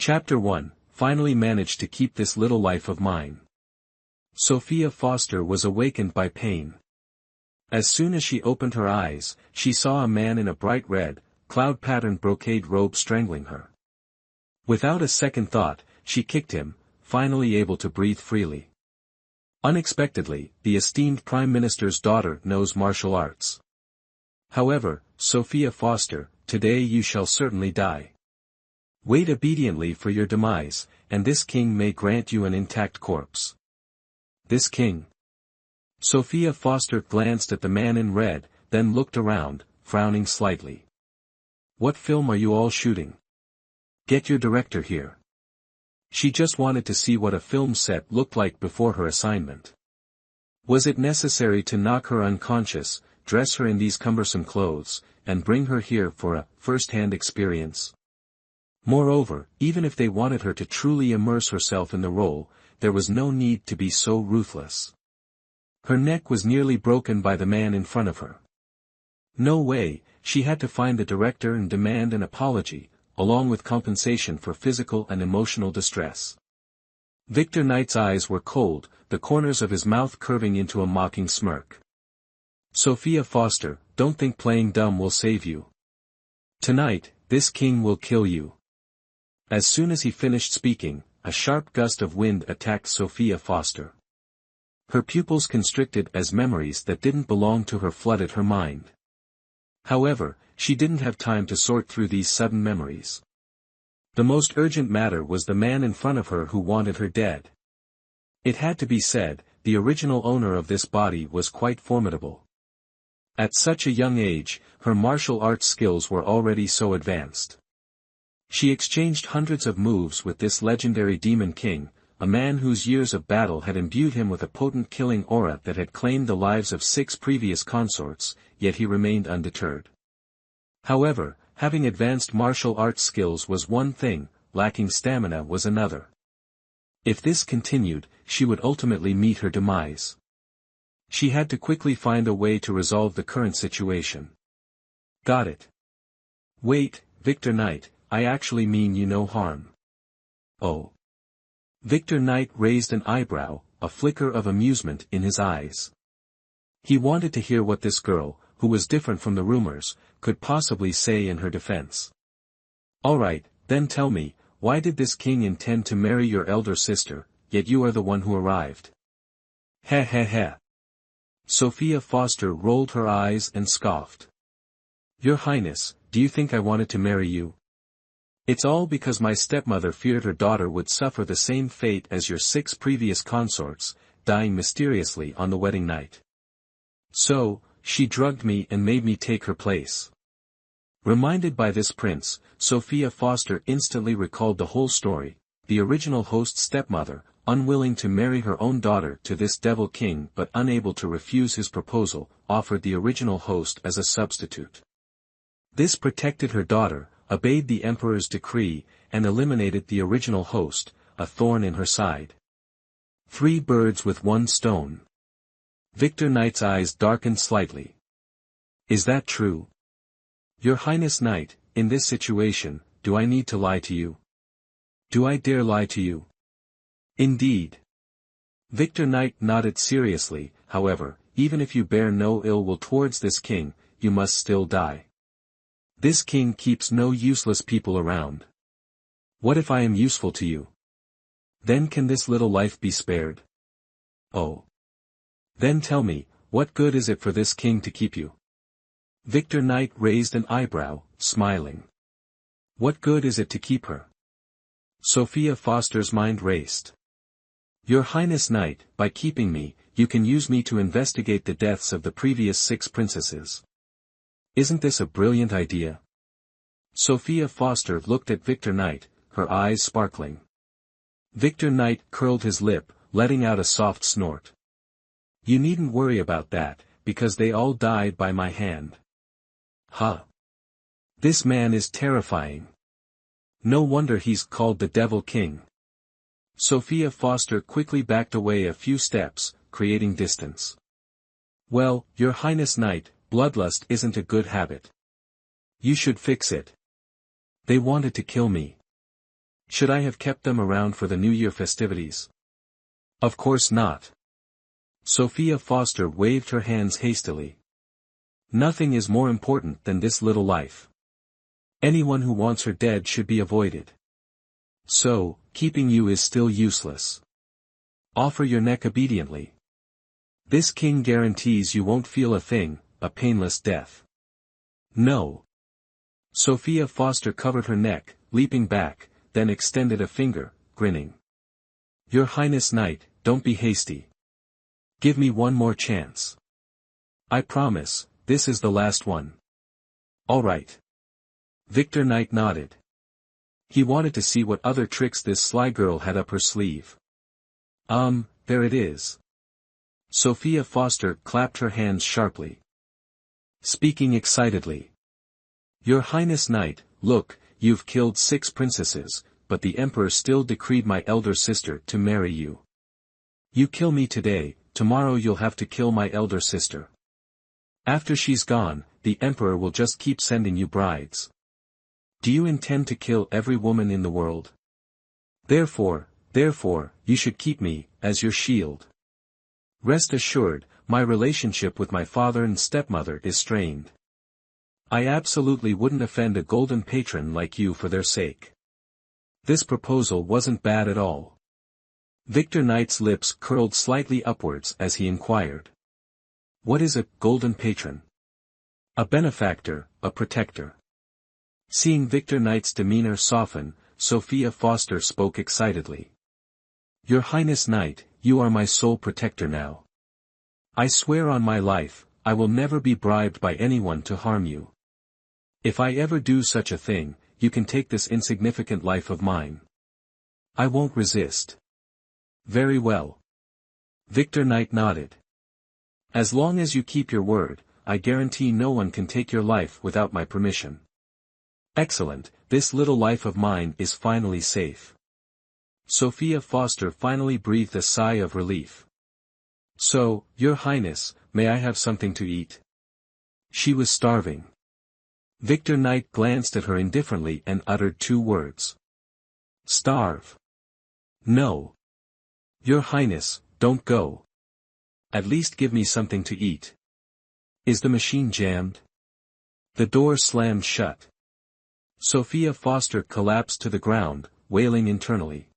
Chapter 1, Finally managed to keep this little life of mine. Sophia Foster was awakened by pain. As soon as she opened her eyes, she saw a man in a bright red, cloud-patterned brocade robe strangling her. Without a second thought, she kicked him, finally able to breathe freely. Unexpectedly, the esteemed Prime Minister's daughter knows martial arts. However, Sophia Foster, today you shall certainly die. Wait obediently for your demise, and this king may grant you an intact corpse. This king. Sophia Foster glanced at the man in red, then looked around, frowning slightly. What film are you all shooting? Get your director here. She just wanted to see what a film set looked like before her assignment. Was it necessary to knock her unconscious, dress her in these cumbersome clothes, and bring her here for a first-hand experience? Moreover, even if they wanted her to truly immerse herself in the role, there was no need to be so ruthless. Her neck was nearly broken by the man in front of her. No way, she had to find the director and demand an apology, along with compensation for physical and emotional distress. Victor Knight's eyes were cold, the corners of his mouth curving into a mocking smirk. Sophia Foster, don't think playing dumb will save you. Tonight, this king will kill you. As soon as he finished speaking, a sharp gust of wind attacked Sophia Foster. Her pupils constricted as memories that didn't belong to her flooded her mind. However, she didn't have time to sort through these sudden memories. The most urgent matter was the man in front of her who wanted her dead. It had to be said, the original owner of this body was quite formidable. At such a young age, her martial arts skills were already so advanced. She exchanged hundreds of moves with this legendary demon king, a man whose years of battle had imbued him with a potent killing aura that had claimed the lives of 6 previous consorts, yet he remained undeterred. However, having advanced martial arts skills was one thing, lacking stamina was another. If this continued, she would ultimately meet her demise. She had to quickly find a way to resolve the current situation. Got it. Wait, Victor Knight, I actually mean you no harm. Oh. Victor Knight raised an eyebrow, a flicker of amusement in his eyes. He wanted to hear what this girl, who was different from the rumors, could possibly say in her defense. Alright, then tell me, why did this king intend to marry your elder sister, yet you are the one who arrived? Heh heh heh. Sophia Foster rolled her eyes and scoffed. Your Highness, do you think I wanted to marry you? It's all because my stepmother feared her daughter would suffer the same fate as your 6 previous consorts, dying mysteriously on the wedding night. So, she drugged me and made me take her place. Reminded by this prince, Sophia Foster instantly recalled the whole story. The original host's stepmother, unwilling to marry her own daughter to this devil king but unable to refuse his proposal, offered the original host as a substitute. This protected her daughter, obeyed the emperor's decree, and eliminated the original host, a thorn in her side. 3 birds with 1 stone. Victor Knight's eyes darkened slightly. Is that true? Your Highness Knight, in this situation, do I need to lie to you? Do I dare lie to you? Indeed. Victor Knight nodded seriously, however, even if you bear no ill will towards this king, you must still die. This king keeps no useless people around. What if I am useful to you? Then can this little life be spared? Oh. Then tell me, what good is it for this king to keep you? Victor Knight raised an eyebrow, smiling. What good is it to keep her? Sophia Foster's mind raced. Your Highness Knight, by keeping me, you can use me to investigate the deaths of the previous 6 princesses. Isn't this a brilliant idea? Sophia Foster looked at Victor Knight, her eyes sparkling. Victor Knight curled his lip, letting out a soft snort. You needn't worry about that, because they all died by my hand. Huh. This man is terrifying. No wonder he's called the Devil King. Sophia Foster quickly backed away a few steps, creating distance. Well, Your Highness Knight, bloodlust isn't a good habit. You should fix it. They wanted to kill me. Should I have kept them around for the New Year festivities? Of course not. Sophia Foster waved her hands hastily. Nothing is more important than this little life. Anyone who wants her dead should be avoided. So, keeping you is still useless. Offer your neck obediently. This king guarantees you won't feel a thing, a painless death. No. Sophia Foster covered her neck, leaping back, then extended a finger, grinning. Your Highness Knight, don't be hasty. Give me one more chance. I promise, this is the last one. All right. Victor Knight nodded. He wanted to see what other tricks this sly girl had up her sleeve. There it is. Sophia Foster clapped her hands sharply. Speaking excitedly. Your Highness Knight, look, you've killed 6 princesses, but the Emperor still decreed my elder sister to marry you. You kill me today, tomorrow you'll have to kill my elder sister. After she's gone, the Emperor will just keep sending you brides. Do you intend to kill every woman in the world? Therefore, you should keep me, as your shield. Rest assured, my relationship with my father and stepmother is strained. I absolutely wouldn't offend a golden patron like you for their sake. This proposal wasn't bad at all. Victor Knight's lips curled slightly upwards as he inquired. What is a golden patron? A benefactor, a protector. Seeing Victor Knight's demeanor soften, Sophia Foster spoke excitedly. Your Highness Knight, you are my sole protector now. I swear on my life, I will never be bribed by anyone to harm you. If I ever do such a thing, you can take this insignificant life of mine. I won't resist. Very well. Victor Knight nodded. As long as you keep your word, I guarantee no one can take your life without my permission. Excellent, this little life of mine is finally safe. Sophia Foster finally breathed a sigh of relief. So, Your Highness, may I have something to eat? She was starving. Victor Knight glanced at her indifferently and uttered 2 words. Starve. No. Your Highness, don't go. At least give me something to eat. Is the machine jammed? The door slammed shut. Sophia Foster collapsed to the ground, wailing internally.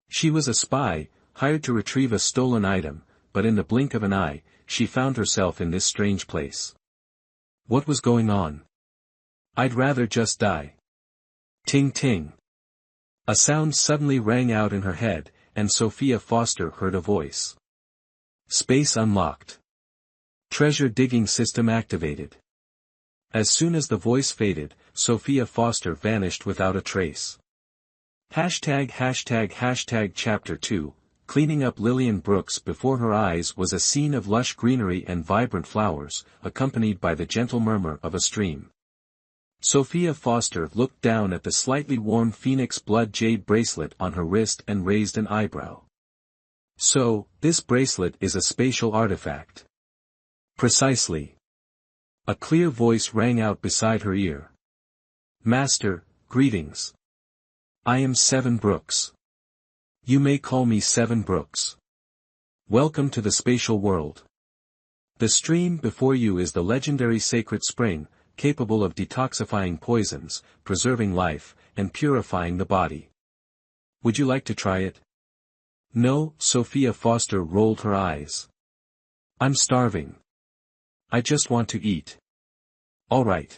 She was a spy, hired to retrieve a stolen item, but in the blink of an eye, she found herself in this strange place. What was going on? I'd rather just die. Ting ting. A sound suddenly rang out in her head, and Sophia Foster heard a voice. Space unlocked. Treasure digging system activated. As soon as the voice faded, Sophia Foster vanished without a trace. Hashtag Chapter 2, cleaning up Lillian Brooks before her eyes was a scene of lush greenery and vibrant flowers, accompanied by the gentle murmur of a stream. Sophia Foster looked down at the slightly worn phoenix blood jade bracelet on her wrist and raised an eyebrow. So, this bracelet is a spatial artifact. Precisely. A clear voice rang out beside her ear. Master, greetings. I am Seven Brooks. You may call me Seven Brooks. Welcome to the spatial world. The stream before you is the legendary sacred spring, capable of detoxifying poisons, preserving life, and purifying the body. Would you like to try it? No, Sophia Foster rolled her eyes. I'm starving. I just want to eat. All right.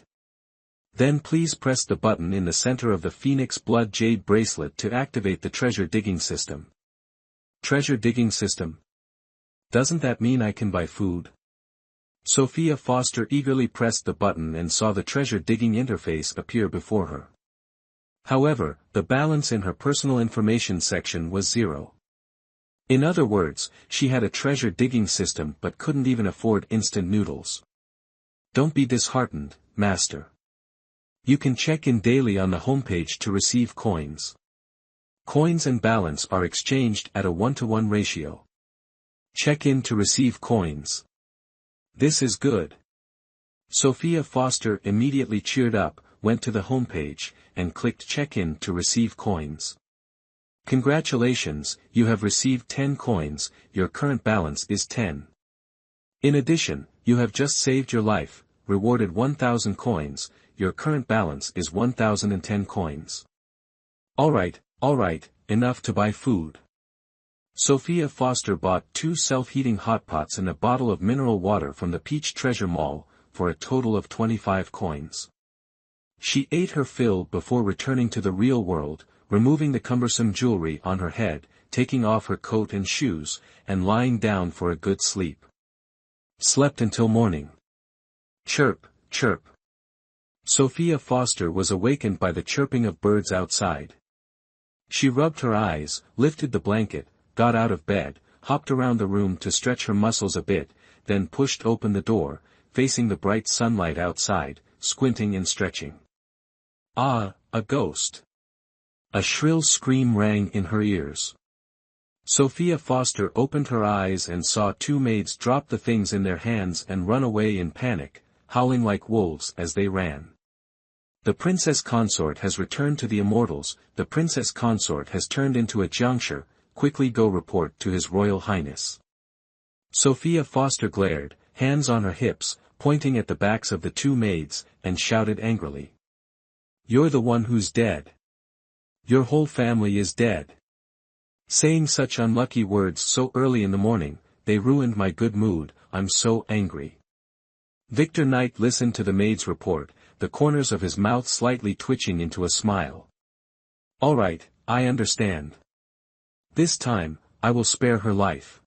Then please press the button in the center of the Phoenix Blood Jade bracelet to activate the treasure digging system. Treasure digging system? Doesn't that mean I can buy food? Sophia Foster eagerly pressed the button and saw the treasure digging interface appear before her. However, the balance in her personal information section was 0. In other words, she had a treasure digging system but couldn't even afford instant noodles. Don't be disheartened, Master. You can check in daily on the homepage to receive coins. Coins and balance are exchanged at a 1-to-1 ratio. Check in to receive coins. This is good. Sophia Foster immediately cheered up, went to the homepage, and clicked check-in to receive coins. Congratulations, you have received 10 coins, your current balance is 10. In addition, you have just saved your life, rewarded 1,000 coins, your current balance is 1,010 coins. Alright, enough to buy food. Sophia Foster bought 2 self-heating hot pots and a bottle of mineral water from the Peach Treasure Mall, for a total of 25 coins. She ate her fill before returning to the real world, removing the cumbersome jewelry on her head, taking off her coat and shoes, and lying down for a good sleep. Slept until morning. Chirp, chirp. Sophia Foster was awakened by the chirping of birds outside. She rubbed her eyes, lifted the blanket, got out of bed, hopped around the room to stretch her muscles a bit, then pushed open the door, facing the bright sunlight outside, squinting and stretching. Ah, a ghost. A shrill scream rang in her ears. Sophia Foster opened her eyes and saw 2 maids drop the things in their hands and run away in panic, howling like wolves as they ran. The princess consort has returned to the immortals, the princess consort has turned into a juncture, quickly go report to His Royal Highness. Sophia Foster glared, hands on her hips, pointing at the backs of the 2 maids, and shouted angrily. You're the one who's dead. Your whole family is dead. Saying such unlucky words so early in the morning, they ruined my good mood, I'm so angry. Victor Knight listened to the maid's report, the corners of his mouth slightly twitching into a smile. Alright, I understand. This time, I will spare her life.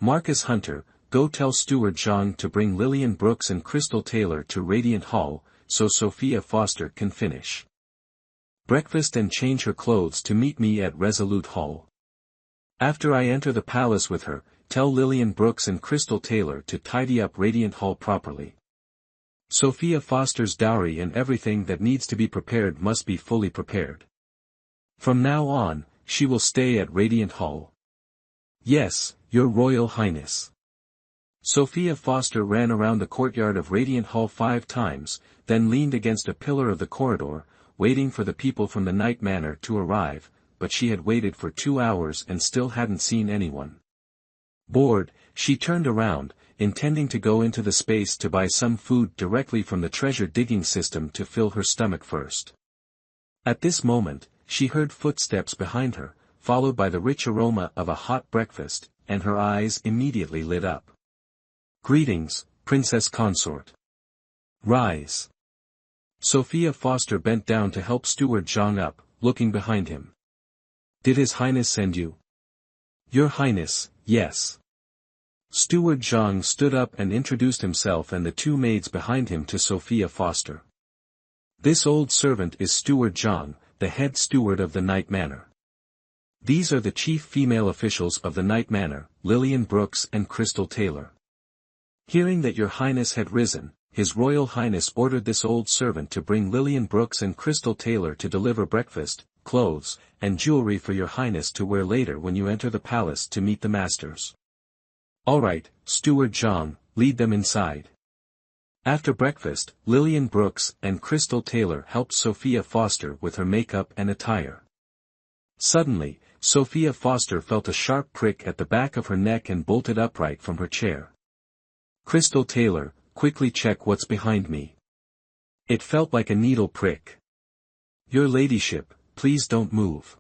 Marcus Hunter, go tell Steward Zhang to bring Lillian Brooks and Crystal Taylor to Radiant Hall, so Sophia Foster can finish breakfast and change her clothes to meet me at Resolute Hall. After I enter the palace with her, tell Lillian Brooks and Crystal Taylor to tidy up Radiant Hall properly. Sophia Foster's dowry and everything that needs to be prepared must be fully prepared. From now on, she will stay at Radiant Hall. Yes, Your Royal Highness. Sophia Foster ran around the courtyard of Radiant Hall 5 times, then leaned against a pillar of the corridor, waiting for the people from the Night Manor to arrive, but she had waited for 2 hours and still hadn't seen anyone. Bored, she turned around, intending to go into the space to buy some food directly from the treasure digging system to fill her stomach first. At this moment, she heard footsteps behind her, followed by the rich aroma of a hot breakfast, and her eyes immediately lit up. Greetings, Princess Consort. Rise. Sophia Foster bent down to help Steward Zhang up, looking behind him. Did His Highness send you? Your Highness, yes. Steward Zhang stood up and introduced himself and the 2 maids behind him to Sophia Foster. This old servant is Steward Zhang, the head steward of the Night Manor. These are the chief female officials of the Night Manor, Lillian Brooks and Crystal Taylor. Hearing that your Highness had risen, His Royal Highness ordered this old servant to bring Lillian Brooks and Crystal Taylor to deliver breakfast, clothes, and jewelry for your Highness to wear later when you enter the palace to meet the masters. Alright, Steward Zhang, lead them inside. After breakfast, Lillian Brooks and Crystal Taylor helped Sophia Foster with her makeup and attire. Suddenly, Sophia Foster felt a sharp prick at the back of her neck and bolted upright from her chair. Crystal Taylor, quickly check what's behind me. It felt like a needle prick. Your ladyship, please don't move.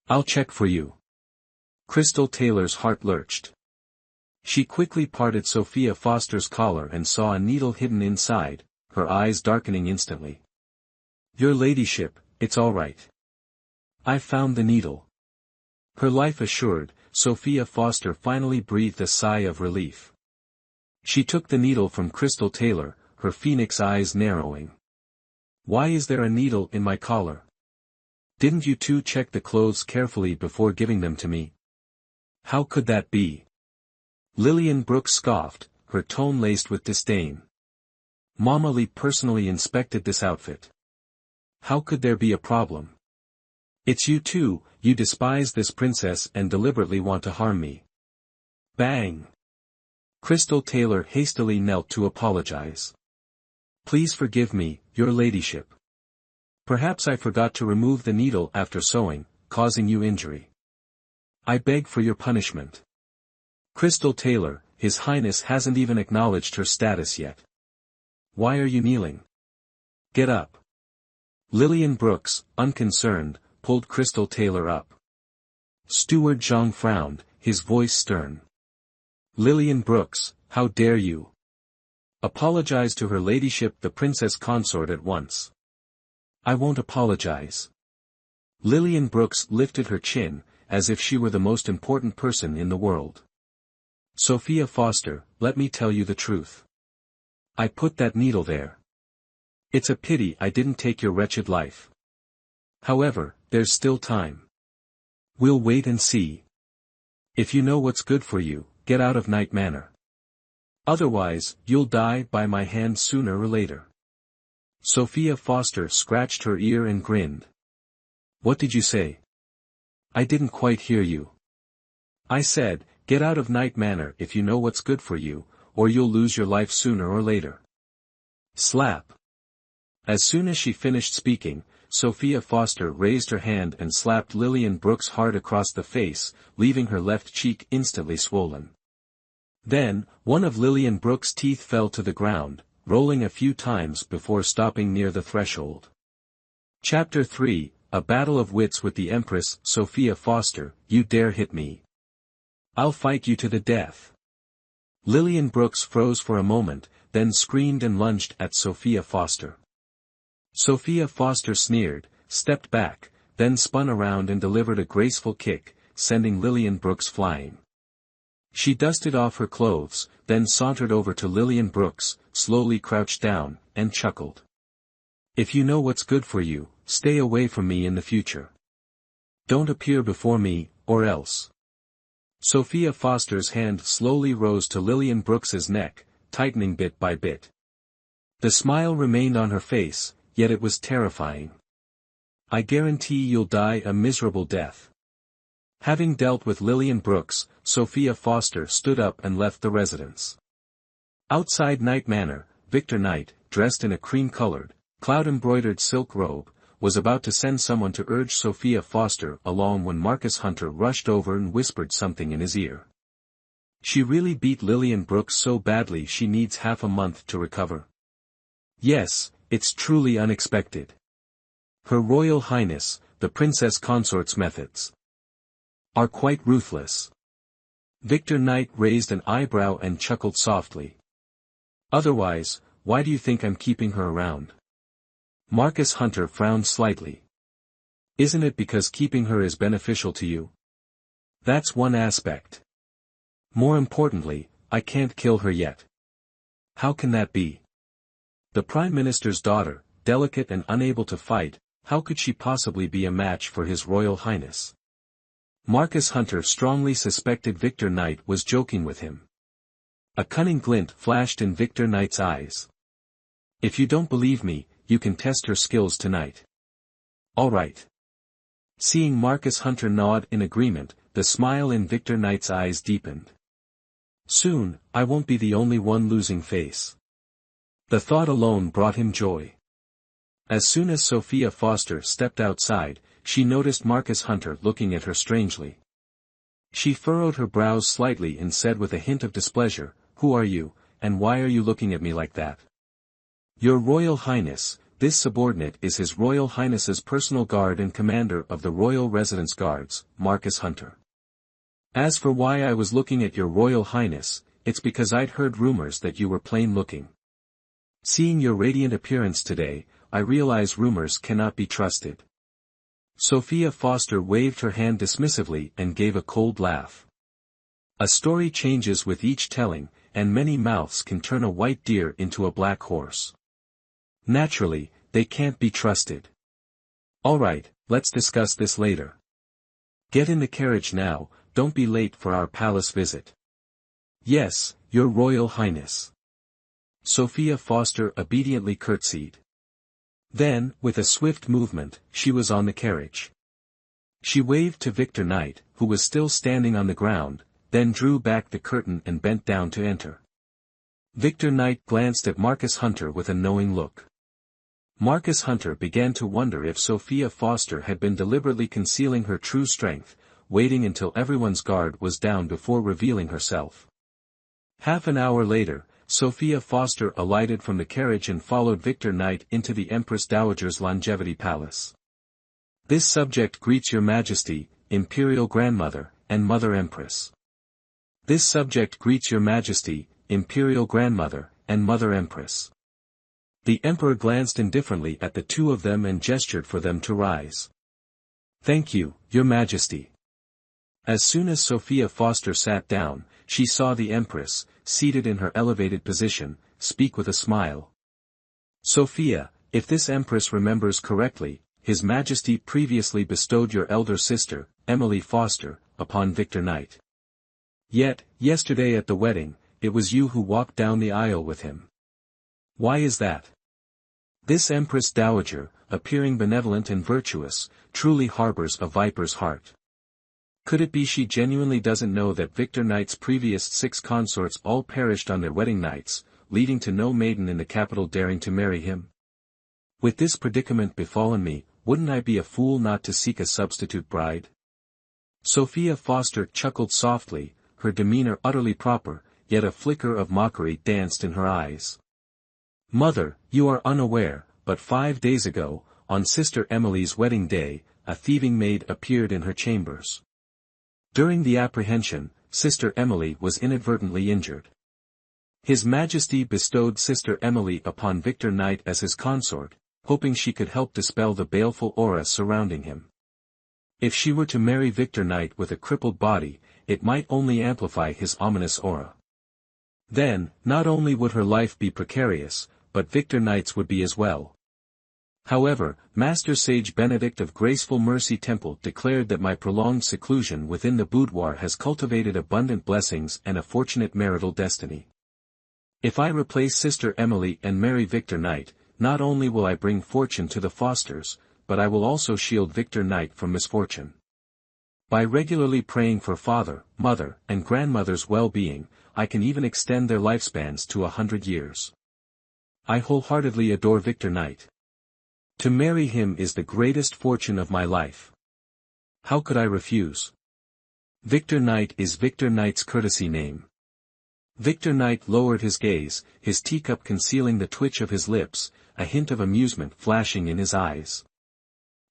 I'll check for you. Crystal Taylor's heart lurched. She quickly parted Sophia Foster's collar and saw a needle hidden inside, her eyes darkening instantly. Your ladyship, it's all right. I found the needle. Her life assured, Sophia Foster finally breathed a sigh of relief. She took the needle from Crystal Taylor, her phoenix eyes narrowing. Why is there a needle in my collar? Didn't you two check the clothes carefully before giving them to me? How could that be? Lillian Brooks scoffed, her tone laced with disdain. Mama Lee personally inspected this outfit. How could there be a problem? It's you two, you despise this princess and deliberately want to harm me. Bang! Crystal Taylor hastily knelt to apologize. Please forgive me, your ladyship. Perhaps I forgot to remove the needle after sewing, causing you injury. I beg for your punishment. Crystal Taylor, His Highness hasn't even acknowledged her status yet. Why are you kneeling? Get up. Lillian Brooks, unconcerned, pulled Crystal Taylor up. Steward Zhang frowned, his voice stern. Lillian Brooks, how dare you? Apologize to her ladyship the princess consort at once. I won't apologize. Lillian Brooks lifted her chin, as if she were the most important person in the world. Sophia Foster, let me tell you the truth. I put that needle there. It's a pity I didn't take your wretched life. However, there's still time. We'll wait and see. If you know what's good for you, get out of Night Manor. Otherwise, you'll die by my hand sooner or later. Sophia Foster scratched her ear and grinned. What did you say? I didn't quite hear you. I said, get out of Night Manor if you know what's good for you, or you'll lose your life sooner or later. Slap. As soon as she finished speaking, Sophia Foster raised her hand and slapped Lillian Brooks hard across the face, leaving her left cheek instantly swollen. Then, one of Lillian Brooks' teeth fell to the ground, rolling a few times before stopping near the threshold. Chapter 3, A Battle of Wits with the Empress. Sophia Foster, you dare hit me. I'll fight you to the death. Lillian Brooks froze for a moment, then screamed and lunged at Sophia Foster. Sophia Foster sneered, stepped back, then spun around and delivered a graceful kick, sending Lillian Brooks flying. She dusted off her clothes, then sauntered over to Lillian Brooks, slowly crouched down, and chuckled. If you know what's good for you, stay away from me in the future. Don't appear before me, or else. Sophia Foster's hand slowly rose to Lillian Brooks's neck, tightening bit by bit. The smile remained on her face, yet it was terrifying. I guarantee you'll die a miserable death. Having dealt with Lillian Brooks, Sophia Foster stood up and left the residence. Outside Night Manor, Victor Knight, dressed in a cream-colored, cloud-embroidered silk robe, was about to send someone to urge Sophia Foster along when Marcus Hunter rushed over and whispered something in his ear. She really beat Lillian Brooks so badly she needs half a month to recover. Yes, it's truly unexpected. Her Royal Highness, the Princess Consort's methods are quite ruthless. Victor Knight raised an eyebrow and chuckled softly. Otherwise, why do you think I'm keeping her around? Marcus Hunter frowned slightly. Isn't it because keeping her is beneficial to you? That's one aspect. More importantly, I can't kill her yet. How can that be? The Prime Minister's daughter, delicate and unable to fight, how could she possibly be a match for His Royal Highness? Marcus Hunter strongly suspected Victor Knight was joking with him. A cunning glint flashed in Victor Knight's eyes. If you don't believe me, you can test her skills tonight. All right. Seeing Marcus Hunter nod in agreement, the smile in Victor Knight's eyes deepened. Soon, I won't be the only one losing face. The thought alone brought him joy. As soon as Sophia Foster stepped outside, she noticed Marcus Hunter looking at her strangely. She furrowed her brows slightly and said with a hint of displeasure, "Who are you, and why are you looking at me like that?" "Your Royal Highness, this subordinate is His Royal Highness's personal guard and commander of the Royal Residence Guards, Marcus Hunter. As for why I was looking at your Royal Highness, it's because I'd heard rumors that you were plain looking. Seeing your radiant appearance today, I realize rumors cannot be trusted." Sophia Foster waved her hand dismissively and gave a cold laugh. A story changes with each telling, and many mouths can turn a white deer into a black horse. Naturally, they can't be trusted. All right, let's discuss this later. Get in the carriage now, don't be late for our palace visit. Yes, Your Royal Highness. Sophia Foster obediently curtsied. Then, with a swift movement, she was on the carriage. She waved to Victor Knight, who was still standing on the ground, then drew back the curtain and bent down to enter. Victor Knight glanced at Marcus Hunter with a knowing look. Marcus Hunter began to wonder if Sophia Foster had been deliberately concealing her true strength, waiting until everyone's guard was down before revealing herself. Half an hour later, Sophia Foster alighted from the carriage and followed Victor Knight into the Empress Dowager's longevity palace. "This subject greets your Majesty, Imperial Grandmother, and Mother Empress." "This subject greets your Majesty, Imperial Grandmother, and Mother Empress." The Emperor glanced indifferently at the two of them and gestured for them to rise. "Thank you, Your Majesty." As soon as Sophia Foster sat down, she saw the Empress, seated in her elevated position, speak with a smile. "Sophia, if this Empress remembers correctly, His Majesty previously bestowed your elder sister, Emily Foster, upon Victor Knight. Yet, yesterday at the wedding, it was you who walked down the aisle with him. Why is that?" This Empress Dowager, appearing benevolent and virtuous, truly harbors a viper's heart. Could it be she genuinely doesn't know that Victor Knight's previous 6 consorts all perished on their wedding nights, leading to no maiden in the capital daring to marry him? With this predicament befallen me, wouldn't I be a fool not to seek a substitute bride? Sophia Foster chuckled softly, her demeanor utterly proper, yet a flicker of mockery danced in her eyes. "Mother, you are unaware, but 5 days ago, on Sister Emily's wedding day, a thieving maid appeared in her chambers. During the apprehension, Sister Emily was inadvertently injured. His Majesty bestowed Sister Emily upon Victor Knight as his consort, hoping she could help dispel the baleful aura surrounding him. If she were to marry Victor Knight with a crippled body, it might only amplify his ominous aura. Then, not only would her life be precarious, but Victor Knight's would be as well. However, Master Sage Benedict of Graceful Mercy Temple declared that my prolonged seclusion within the boudoir has cultivated abundant blessings and a fortunate marital destiny. If I replace Sister Emily and marry Victor Knight, not only will I bring fortune to the Fosters, but I will also shield Victor Knight from misfortune. By regularly praying for father, mother, and grandmother's well-being, I can even extend their lifespans to 100 years. I wholeheartedly adore Victor Knight. To marry him is the greatest fortune of my life. How could I refuse? Victor Knight is Victor Knight's courtesy name." Victor Knight lowered his gaze, his teacup concealing the twitch of his lips, a hint of amusement flashing in his eyes.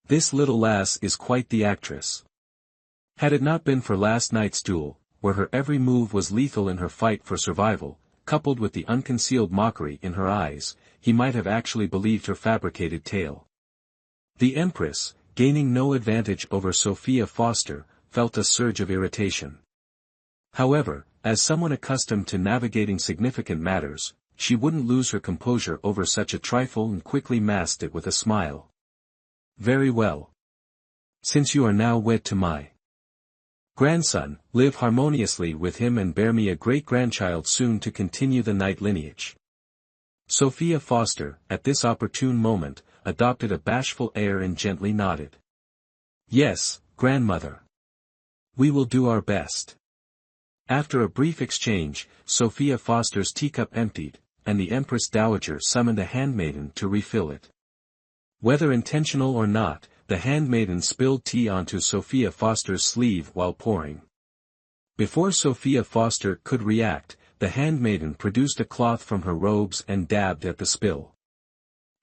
"This little lass is quite the actress. Had it not been for last night's duel, where her every move was lethal in her fight for survival, coupled with the unconcealed mockery in her eyes, he might have actually believed her fabricated tale." The Empress, gaining no advantage over Sophia Foster, felt a surge of irritation. However, as someone accustomed to navigating significant matters, she wouldn't lose her composure over such a trifle and quickly masked it with a smile. "Very well. Since you are now wed to my grandson, live harmoniously with him and bear me a great-grandchild soon to continue the Knight lineage." Sophia Foster, at this opportune moment, adopted a bashful air and gently nodded. "Yes, grandmother. We will do our best." After a brief exchange, Sophia Foster's teacup emptied, and the Empress Dowager summoned a handmaiden to refill it. Whether intentional or not, the handmaiden spilled tea onto Sophia Foster's sleeve while pouring. Before Sophia Foster could react, the handmaiden produced a cloth from her robes and dabbed at the spill.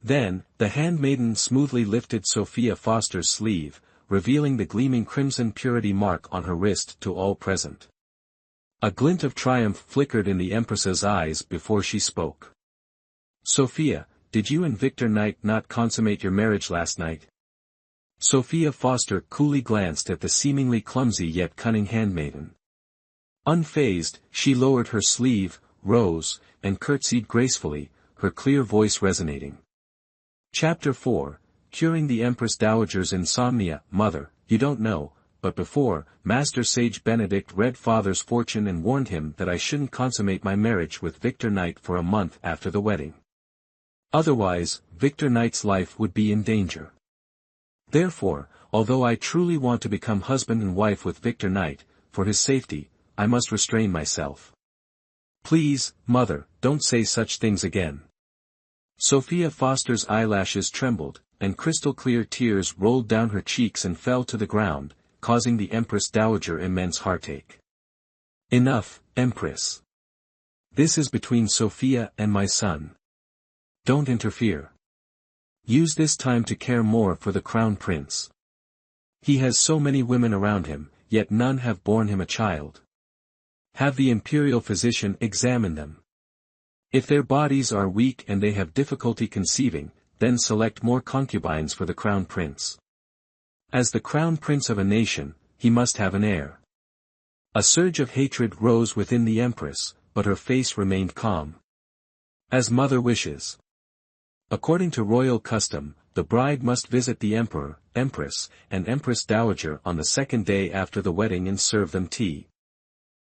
Then, the handmaiden smoothly lifted Sophia Foster's sleeve, revealing the gleaming crimson purity mark on her wrist to all present. A glint of triumph flickered in the Empress's eyes before she spoke. "Sophia, did you and Victor Knight not consummate your marriage last night?" Sophia Foster coolly glanced at the seemingly clumsy yet cunning handmaiden. Unfazed, she lowered her sleeve, rose, and curtsied gracefully, her clear voice resonating. Chapter 4, Curing the Empress Dowager's Insomnia. "Mother, you don't know, but before, Master Sage Benedict read father's fortune and warned him that I shouldn't consummate my marriage with Victor Knight for a month after the wedding. Otherwise, Victor Knight's life would be in danger. Therefore, although I truly want to become husband and wife with Victor Knight, for his safety, I must restrain myself. Please, mother, don't say such things again." Sophia Foster's eyelashes trembled, and crystal-clear tears rolled down her cheeks and fell to the ground, causing the Empress Dowager immense heartache. Enough, Empress. This is between Sophia and my son. Don't interfere. Use this time to care more for the Crown Prince. He has so many women around him, yet none have borne him a child. Have the imperial physician examine them. If their bodies are weak and they have difficulty conceiving, then select more concubines for the Crown Prince. As the Crown Prince of a nation, he must have an heir. A surge of hatred rose within the Empress, but her face remained calm. As mother wishes. According to royal custom, the bride must visit the Emperor, Empress, and Empress Dowager on the second day after the wedding and serve them tea.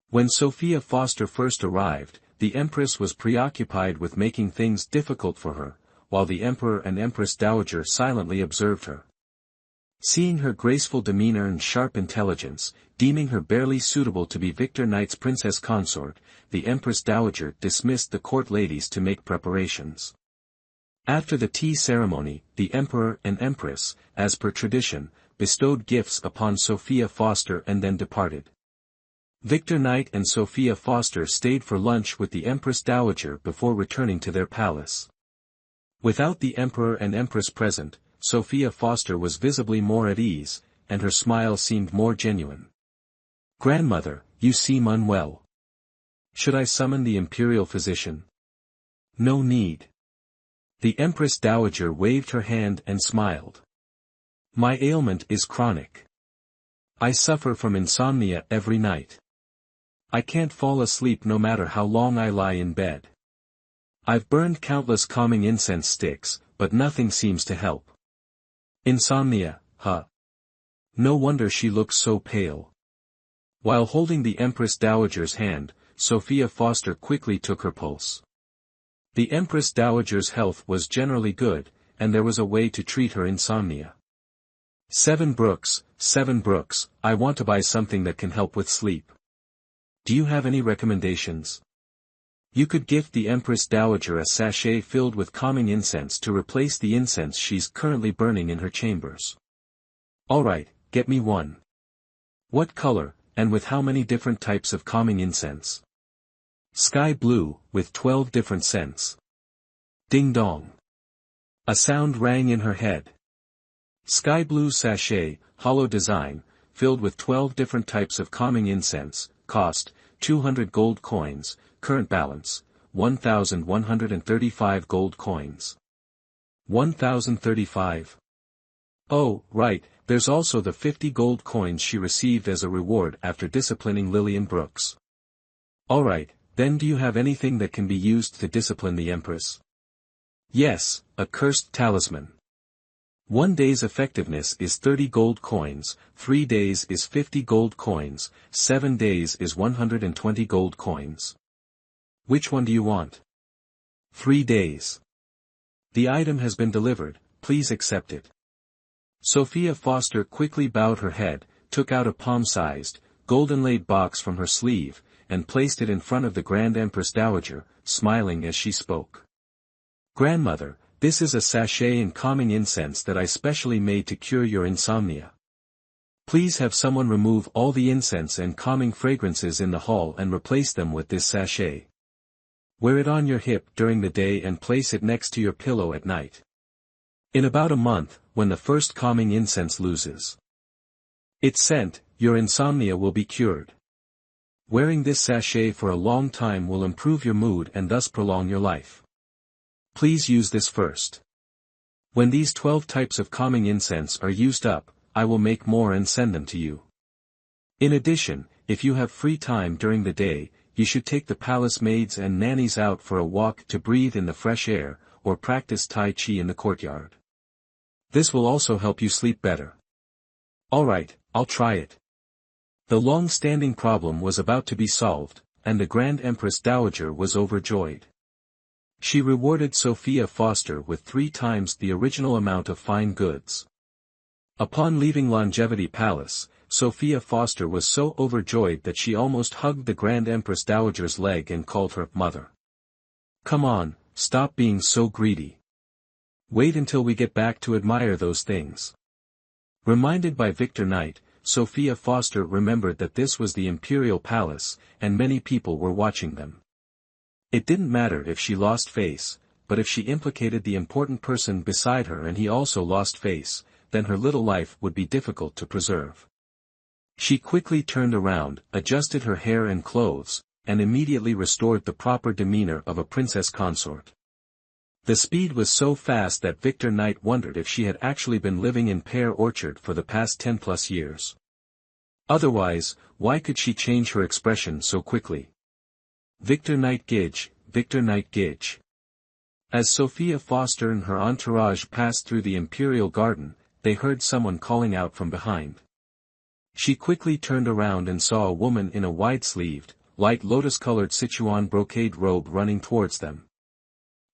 When Sophia Foster first arrived, the Empress was preoccupied with making things difficult for her, while the Emperor and Empress Dowager silently observed her. Seeing her graceful demeanor and sharp intelligence, deeming her barely suitable to be Victor Knight's princess consort, the Empress Dowager dismissed the court ladies to make preparations. After the tea ceremony, the Emperor and Empress, as per tradition, bestowed gifts upon Sophia Foster and then departed. Victor Knight and Sophia Foster stayed for lunch with the Empress Dowager before returning to their palace. Without the Emperor and Empress present, Sophia Foster was visibly more at ease, and her smile seemed more genuine. "Grandmother, you seem unwell. Should I summon the imperial physician?" "No need." The Empress Dowager waved her hand and smiled. "My ailment is chronic. I suffer from insomnia every night. I can't fall asleep no matter how long I lie in bed. I've burned countless calming incense sticks, but nothing seems to help. Insomnia, huh? No wonder she looks so pale." While holding the Empress Dowager's hand, Sophia Foster quickly took her pulse. The Empress Dowager's health was generally good, and there was a way to treat her insomnia. Seven Brooks, I want to buy something that can help with sleep. Do you have any recommendations? You could gift the Empress Dowager a sachet filled with calming incense to replace the incense she's currently burning in her chambers. Alright, get me one. What color, and with how many different types of calming incense? Sky blue, with 12 different scents. Ding dong. A sound rang in her head. Sky blue sachet, hollow design, filled with 12 different types of calming incense, cost, 200 gold coins, current balance, 1,135 gold coins. 1,035. Oh, right, there's also the 50 gold coins she received as a reward after disciplining Lillian Brooks. Alright, then do you have anything that can be used to discipline the Empress? Yes, a cursed talisman. 1 day's effectiveness is 30 gold coins, 3 days is 50 gold coins, 7 days is 120 gold coins. Which one do you want? 3 days. The item has been delivered, please accept it. Sophia Foster quickly bowed her head, took out a palm-sized, gold-inlaid box from her sleeve, and placed it in front of the Grand Empress Dowager, smiling as she spoke. Grandmother, this is a sachet and calming incense that I specially made to cure your insomnia. Please have someone remove all the incense and calming fragrances in the hall and replace them with this sachet. Wear it on your hip during the day and place it next to your pillow at night. In about a month, when the first calming incense loses its scent, your insomnia will be cured. Wearing this sachet for a long time will improve your mood and thus prolong your life. Please use this first. When these 12 types of calming incense are used up, I will make more and send them to you. In addition, if you have free time during the day, you should take the palace maids and nannies out for a walk to breathe in the fresh air, or practice Tai Chi in the courtyard. This will also help you sleep better. Alright, I'll try it. The long-standing problem was about to be solved, and the Grand Empress Dowager was overjoyed. She rewarded Sophia Foster with 3 times the original amount of fine goods. Upon leaving Longevity Palace, Sophia Foster was so overjoyed that she almost hugged the Grand Empress Dowager's leg and called her mother. Come on, stop being so greedy. Wait until we get back to admire those things. Reminded by Victor Knight, Sophia Foster remembered that this was the imperial palace, and many people were watching them. It didn't matter if she lost face, but if she implicated the important person beside her and he also lost face, then her little life would be difficult to preserve. She quickly turned around, adjusted her hair and clothes, and immediately restored the proper demeanor of a princess consort. The speed was so fast that Victor Knight wondered if she had actually been living in Pear Orchard for the past 10+ years. Otherwise, why could she change her expression so quickly? Victor Knight Gidge, Victor Knight Gidge. As Sophia Foster and her entourage passed through the imperial garden, they heard someone calling out from behind. She quickly turned around and saw a woman in a wide-sleeved, light lotus-colored Sichuan brocade robe running towards them.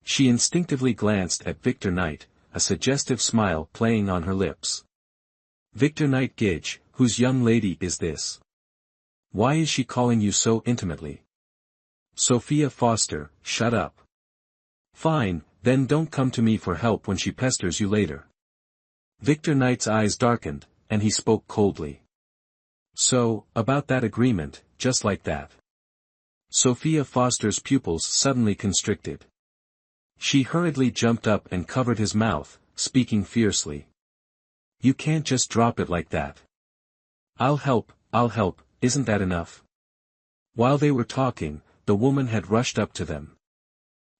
She instinctively glanced at Victor Knight, a suggestive smile playing on her lips. Victor Knight Gidge, whose young lady is this? Why is she calling you so intimately? Sophia Foster, shut up. Fine, then don't come to me for help when she pesters you later. Victor Knight's eyes darkened, and he spoke coldly. So, about that agreement, just like that. Sophia Foster's pupils suddenly constricted. She hurriedly jumped up and covered his mouth, speaking fiercely. You can't just drop it like that. I'll help, isn't that enough? While they were talking, the woman had rushed up to them.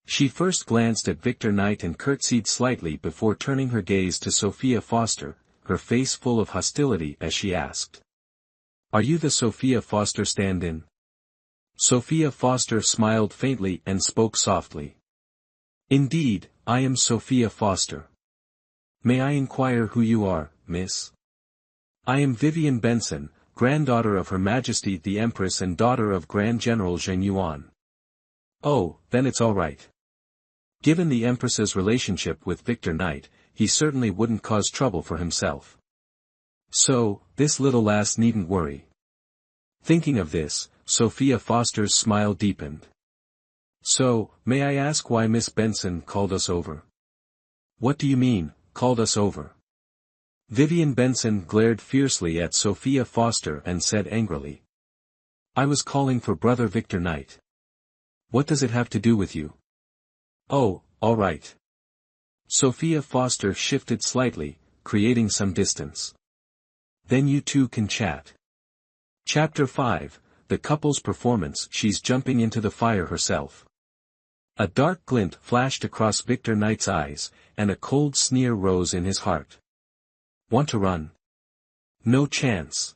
She first glanced at Victor Knight and curtsied slightly before turning her gaze to Sophia Foster, her face full of hostility as she asked. Are you the Sophia Foster stand-in? Sophia Foster smiled faintly and spoke softly. Indeed, I am Sophia Foster. May I inquire who you are, miss? I am Vivian Benson, granddaughter of Her Majesty the Empress and daughter of Grand General Zheng Yuan. Oh, then it's all right. Given the Empress's relationship with Victor Knight, he certainly wouldn't cause trouble for himself. So, this little lass needn't worry. Thinking of this, Sophia Foster's smile deepened. So, may I ask why Miss Benson called us over? What do you mean, called us over? Vivian Benson glared fiercely at Sophia Foster and said angrily. I was calling for Brother Victor Knight. What does it have to do with you? Oh, all right. Sophia Foster shifted slightly, creating some distance. Then you two can chat. Chapter 5, The Couple's Performance. She's jumping into the fire herself. A dark glint flashed across Victor Knight's eyes, and a cold sneer rose in his heart. Want to run? No chance.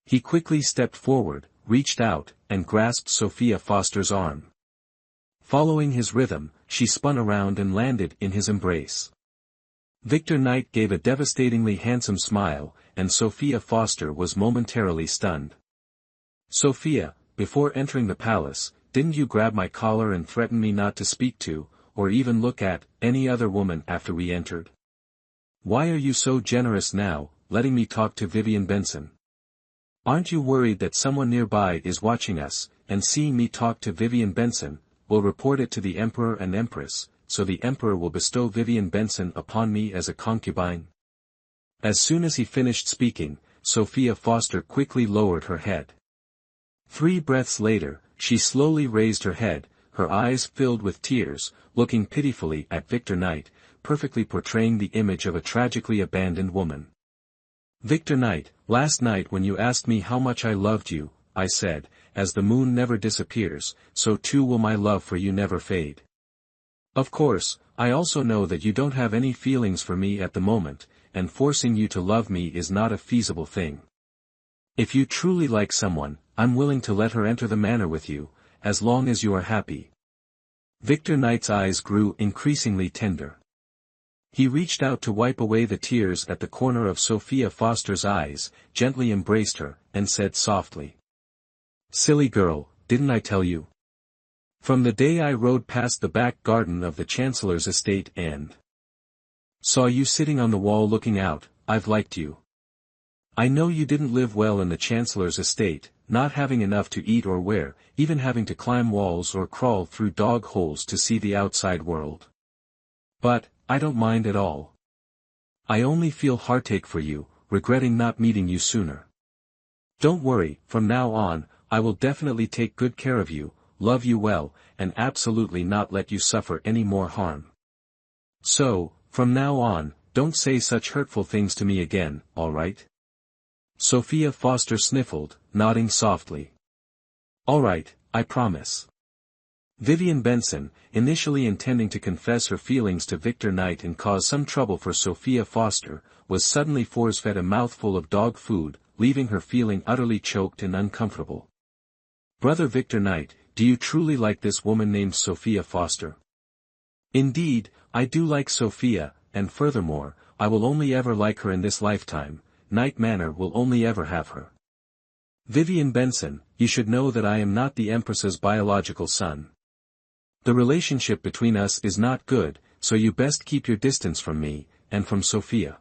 He quickly stepped forward, reached out, and grasped Sophia Foster's arm. Following his rhythm, she spun around and landed in his embrace. Victor Knight gave a devastatingly handsome smile, and Sophia Foster was momentarily stunned. Sophia, before entering the palace, didn't you grab my collar and threaten me not to speak to, or even look at, any other woman after we entered? Why are you so generous now, letting me talk to Vivian Benson? Aren't you worried that someone nearby is watching us, and seeing me talk to Vivian Benson, will report it to the Emperor and Empress, so the Emperor will bestow Vivian Benson upon me as a concubine? As soon as he finished speaking, Sophia Foster quickly lowered her head. 3 breaths later, she slowly raised her head, her eyes filled with tears, looking pitifully at Victor Knight, perfectly portraying the image of a tragically abandoned woman. Victor Knight, last night when you asked me how much I loved you, I said, as the moon never disappears, so too will my love for you never fade. Of course, I also know that you don't have any feelings for me at the moment, and forcing you to love me is not a feasible thing. If you truly like someone, I'm willing to let her enter the manor with you, as long as you are happy. Victor Knight's eyes grew increasingly tender. He reached out to wipe away the tears at the corner of Sophia Foster's eyes, gently embraced her, and said softly. Silly girl, didn't I tell you? From the day I rode past the back garden of the Chancellor's estate and saw you sitting on the wall looking out, I've liked you. I know you didn't live well in the Chancellor's estate, not having enough to eat or wear, even having to climb walls or crawl through dog holes to see the outside world. But, I don't mind at all. I only feel heartache for you, regretting not meeting you sooner. Don't worry, from now on, I will definitely take good care of you, love you well, and absolutely not let you suffer any more harm. So, from now on, don't say such hurtful things to me again, alright? Sophia Foster sniffled, nodding softly. Alright, I promise. Vivian Benson, initially intending to confess her feelings to Victor Knight and cause some trouble for Sophia Foster, was suddenly force-fed a mouthful of dog food, leaving her feeling utterly choked and uncomfortable. Brother Victor Knight, do you truly like this woman named Sophia Foster? Indeed, I do like Sophia, and furthermore, I will only ever like her in this lifetime. Knight Manor will only ever have her. Vivian Benson, you should know that I am not the Empress's biological son. The relationship between us is not good, so you best keep your distance from me, and from Sophia.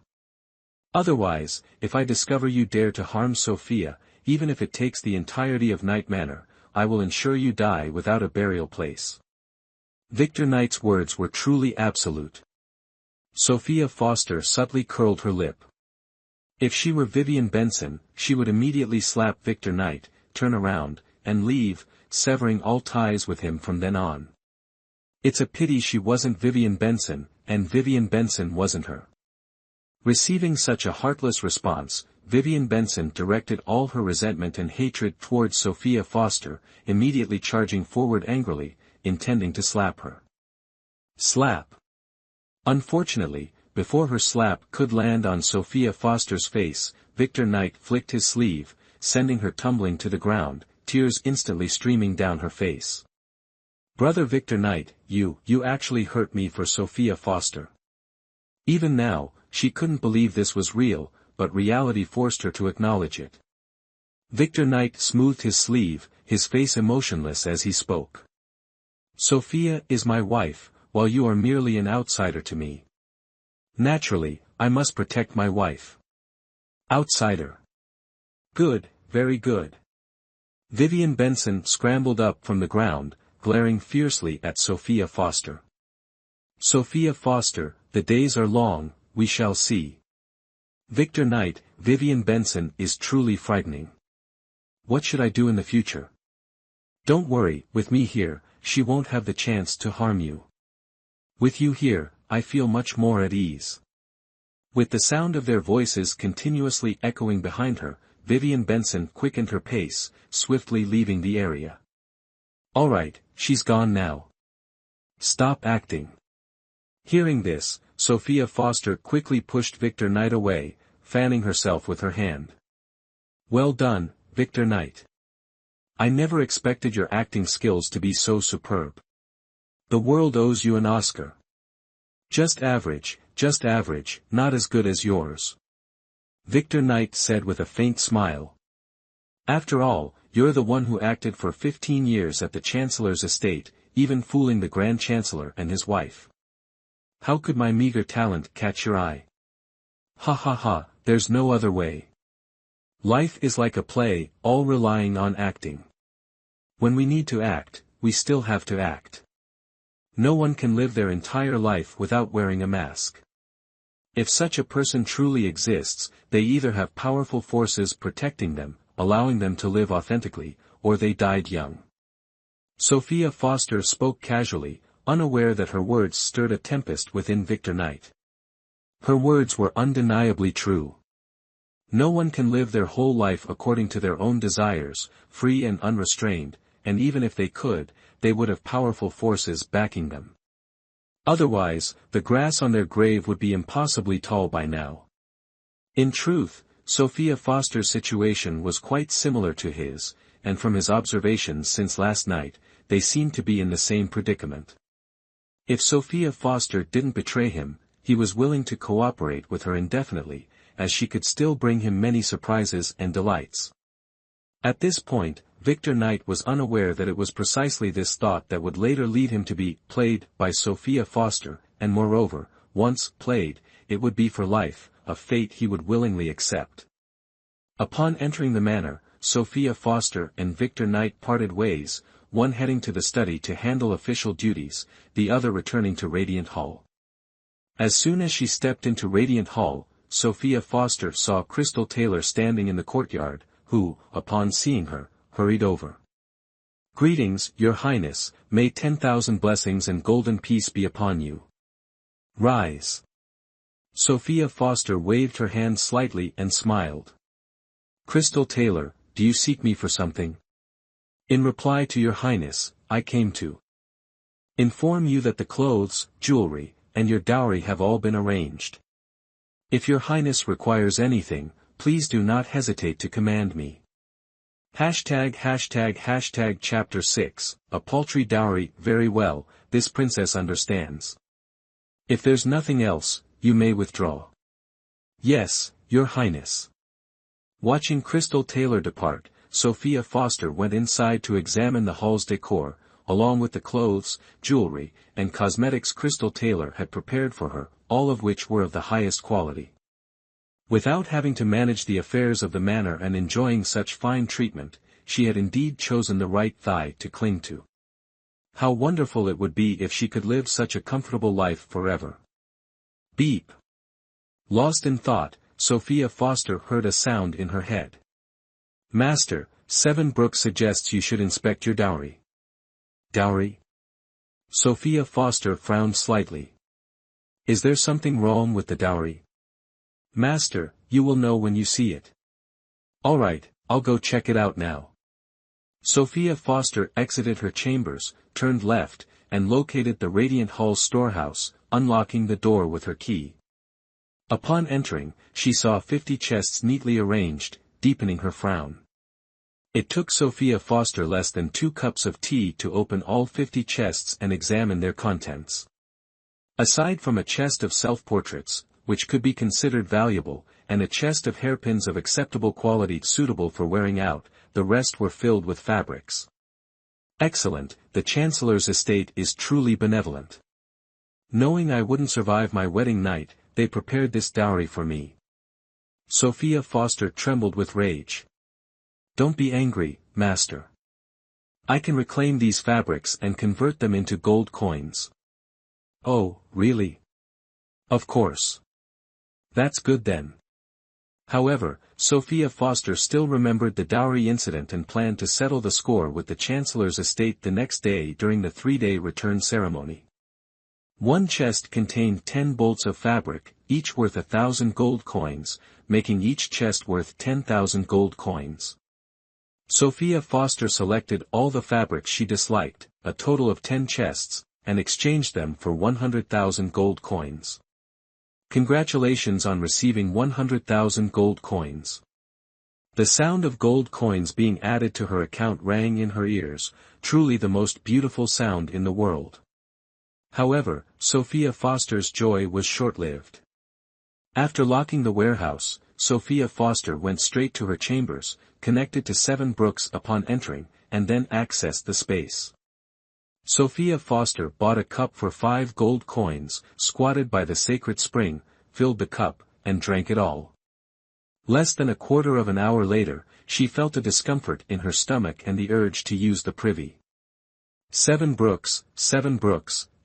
Otherwise, if I discover you dare to harm Sophia, even if it takes the entirety of Knight Manor, I will ensure you die without a burial place. Victor Knight's words were truly absolute. Sophia Foster subtly curled her lip. If she were Vivian Benson, she would immediately slap Victor Knight, turn around, and leave, severing all ties with him from then on. It's a pity she wasn't Vivian Benson, and Vivian Benson wasn't her. Receiving such a heartless response, Vivian Benson directed all her resentment and hatred towards Sophia Foster, immediately charging forward angrily, intending to slap her. Slap. Unfortunately, before her slap could land on Sophia Foster's face, Victor Knight flicked his sleeve, sending her tumbling to the ground, tears instantly streaming down her face. Brother Victor Knight, you actually hurt me for Sophia Foster. Even now, she couldn't believe this was real, but reality forced her to acknowledge it. Victor Knight smoothed his sleeve, his face emotionless as he spoke. Sophia is my wife, while you are merely an outsider to me. Naturally, I must protect my wife. Outsider. Good, very good. Vivian Benson scrambled up from the ground, glaring fiercely at Sophia Foster. Sophia Foster, the days are long, we shall see. Victor Knight, Vivian Benson is truly frightening. What should I do in the future? Don't worry, with me here, she won't have the chance to harm you. With you here, I feel much more at ease. With the sound of their voices continuously echoing behind her, Vivian Benson quickened her pace, swiftly leaving the area. Alright, she's gone now. Stop acting. Hearing this, Sophia Foster quickly pushed Victor Knight away, fanning herself with her hand. Well done, Victor Knight. I never expected your acting skills to be so superb. The world owes you an Oscar. Just average, not as good as yours. Victor Knight said with a faint smile. After all, you're the one who acted for 15 years at the Chancellor's estate, even fooling the Grand Chancellor and his wife. How could my meager talent catch your eye? Ha ha ha, there's no other way. Life is like a play, all relying on acting. When we need to act, we still have to act. No one can live their entire life without wearing a mask. If such a person truly exists, they either have powerful forces protecting them, allowing them to live authentically, or they died young. Sophia Foster spoke casually, unaware that her words stirred a tempest within Victor Knight. Her words were undeniably true. No one can live their whole life according to their own desires, free and unrestrained, and even if they could, they would have powerful forces backing them. Otherwise, the grass on their grave would be impossibly tall by now. In truth, Sophia Foster's situation was quite similar to his, and from his observations since last night, they seemed to be in the same predicament. If Sophia Foster didn't betray him, he was willing to cooperate with her indefinitely, as she could still bring him many surprises and delights. At this point, Victor Knight was unaware that it was precisely this thought that would later lead him to be played by Sophia Foster, and moreover, once played, it would be for life, a fate he would willingly accept. Upon entering the manor, Sophia Foster and Victor Knight parted ways, one heading to the study to handle official duties, the other returning to Radiant Hall. As soon as she stepped into Radiant Hall, Sophia Foster saw Crystal Taylor standing in the courtyard, who, upon seeing her, hurried over. "Greetings, Your Highness, may 10,000 blessings and golden peace be upon you. Rise." Sophia Foster waved her hand slightly and smiled. "Crystal Taylor, do you seek me for something?" "In reply to Your Highness, I came to inform you that the clothes, jewelry, and your dowry have all been arranged. If Your Highness requires anything, please do not hesitate to command me." Chapter 6, A Paltry Dowry. Very well, this princess understands. If there's nothing else, you may withdraw. Yes, Your Highness. Watching Crystal Taylor depart, Sophia Foster went inside to examine the hall's decor, along with the clothes, jewelry, and cosmetics Crystal Taylor had prepared for her, all of which were of the highest quality. Without having to manage the affairs of the manor and enjoying such fine treatment, she had indeed chosen the right thigh to cling to. How wonderful it would be if she could live such a comfortable life forever. Beep. Lost in thought, Sophia Foster heard a sound in her head. "Master, Seven Brooks suggests you should inspect your dowry." "Dowry?" Sophia Foster frowned slightly. "Is there something wrong with the dowry?" "Master, you will know when you see it." "All right, I'll go check it out now." Sophia Foster exited her chambers, turned left, and located the Radiant Hall storehouse, unlocking the door with her key. Upon entering, she saw 50 chests neatly arranged, deepening her frown. It took Sophia Foster less than 2 cups of tea to open all 50 chests and examine their contents. Aside from a chest of self-portraits, which could be considered valuable, and a chest of hairpins of acceptable quality suitable for wearing out, the rest were filled with fabrics. Excellent, the Chancellor's estate is truly benevolent. Knowing I wouldn't survive my wedding night, they prepared this dowry for me. Sophia Foster trembled with rage. "Don't be angry, Master. I can reclaim these fabrics and convert them into gold coins." "Oh, really?" "Of course. That's good then." However, Sophia Foster still remembered the dowry incident and planned to settle the score with the Chancellor's estate the next day during the 3-day return ceremony. One chest contained 10 bolts of fabric, each worth 1,000 gold coins, making each chest worth 10,000 gold coins. Sophia Foster selected all the fabrics she disliked, a total of 10 chests, and exchanged them for 100,000 gold coins. Congratulations on receiving 100,000 gold coins. The sound of gold coins being added to her account rang in her ears, truly the most beautiful sound in the world. However, Sophia Foster's joy was short-lived. After locking the warehouse, Sophia Foster went straight to her chambers, connected to 7 Brooks upon entering, and then accessed the space. Sophia Foster bought a cup for 5 gold coins, squatted by the sacred spring, filled the cup, and drank it all. Less than a quarter of an hour later, she felt a discomfort in her stomach and the urge to use the privy. 7 Brooks,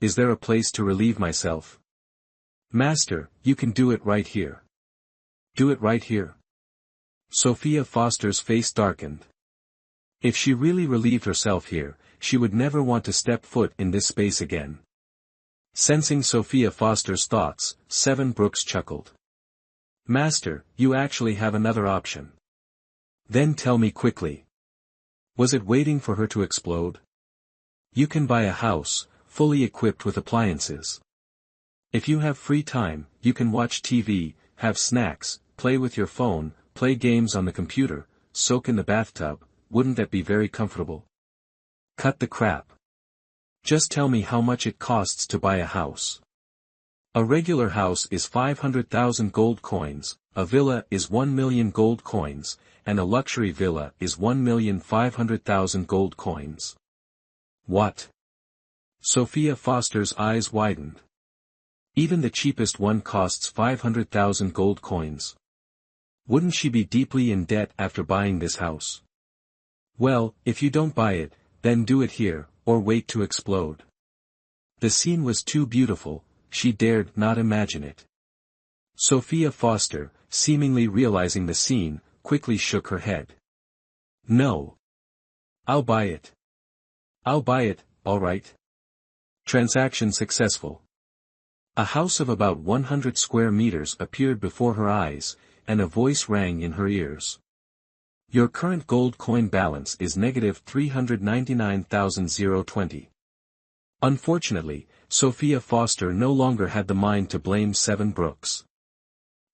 is there a place to relieve myself?" "Master, you can do it right here." "Do it right here?" Sophia Foster's face darkened. If she really relieved herself here, she would never want to step foot in this space again. Sensing Sophia Foster's thoughts, 7 Brooks chuckled. "Master, you actually have another option." "Then tell me quickly." Was it waiting for her to explode? "You can buy a house, fully equipped with appliances. If you have free time, you can watch TV, have snacks, play with your phone, play games on the computer, soak in the bathtub. Wouldn't that be very comfortable?" "Cut the crap. Just tell me how much it costs to buy a house." "A regular house is 500,000 gold coins, a villa is 1 million gold coins, and a luxury villa is 1,500,000 gold coins." "What?" Sophia Foster's eyes widened. "Even the cheapest one costs 500,000 gold coins. Wouldn't she be deeply in debt after buying this house?" "Well, if you don't buy it, then do it here, or wait to explode." The scene was too beautiful, she dared not imagine it. Sophia Foster, seemingly realizing the scene, quickly shook her head. No. I'll buy it. I'll buy it, all right. Transaction successful. A house of about 100 square meters appeared before her eyes, and a voice rang in her ears. Your current gold coin balance is negative 399,020. Unfortunately, Sophia Foster no longer had the mind to blame Seven Brooks.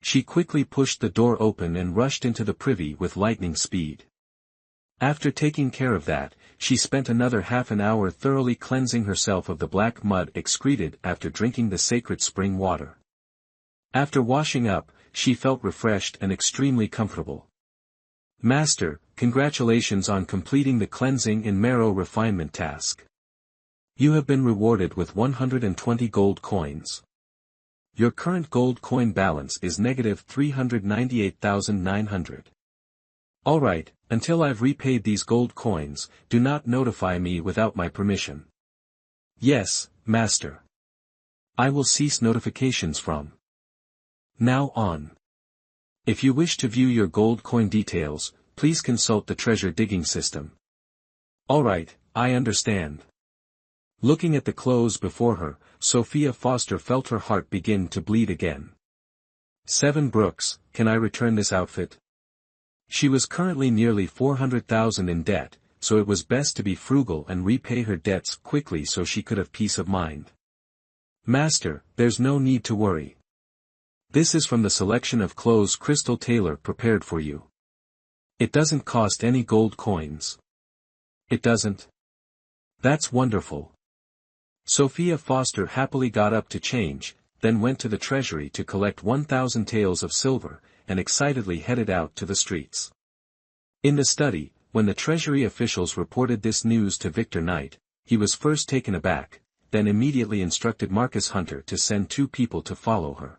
She quickly pushed the door open and rushed into the privy with lightning speed. After taking care of that, she spent another half an hour thoroughly cleansing herself of the black mud excreted after drinking the sacred spring water. After washing up, she felt refreshed and extremely comfortable. Master, congratulations on completing the cleansing and marrow refinement task. You have been rewarded with 120 gold coins. Your current gold coin balance is negative 398,900. Alright, until I've repaid these gold coins, do not notify me without my permission. Yes, Master. I will cease notifications from now on. If you wish to view your gold coin details, please consult the treasure digging system. Alright, I understand. Looking at the clothes before her, Sophia Foster felt her heart begin to bleed again. Seven Brooks, can I return this outfit? She was currently nearly 400,000 in debt, so it was best to be frugal and repay her debts quickly so she could have peace of mind. Master, there's no need to worry. This is from the selection of clothes Crystal Tailor prepared for you. It doesn't cost any gold coins. It doesn't? That's wonderful. Sophia Foster happily got up to change, then went to the treasury to collect 1,000 taels of silver, and excitedly headed out to the streets. In the study, when the treasury officials reported this news to Victor Knight, he was first taken aback, then immediately instructed Marcus Hunter to send 2 people to follow her.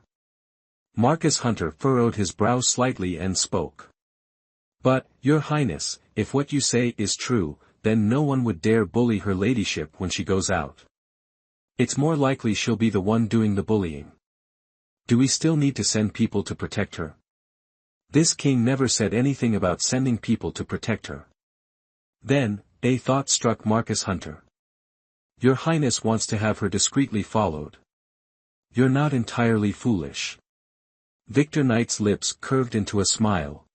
Marcus Hunter furrowed his brow slightly and spoke. But, Your Highness, if what you say is true, then no one would dare bully her ladyship when she goes out. It's more likely she'll be the one doing the bullying. Do we still need to send people to protect her? This king never said anything about sending people to protect her. Then, a thought struck Marcus Hunter. Your Highness wants to have her discreetly followed. You're not entirely foolish. Victor Knight's lips curved into a smile.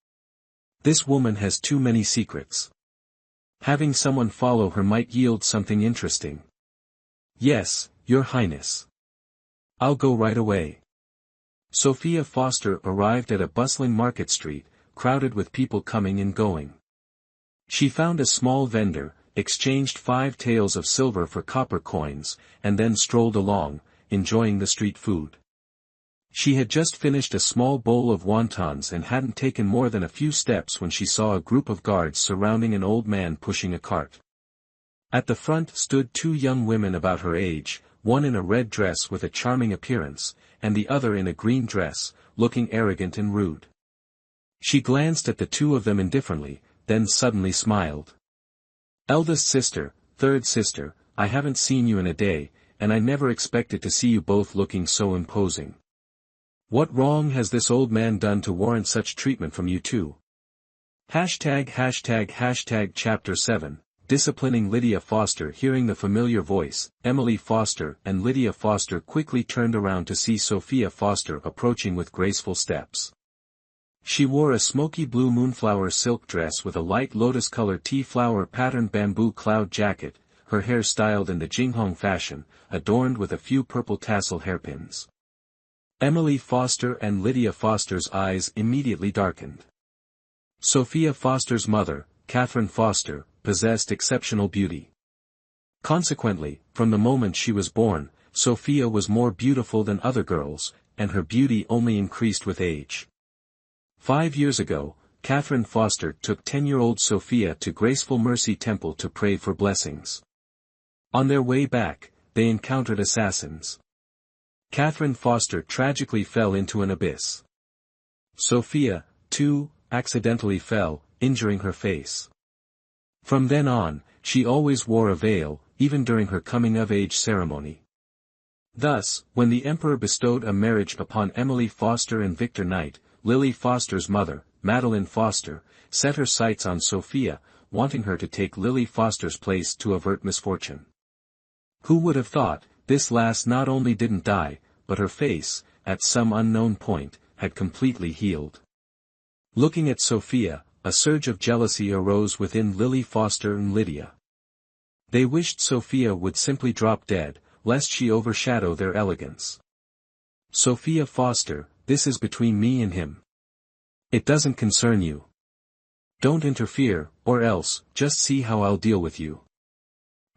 This woman has too many secrets. Having someone follow her might yield something interesting. Yes, Your Highness. I'll go right away. Sophia Foster arrived at a bustling market street, crowded with people coming and going. She found a small vendor, exchanged 5 taels of silver for copper coins, and then strolled along, enjoying the street food. She had just finished a small bowl of wontons and hadn't taken more than a few steps when she saw a group of guards surrounding an old man pushing a cart. At the front stood 2 young women about her age, one in a red dress with a charming appearance, and the other in a green dress, looking arrogant and rude. She glanced at the 2 of them indifferently, then suddenly smiled. Eldest sister, third sister, I haven't seen you in a day, and I never expected to see you both looking so imposing. What wrong has this old man done to warrant such treatment from you two? Chapter 7, Disciplining Lydia Foster. Hearing the familiar voice, Emily Foster and Lydia Foster quickly turned around to see Sophia Foster approaching with graceful steps. She wore a smoky blue moonflower silk dress with a light lotus-colored tea-flower patterned bamboo cloud jacket, her hair styled in the Jinghong fashion, adorned with a few purple tassel hairpins. Emily Foster and Lydia Foster's eyes immediately darkened. Sophia Foster's mother, Catherine Foster, possessed exceptional beauty. Consequently, from the moment she was born, Sophia was more beautiful than other girls, and her beauty only increased with age. 5 years ago, Catherine Foster took 10-year-old Sophia to Graceful Mercy Temple to pray for blessings. On their way back, they encountered assassins. Catherine Foster tragically fell into an abyss. Sophia, too, accidentally fell, injuring her face. From then on, she always wore a veil, even during her coming-of-age ceremony. Thus, when the emperor bestowed a marriage upon Emily Foster and Victor Knight, Lily Foster's mother, Madeline Foster, set her sights on Sophia, wanting her to take Lily Foster's place to avert misfortune. Who would have thought, this lass not only didn't die, but her face, at some unknown point, had completely healed. Looking at Sophia, a surge of jealousy arose within Lily Foster and Lydia. They wished Sophia would simply drop dead, lest she overshadow their elegance. Sophia Foster, this is between me and him. It doesn't concern you. Don't interfere, or else, just see how I'll deal with you.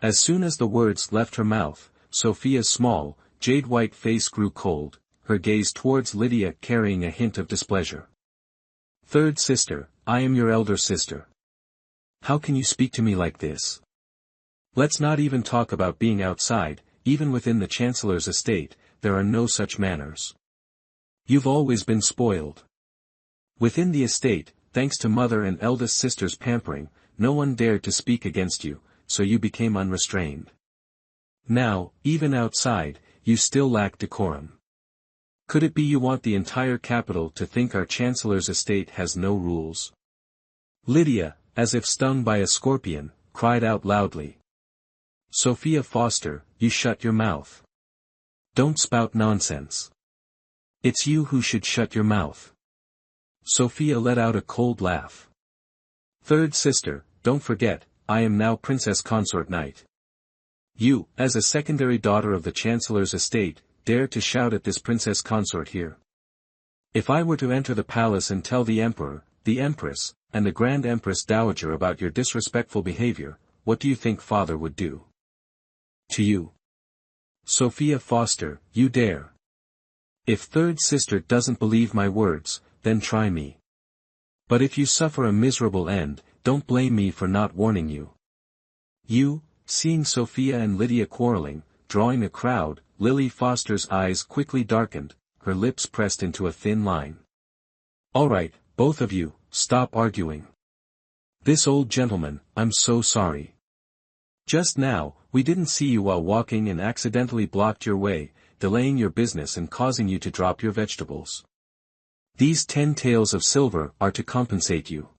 As soon as the words left her mouth, Sophia's small, jade-white face grew cold, her gaze towards Lydia carrying a hint of displeasure. Third sister, I am your elder sister. How can you speak to me like this? Let's not even talk about being outside, even within the Chancellor's estate, there are no such manners. You've always been spoiled. Within the estate, thanks to mother and eldest sister's pampering, no one dared to speak against you, so you became unrestrained. Now, even outside, you still lack decorum. Could it be you want the entire capital to think our Chancellor's estate has no rules? Lydia, as if stung by a scorpion, cried out loudly. Sophia Foster, you shut your mouth. Don't spout nonsense. It's you who should shut your mouth. Sophia let out a cold laugh. Third sister, don't forget, I am now Princess Consort Knight. You, as a secondary daughter of the Chancellor's estate, dare to shout at this Princess Consort here. If I were to enter the palace and tell the Emperor, the Empress, and the Grand Empress Dowager about your disrespectful behavior, what do you think father would do? To you. Sophia Foster, you dare. If third sister doesn't believe my words, then try me. But if you suffer a miserable end, don't blame me for not warning you. You, seeing Sophia and Lydia quarreling, drawing a crowd, Lily Foster's eyes quickly darkened, her lips pressed into a thin line. All right, both of you, stop arguing. This old gentleman, I'm so sorry. Just now, we didn't see you while walking and accidentally blocked your way, delaying your business and causing you to drop your vegetables. These 10 taels of silver are to compensate you.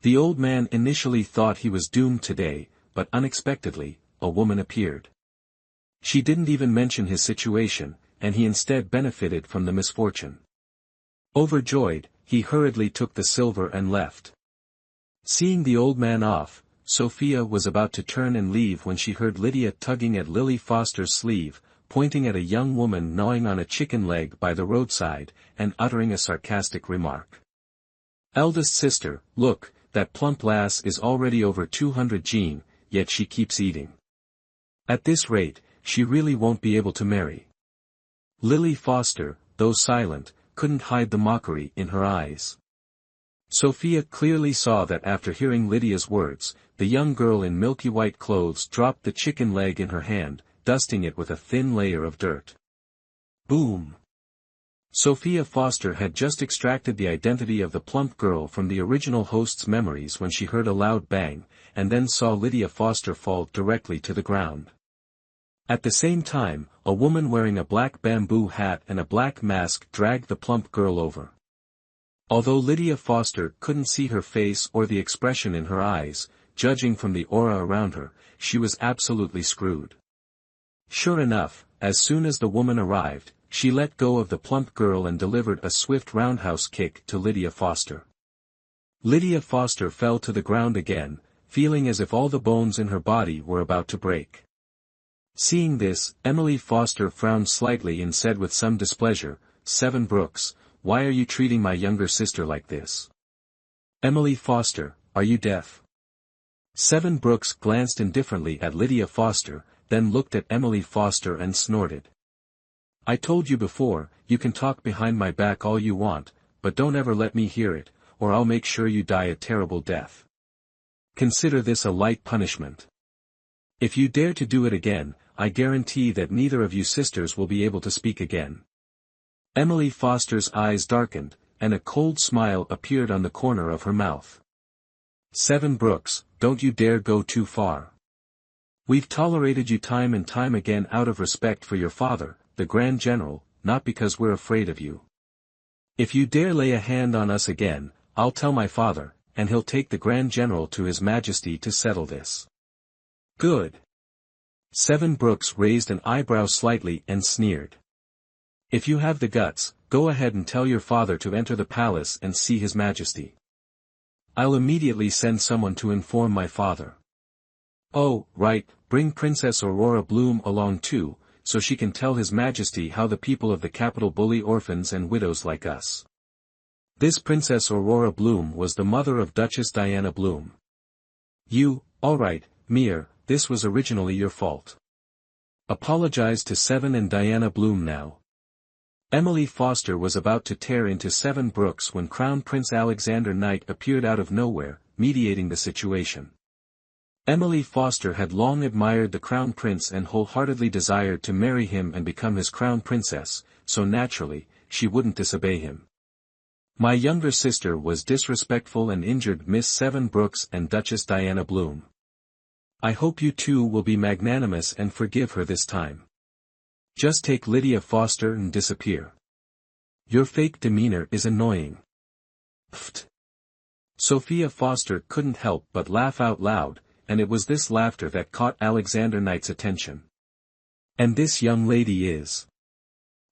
The old man initially thought he was doomed today, but unexpectedly, a woman appeared. She didn't even mention his situation, and he instead benefited from the misfortune. Overjoyed, he hurriedly took the silver and left. Seeing the old man off, Sophia was about to turn and leave when she heard Lydia tugging at Lily Foster's sleeve, pointing at a young woman gnawing on a chicken leg by the roadside, and uttering a sarcastic remark. Eldest sister, look, that plump lass is already over 200 gene, yet she keeps eating. At this rate, she really won't be able to marry. Lily Foster, though silent, couldn't hide the mockery in her eyes. Sophia clearly saw that after hearing Lydia's words, the young girl in milky white clothes dropped the chicken leg in her hand, dusting it with a thin layer of dirt. Boom! Sophia Foster had just extracted the identity of the plump girl from the original host's memories when she heard a loud bang, and then saw Lydia Foster fall directly to the ground. At the same time, a woman wearing a black bamboo hat and a black mask dragged the plump girl over. Although Lydia Foster couldn't see her face or the expression in her eyes, judging from the aura around her, she was absolutely screwed. Sure enough, as soon as the woman arrived, she let go of the plump girl and delivered a swift roundhouse kick to Lydia Foster. Lydia Foster fell to the ground again, feeling as if all the bones in her body were about to break. Seeing this, Emily Foster frowned slightly and said with some displeasure, "Seven Brooks, why are you treating my younger sister like this? Emily Foster, are you deaf?" Seven Brooks glanced indifferently at Lydia Foster, then looked at Emily Foster and snorted. "I told you before, you can talk behind my back all you want, but don't ever let me hear it, or I'll make sure you die a terrible death. Consider this a light punishment. If you dare to do it again, I guarantee that neither of you sisters will be able to speak again." Emily Foster's eyes darkened, and a cold smile appeared on the corner of her mouth. "Seven Brooks, don't you dare go too far. We've tolerated you time and time again out of respect for your father, the Grand General, not because we're afraid of you. If you dare lay a hand on us again, I'll tell my father, and he'll take the Grand General to His Majesty to settle this." "Good." Seven Brooks raised an eyebrow slightly and sneered. "If you have the guts, go ahead and tell your father to enter the palace and see His Majesty. I'll immediately send someone to inform my father. Oh, right, bring Princess Aurora Bloom along too, so she can tell His Majesty how the people of the capital bully orphans and widows like us." This Princess Aurora Bloom was the mother of Duchess Diana Bloom. All right, Mir, this was originally your fault. Apologize to Seven and Diana Bloom now. Emily Foster was about to tear into Seven Brooks when Crown Prince Alexander Knight appeared out of nowhere, mediating the situation. Emily Foster had long admired the Crown Prince and wholeheartedly desired to marry him and become his Crown Princess, so naturally, she wouldn't disobey him. "My younger sister was disrespectful and injured Miss Seven Brooks and Duchess Diana Bloom. I hope you two will be magnanimous and forgive her this time. Just take Lydia Foster and disappear. Your fake demeanor is annoying." Pfft. Sophia Foster couldn't help but laugh out loud, and it was this laughter that caught Alexander Knight's attention. "And this young lady is?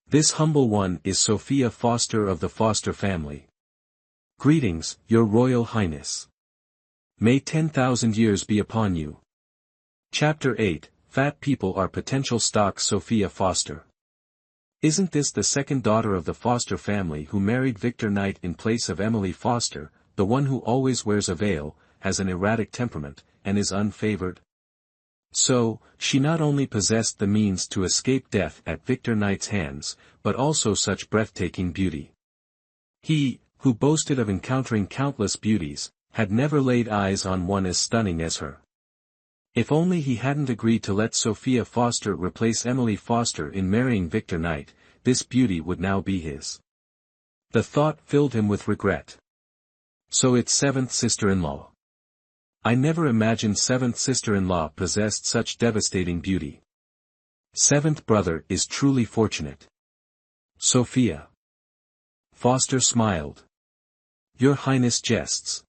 This humble one is Sophia Foster of the Foster family. Greetings, Your Royal Highness. May 10,000 years be upon you." Chapter 8, Fat People Are Potential Stocks. Sophia Foster. Isn't this the second daughter of the Foster family who married Victor Knight in place of Emily Foster, the one who always wears a veil, has an erratic temperament, and is unfavored? So, she not only possessed the means to escape death at Victor Knight's hands, but also such breathtaking beauty. He, who boasted of encountering countless beauties, had never laid eyes on one as stunning as her. If only he hadn't agreed to let Sophia Foster replace Emily Foster in marrying Victor Knight, this beauty would now be his. The thought filled him with regret. So it's seventh sister-in-law. I never imagined seventh sister-in-law possessed such devastating beauty. Seventh brother is truly fortunate. Sophia Foster smiled. Your Highness jests.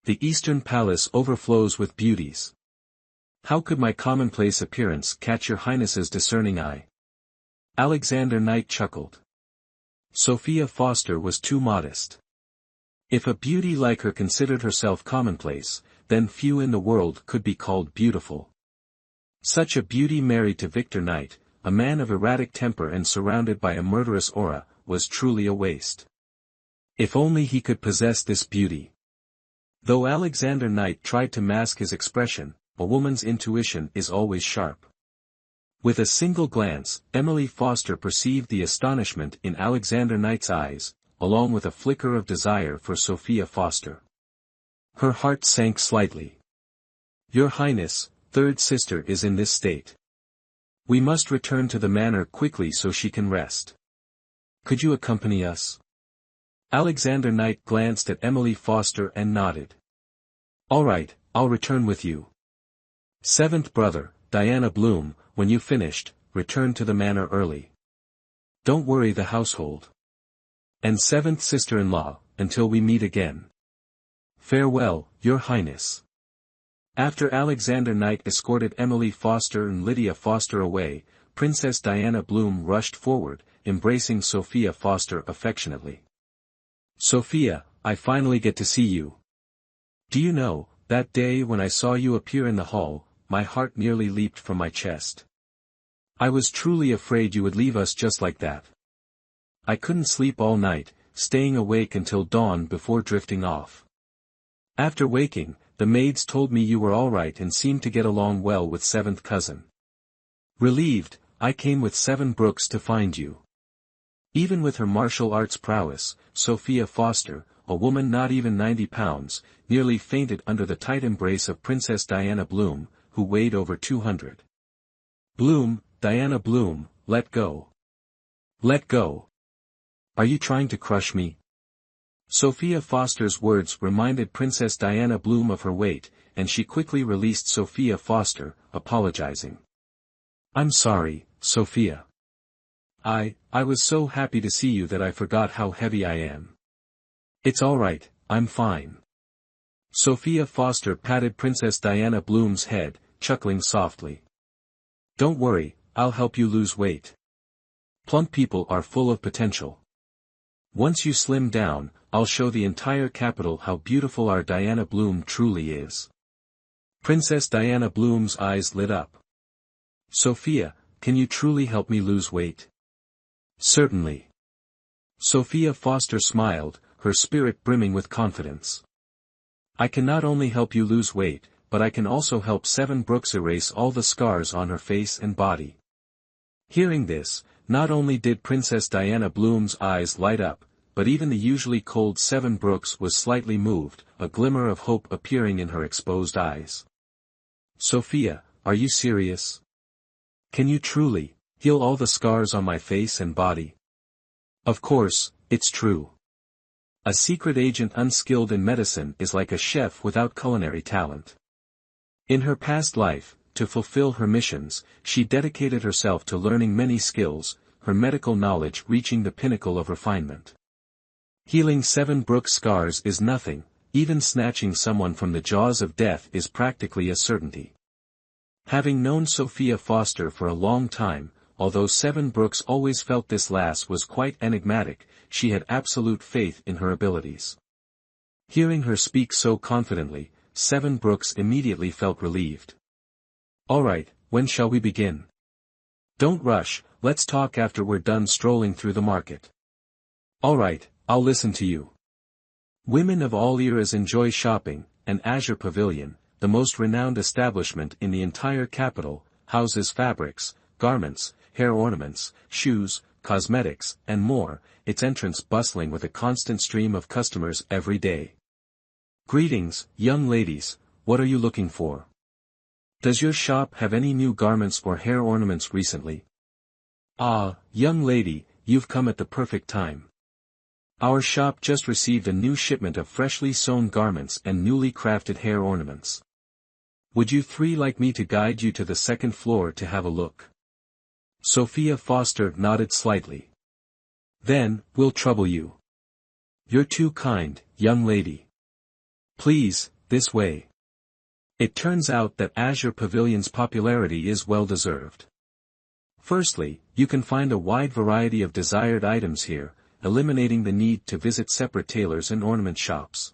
The Eastern Palace overflows with beauties. How could my commonplace appearance catch your Highness's discerning eye? Alexander Knight chuckled. Sophia Foster was too modest. If a beauty like her considered herself commonplace, then few in the world could be called beautiful. Such a beauty married to Victor Knight, a man of erratic temper and surrounded by a murderous aura, was truly a waste. If only he could possess this beauty. Though Alexander Knight tried to mask his expression, a woman's intuition is always sharp. With a single glance, Emily Foster perceived the astonishment in Alexander Knight's eyes, along with a flicker of desire for Sophia Foster. Her heart sank slightly. Your Highness, third sister is in this state. We must return to the manor quickly so she can rest. Could you accompany us? Alexander Knight glanced at Emily Foster and nodded. All right, I'll return with you. Seventh brother, Diana Bloom, when you finished, return to the manor early. Don't worry the household. And seventh sister-in-law, until we meet again. Farewell, Your Highness. After Alexander Knight escorted Emily Foster and Lydia Foster away, Princess Diana Bloom rushed forward, embracing Sophia Foster affectionately. Sophia, I finally get to see you. Do you know, that day when I saw you appear in the hall, my heart nearly leaped from my chest. I was truly afraid you would leave us just like that. I couldn't sleep all night, staying awake until dawn before drifting off. After waking, the maids told me you were all right and seemed to get along well with seventh cousin. Relieved, I came with Seven Brooks to find you. Even with her martial arts prowess, Sophia Foster, a woman not even 90 pounds, nearly fainted under the tight embrace of Princess Diana Bloom, who weighed over 200. Bloom, Diana Bloom, let go. Let go. Are you trying to crush me? Sophia Foster's words reminded Princess Diana Bloom of her weight, and she quickly released Sophia Foster, apologizing. "I'm sorry, Sophia. I was so happy to see you that I forgot how heavy I am." "It's alright, I'm fine." Sophia Foster patted Princess Diana Bloom's head, chuckling softly. "Don't worry, I'll help you lose weight. Plump people are full of potential. Once you slim down, I'll show the entire capital how beautiful our Diana Bloom truly is." Princess Diana Bloom's eyes lit up. "Sophia, can you truly help me lose weight?" "Certainly." Sophia Foster smiled, her spirit brimming with confidence. "I can not only help you lose weight, but I can also help Seven Brooks erase all the scars on her face and body." Hearing this, not only did Princess Diana Bloom's eyes light up, but even the usually cold Seven Brooks was slightly moved, a glimmer of hope appearing in her exposed eyes. "Sophia, are you serious? Can you truly heal all the scars on my face and body?" "Of course, it's true. A secret agent unskilled in medicine is like a chef without culinary talent. In her past life, to fulfill her missions, she dedicated herself to learning many skills, her medical knowledge reaching the pinnacle of refinement. Healing Seven Brooks scars is nothing, even snatching someone from the jaws of death is practically a certainty." Having known Sophia Foster for a long time, although Seven Brooks always felt this lass was quite enigmatic, she had absolute faith in her abilities. Hearing her speak so confidently, Seven Brooks immediately felt relieved. "Alright, when shall we begin?" "Don't rush, let's talk after we're done strolling through the market." "Alright, I'll listen to you." Women of all eras enjoy shopping, and Azure Pavilion, the most renowned establishment in the entire capital, houses fabrics, garments, hair ornaments, shoes, cosmetics, and more, its entrance bustling with a constant stream of customers every day. "Greetings, young ladies, what are you looking for? Does your shop have any new garments or hair ornaments recently?" "Ah, young lady, you've come at the perfect time. Our shop just received a new shipment of freshly sewn garments and newly crafted hair ornaments. Would you three like me to guide you to the second floor to have a look?" Sophia Foster nodded slightly. "Then, we'll trouble you. You're too kind, young lady. Please, this way." It turns out that Azure Pavilion's popularity is well-deserved. Firstly, you can find a wide variety of desired items here, eliminating the need to visit separate tailors and ornament shops.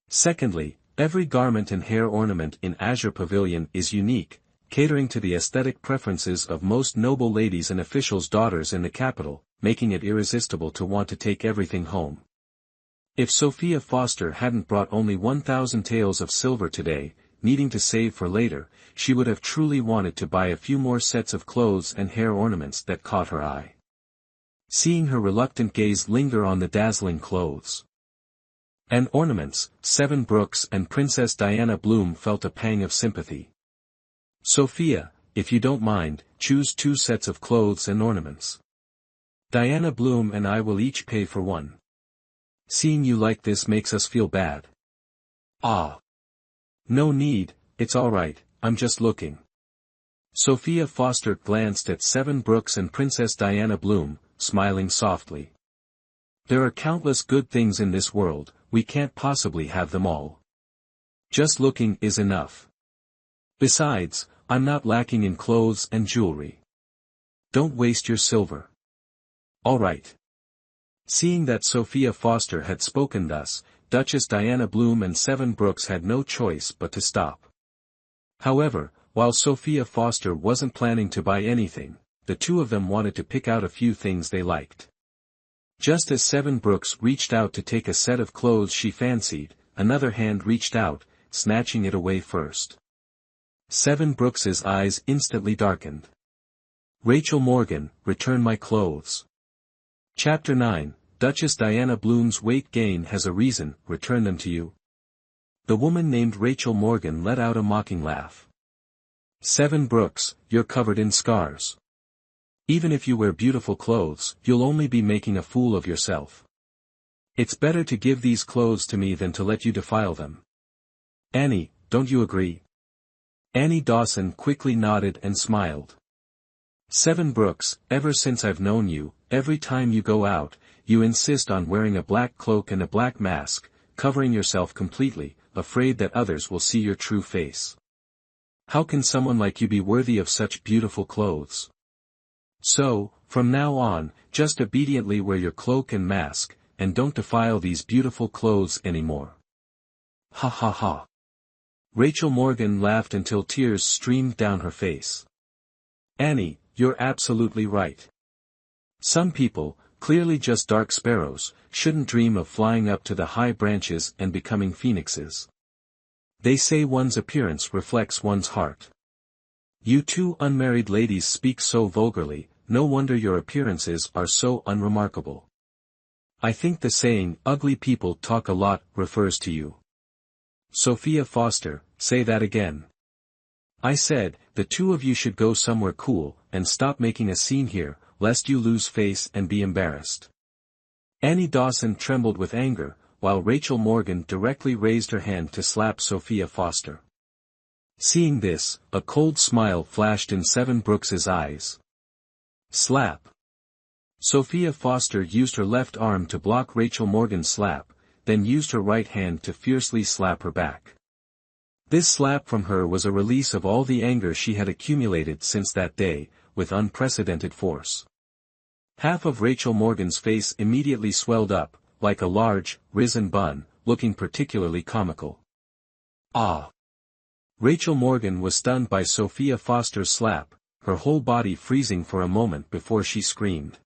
Secondly, every garment and hair ornament in Azure Pavilion is unique, catering to the aesthetic preferences of most noble ladies and officials' daughters in the capital, making it irresistible to want to take everything home. If Sophia Foster hadn't brought only 1,000 taels of silver today, needing to save for later, she would have truly wanted to buy a few more sets of clothes and hair ornaments that caught her eye. Seeing her reluctant gaze linger on the dazzling clothes and ornaments, Seven Brooks and Princess Diana Bloom felt a pang of sympathy. "Sophia, if you don't mind, choose 2 sets of clothes and ornaments. Diana Bloom and I will each pay for one. Seeing you like this makes us feel bad." "Ah. No need, it's alright, I'm just looking." Sophia Foster glanced at Seven Brooks and Princess Diana Bloom, smiling softly. "There are countless good things in this world, we can't possibly have them all. Just looking is enough. Besides, I'm not lacking in clothes and jewelry. Don't waste your silver." "Alright." Seeing that Sophia Foster had spoken thus, Duchess Diana Bloom and Seven Brooks had no choice but to stop. However, while Sophia Foster wasn't planning to buy anything, the two of them wanted to pick out a few things they liked. Just as Seven Brooks reached out to take a set of clothes she fancied, another hand reached out, snatching it away first. Seven Brooks's eyes instantly darkened. "Rachel Morgan, return my clothes." Chapter 9, Duchess Diana Bloom's weight gain has a reason, return them to you. The woman named Rachel Morgan let out a mocking laugh. "Seven Brooks, you're covered in scars. Even if you wear beautiful clothes, you'll only be making a fool of yourself. It's better to give these clothes to me than to let you defile them. Annie, don't you agree? Annie Dawson quickly nodded and smiled. Seven Brooks, ever since I've known you, every time you go out, you insist on wearing a black cloak and a black mask, covering yourself completely, afraid that others will see your true face. How can someone like you be worthy of such beautiful clothes? So, from now on, just obediently wear your cloak and mask, and don't defile these beautiful clothes anymore. Ha ha ha. Rachel Morgan laughed until tears streamed down her face. Annie, you're absolutely right. Some people, clearly just dark sparrows, shouldn't dream of flying up to the high branches and becoming phoenixes. They say one's appearance reflects one's heart. You two unmarried ladies speak so vulgarly, no wonder your appearances are so unremarkable. I think the saying, ugly people talk a lot, refers to you. Sophia Foster, say that again. I said, the two of you should go somewhere cool, and stop making a scene here, lest you lose face and be embarrassed. Annie Dawson trembled with anger, while Rachel Morgan directly raised her hand to slap Sophia Foster. Seeing this, a cold smile flashed in Seven Brooks's eyes. Slap. Sophia Foster used her left arm to block Rachel Morgan's slap, then used her right hand to fiercely slap her back. This slap from her was a release of all the anger she had accumulated since that day, with unprecedented force. Half of Rachel Morgan's face immediately swelled up, like a large, risen bun, looking particularly comical. Ah! Rachel Morgan was stunned by Sophia Foster's slap, her whole body freezing for a moment before she screamed.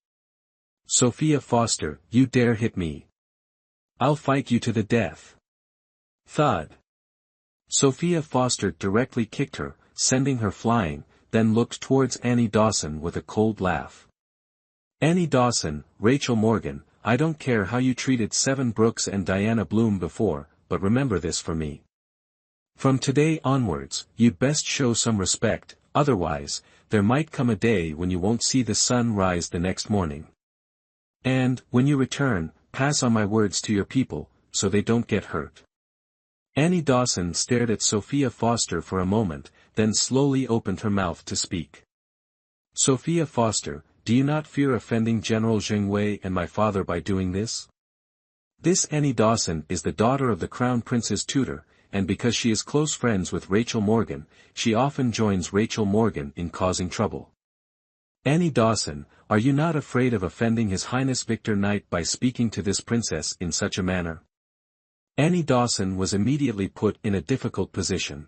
Sophia Foster, you dare hit me! I'll fight you to the death. Thud. Sophia Foster directly kicked her, sending her flying, then looked towards Annie Dawson with a cold laugh. Annie Dawson, Rachel Morgan, I don't care how you treated Seven Brooks and Diana Bloom before, but remember this for me. From today onwards, you'd best show some respect, otherwise, there might come a day when you won't see the sun rise the next morning. And, when you return, pass on my words to your people, so they don't get hurt. Annie Dawson stared at Sophia Foster for a moment, then slowly opened her mouth to speak. Sophia Foster, do you not fear offending General Zheng Wei and my father by doing this? This Annie Dawson is the daughter of the Crown Prince's tutor, and because she is close friends with Rachel Morgan, she often joins Rachel Morgan in causing trouble. Annie Dawson, are you not afraid of offending His Highness Victor Knight by speaking to this princess in such a manner? Annie Dawson was immediately put in a difficult position.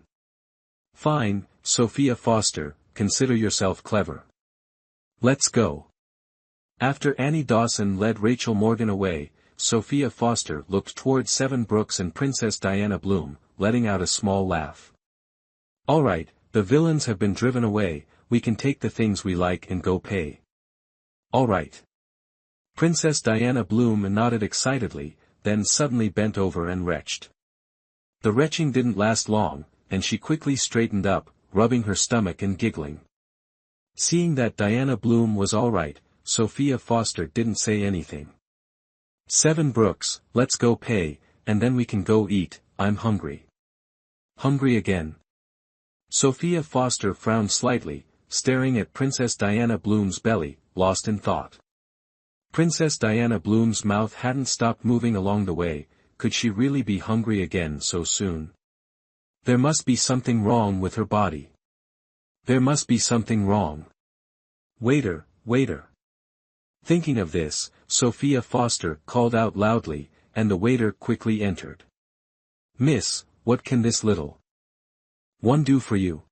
Fine, Sophia Foster, consider yourself clever. Let's go. After Annie Dawson led Rachel Morgan away, Sophia Foster looked towards Seven Brooks and Princess Diana Bloom, letting out a small laugh. All right, the villains have been driven away, we can take the things we like and go pay. All right. Princess Diana Bloom nodded excitedly, then suddenly bent over and retched. The retching didn't last long, and she quickly straightened up, rubbing her stomach and giggling. Seeing that Diana Bloom was all right, Sophia Foster didn't say anything. Seven Brooks, let's go pay, and then we can go eat, I'm hungry. Hungry again? Sophia Foster frowned slightly, staring at Princess Diana Bloom's belly, lost in thought. Princess Diana Bloom's mouth hadn't stopped moving along the way, could she really be hungry again so soon? There must be something wrong with her body. There must be something wrong. Waiter, waiter. Thinking of this, Sophia Foster called out loudly, and the waiter quickly entered. Miss, what can this little one do for you?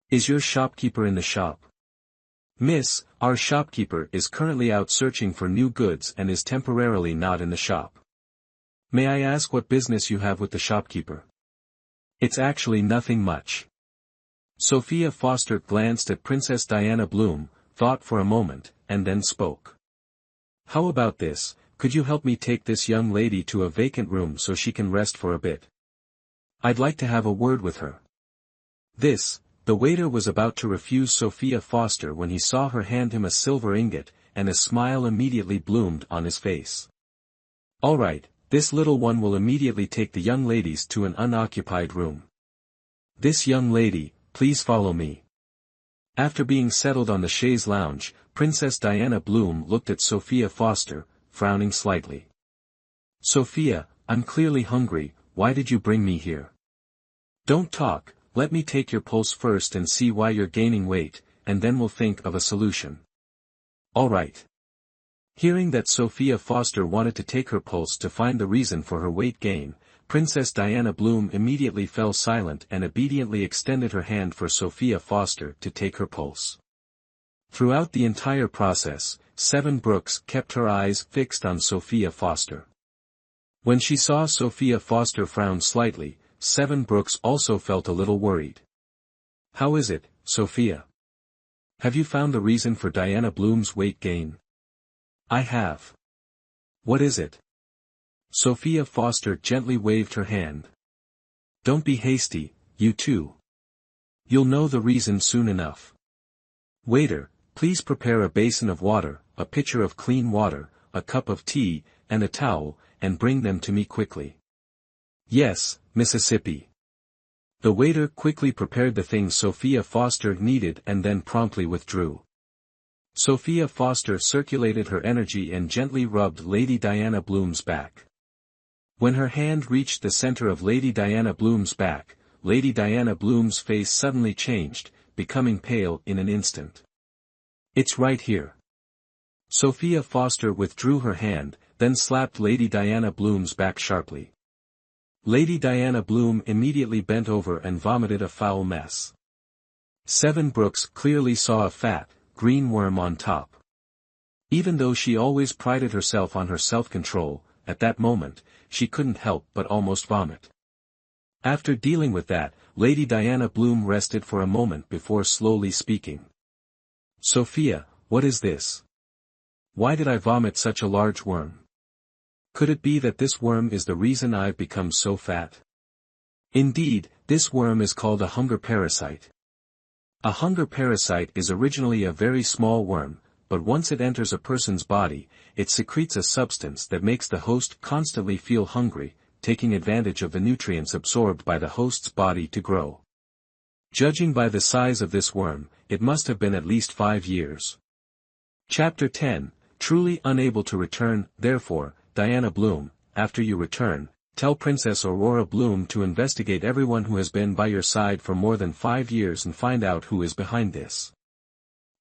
Is your shopkeeper in the shop? Miss, our shopkeeper is currently out searching for new goods and is temporarily not in the shop. May I ask what business you have with the shopkeeper? It's actually nothing much. Sophia Foster glanced at Princess Diana Bloom, thought for a moment, and then spoke. How about this, could you help me take this young lady to a vacant room so she can rest for a bit? I'd like to have a word with her. The waiter was about to refuse Sophia Foster when he saw her hand him a silver ingot, and a smile immediately bloomed on his face. All right, this little one will immediately take the young ladies to an unoccupied room. This young lady, please follow me. After being settled on the chaise lounge, Princess Diana Bloom looked at Sophia Foster, frowning slightly. Sophia, I'm clearly hungry, why did you bring me here? Don't talk, let me take your pulse first and see why you're gaining weight, and then we'll think of a solution. All right. Hearing that Sophia Foster wanted to take her pulse to find the reason for her weight gain, Princess Diana Bloom immediately fell silent and obediently extended her hand for Sophia Foster to take her pulse. Throughout the entire process, Seven Brooks kept her eyes fixed on Sophia Foster. When she saw Sophia Foster frown slightly, Seven Brooks also felt a little worried. How is it, Sophia? Have you found the reason for Diana Bloom's weight gain? I have. What is it? Sophia Foster gently waved her hand. Don't be hasty, you two. You'll know the reason soon enough. Waiter, please prepare a basin of water, a pitcher of clean water, a cup of tea, and a towel, and bring them to me quickly. Yes, Mississippi. The waiter quickly prepared the things Sophia Foster needed and then promptly withdrew. Sophia Foster circulated her energy and gently rubbed Lady Diana Bloom's back. When her hand reached the center of Lady Diana Bloom's back, Lady Diana Bloom's face suddenly changed, becoming pale in an instant. It's right here. Sophia Foster withdrew her hand, then slapped Lady Diana Bloom's back sharply. Lady Diana Bloom immediately bent over and vomited a foul mess. Seven Brooks clearly saw a fat, green worm on top. Even though she always prided herself on her self-control, at that moment, she couldn't help but almost vomit. After dealing with that, Lady Diana Bloom rested for a moment before slowly speaking. Sophia, what is this? Why did I vomit such a large worm? Could it be that this worm is the reason I've become so fat? Indeed, this worm is called a hunger parasite. A hunger parasite is originally a very small worm, but once it enters a person's body, it secretes a substance that makes the host constantly feel hungry, taking advantage of the nutrients absorbed by the host's body to grow. Judging by the size of this worm, it must have been at least 5 years. Chapter 10, Truly unable to return, therefore, Diana Bloom, after you return, tell Princess Aurora Bloom to investigate everyone who has been by your side for more than 5 years and find out who is behind this.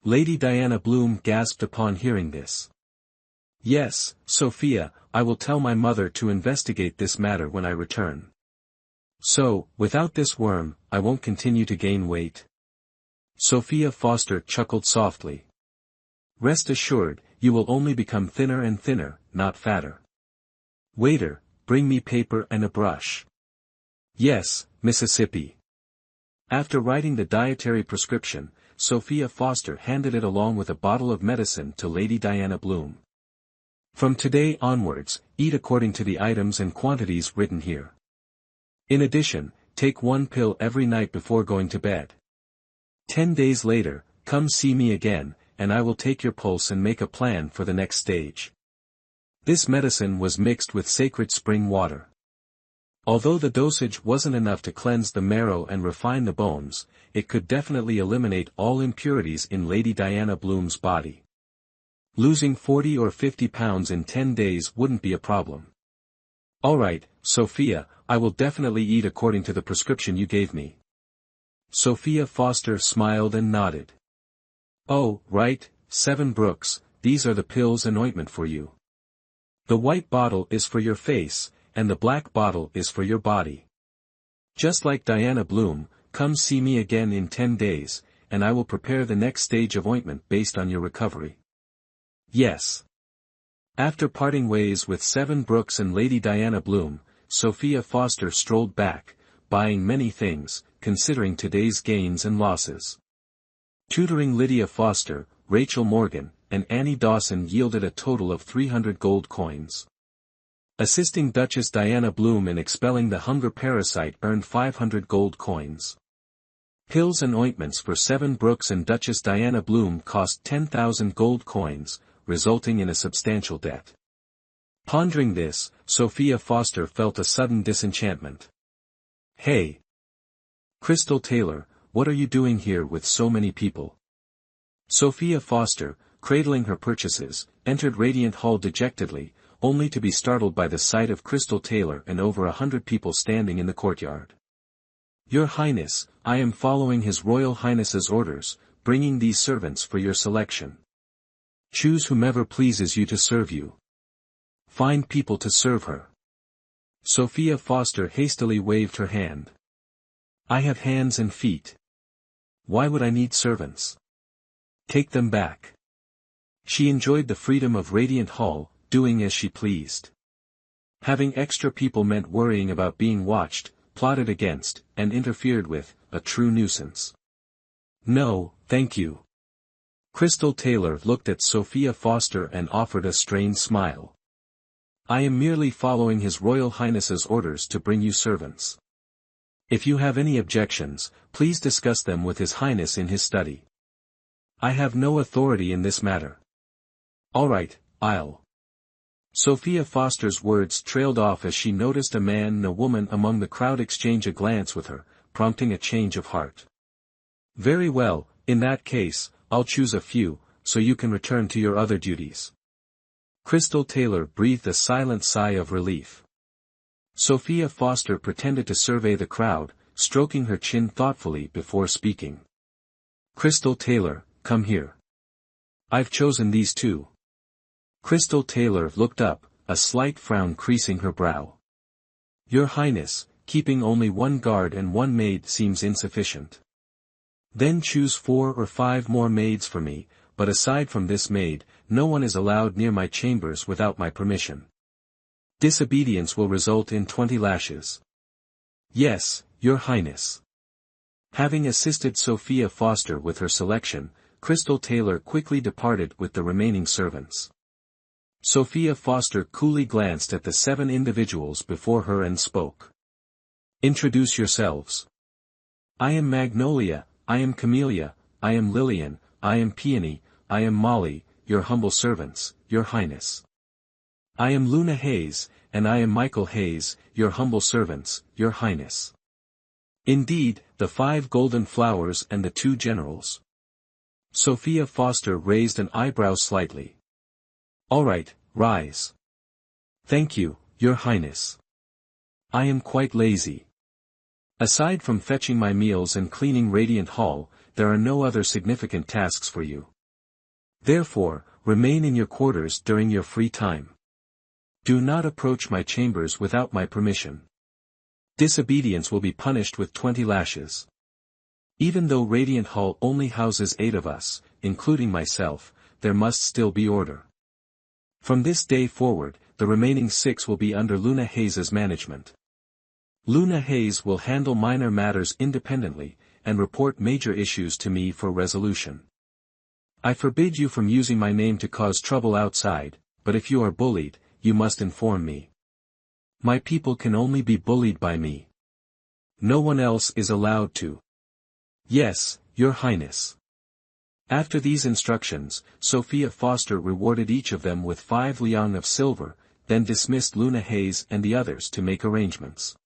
Lady Diana Bloom gasped upon hearing this. Yes, Sophia, I will tell my mother to investigate this matter when I return. So, without this worm, I won't continue to gain weight? Sophia Foster chuckled softly. Rest assured, you will only become thinner and thinner, not fatter. Waiter, bring me paper and a brush. Yes, Mississippi. After writing the dietary prescription, Sophia Foster handed it along with a bottle of medicine to Lady Diana Bloom. From today onwards, eat according to the items and quantities written here. In addition, take 1 pill every night before going to bed. 10 days later, come see me again, and I will take your pulse and make a plan for the next stage. This medicine was mixed with sacred spring water. Although the dosage wasn't enough to cleanse the marrow and refine the bones, it could definitely eliminate all impurities in Lady Diana Bloom's body. Losing 40 or 50 pounds in 10 days wouldn't be a problem. Alright, Sophia, I will definitely eat according to the prescription you gave me. Sophia Foster smiled and nodded. Oh, right, Seven Brooks, these are the pills and ointment for you. The white bottle is for your face, and the black bottle is for your body. Just like Diana Bloom, come see me again in 10 days, and I will prepare the next stage of ointment based on your recovery. Yes. After parting ways with Seven Brooks and Lady Diana Bloom, Sophia Foster strolled back, buying many things, considering today's gains and losses. Tutoring Lydia Foster, Rachel Morgan, and Annie Dawson yielded a total of 300 gold coins. Assisting Duchess Diana Bloom in expelling the hunger parasite earned 500 gold coins. Pills and ointments for Seven Brooks and Duchess Diana Bloom cost 10,000 gold coins, resulting in a substantial debt. Pondering this, Sophia Foster felt a sudden disenchantment. Hey! Crystal Taylor, what are you doing here with so many people? Sophia Foster, cradling her purchases, entered Radiant Hall dejectedly, only to be startled by the sight of Crystal Taylor and over 100 people standing in the courtyard. Your Highness, I am following His Royal Highness's orders, bringing these servants for your selection. Choose whomever pleases you to serve you. Find people to serve her. Sophia Foster hastily waved her hand. I have hands and feet. Why would I need servants? Take them back. She enjoyed the freedom of Radiant Hall, doing as she pleased. Having extra people meant worrying about being watched, plotted against, and interfered with, a true nuisance. No, thank you. Crystal Taylor looked at Sophia Foster and offered a strained smile. I am merely following His Royal Highness's orders to bring you servants. If you have any objections, please discuss them with His Highness in his study. I have no authority in this matter. All right, I'll. Sophia Foster's words trailed off as she noticed a man and a woman among the crowd exchange a glance with her, prompting a change of heart. Very well, in that case, I'll choose a few, so you can return to your other duties. Crystal Taylor breathed a silent sigh of relief. Sophia Foster pretended to survey the crowd, stroking her chin thoughtfully before speaking. Crystal Taylor, come here. I've chosen these two. Crystal Taylor looked up, a slight frown creasing her brow. Your Highness, keeping only one guard and one maid seems insufficient. Then choose 4 or 5 more maids for me, but aside from this maid, no one is allowed near my chambers without my permission. Disobedience will result in 20 lashes. Yes, Your Highness. Having assisted Sophia Foster with her selection, Crystal Taylor quickly departed with the remaining servants. Sophia Foster coolly glanced at the 7 individuals before her and spoke. Introduce yourselves. I am Magnolia, I am Camellia, I am Lillian, I am Peony, I am Molly, your humble servants, Your Highness. I am Luna Hayes, and I am Michael Hayes, your humble servants, Your Highness. Indeed, the 5 golden flowers and the 2 generals. Sophia Foster raised an eyebrow slightly. All right, rise. Thank you, Your Highness. I am quite lazy. Aside from fetching my meals and cleaning Radiant Hall, there are no other significant tasks for you. Therefore, remain in your quarters during your free time. Do not approach my chambers without my permission. Disobedience will be punished with 20 lashes. Even though Radiant Hall only houses 8 of us, including myself, there must still be order. From this day forward, the remaining 6 will be under Luna Hayes's management. Luna Hayes will handle minor matters independently, and report major issues to me for resolution. I forbid you from using my name to cause trouble outside, but if you are bullied, you must inform me. My people can only be bullied by me. No one else is allowed to. Yes, Your Highness. After these instructions, Sophia Foster rewarded each of them with 5 liang of silver, then dismissed Luna Hayes and the others to make arrangements.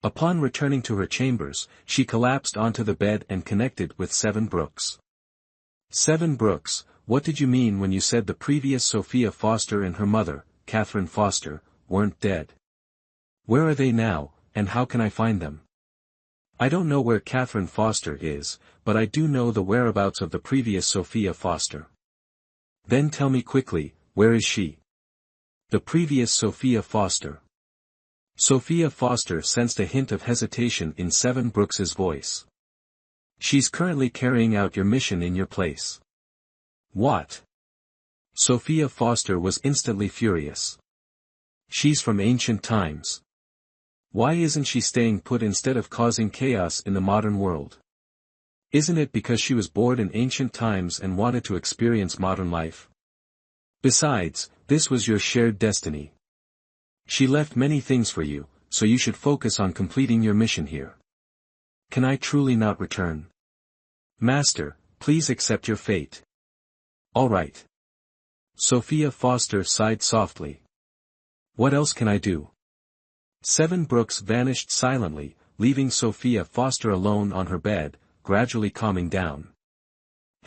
Upon returning to her chambers, she collapsed onto the bed and connected with 7 Brooks. 7 Brooks, what did you mean when you said the previous Sophia Foster and her mother, Catherine Foster, weren't dead? Where are they now, and how can I find them? I don't know where Catherine Foster is, but I do know the whereabouts of the previous Sophia Foster. Then tell me quickly, where is she? The previous Sophia Foster. Sophia Foster sensed a hint of hesitation in 7 Brooks's voice. She's currently carrying out your mission in your place. What? Sophia Foster was instantly furious. She's from ancient times. Why isn't she staying put instead of causing chaos in the modern world? Isn't it because she was bored in ancient times and wanted to experience modern life? Besides, this was your shared destiny. She left many things for you, so you should focus on completing your mission here. Can I truly not return? Master, please accept your fate. All right. Sophia Foster sighed softly. What else can I do? Seven Brooks vanished silently, leaving Sophia Foster alone on her bed, gradually calming down. ###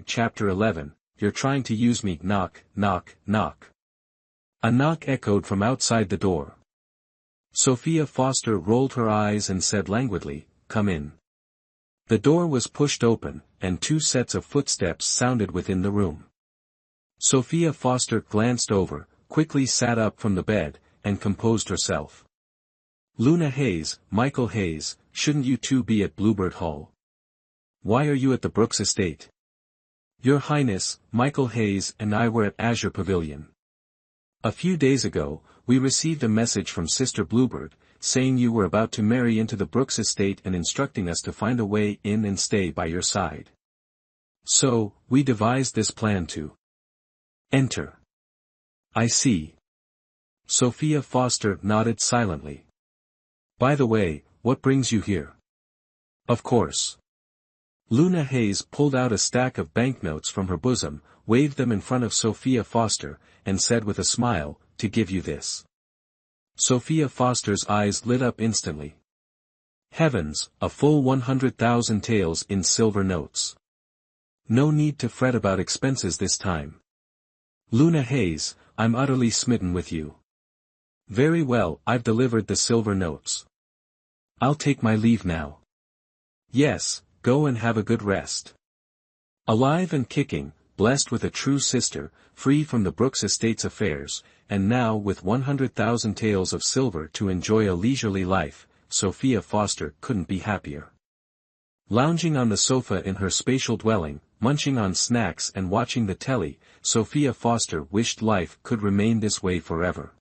Chapter 11, You're trying to use me. Knock, knock, knock. A knock echoed from outside the door. Sophia Foster rolled her eyes and said languidly, "Come in." The door was pushed open, and two sets of footsteps sounded within the room. Sophia Foster glanced over, quickly sat up from the bed, and composed herself. "Luna Hayes, Michael Hayes, shouldn't you two be at Bluebird Hall? Why are you at the Brooks estate?" "Your Highness, Michael Hayes and I were at Azure Pavilion. A few days ago, we received a message from Sister Bluebird, saying you were about to marry into the Brooks estate and instructing us to find a way in and stay by your side. So, we devised this plan to enter." "I see." Sophia Foster nodded silently. "By the way, what brings you here?" "Of course." Luna Hayes pulled out a stack of banknotes from her bosom, waved them in front of Sophia Foster, and said with a smile, "To give you this." Sophia Foster's eyes lit up instantly. Heavens, a full 100,000 taels in silver notes. No need to fret about expenses this time. "Luna Hayes, I'm utterly smitten with you." "Very well, I've delivered the silver notes. I'll take my leave now." "Yes, go and have a good rest." Alive and kicking, blessed with a true sister, free from the Brooks estate's affairs, and now with 100,000 taels of silver to enjoy a leisurely life, Sophia Foster couldn't be happier. Lounging on the sofa in her spatial dwelling, munching on snacks and watching the telly, Sophia Foster wished life could remain this way forever.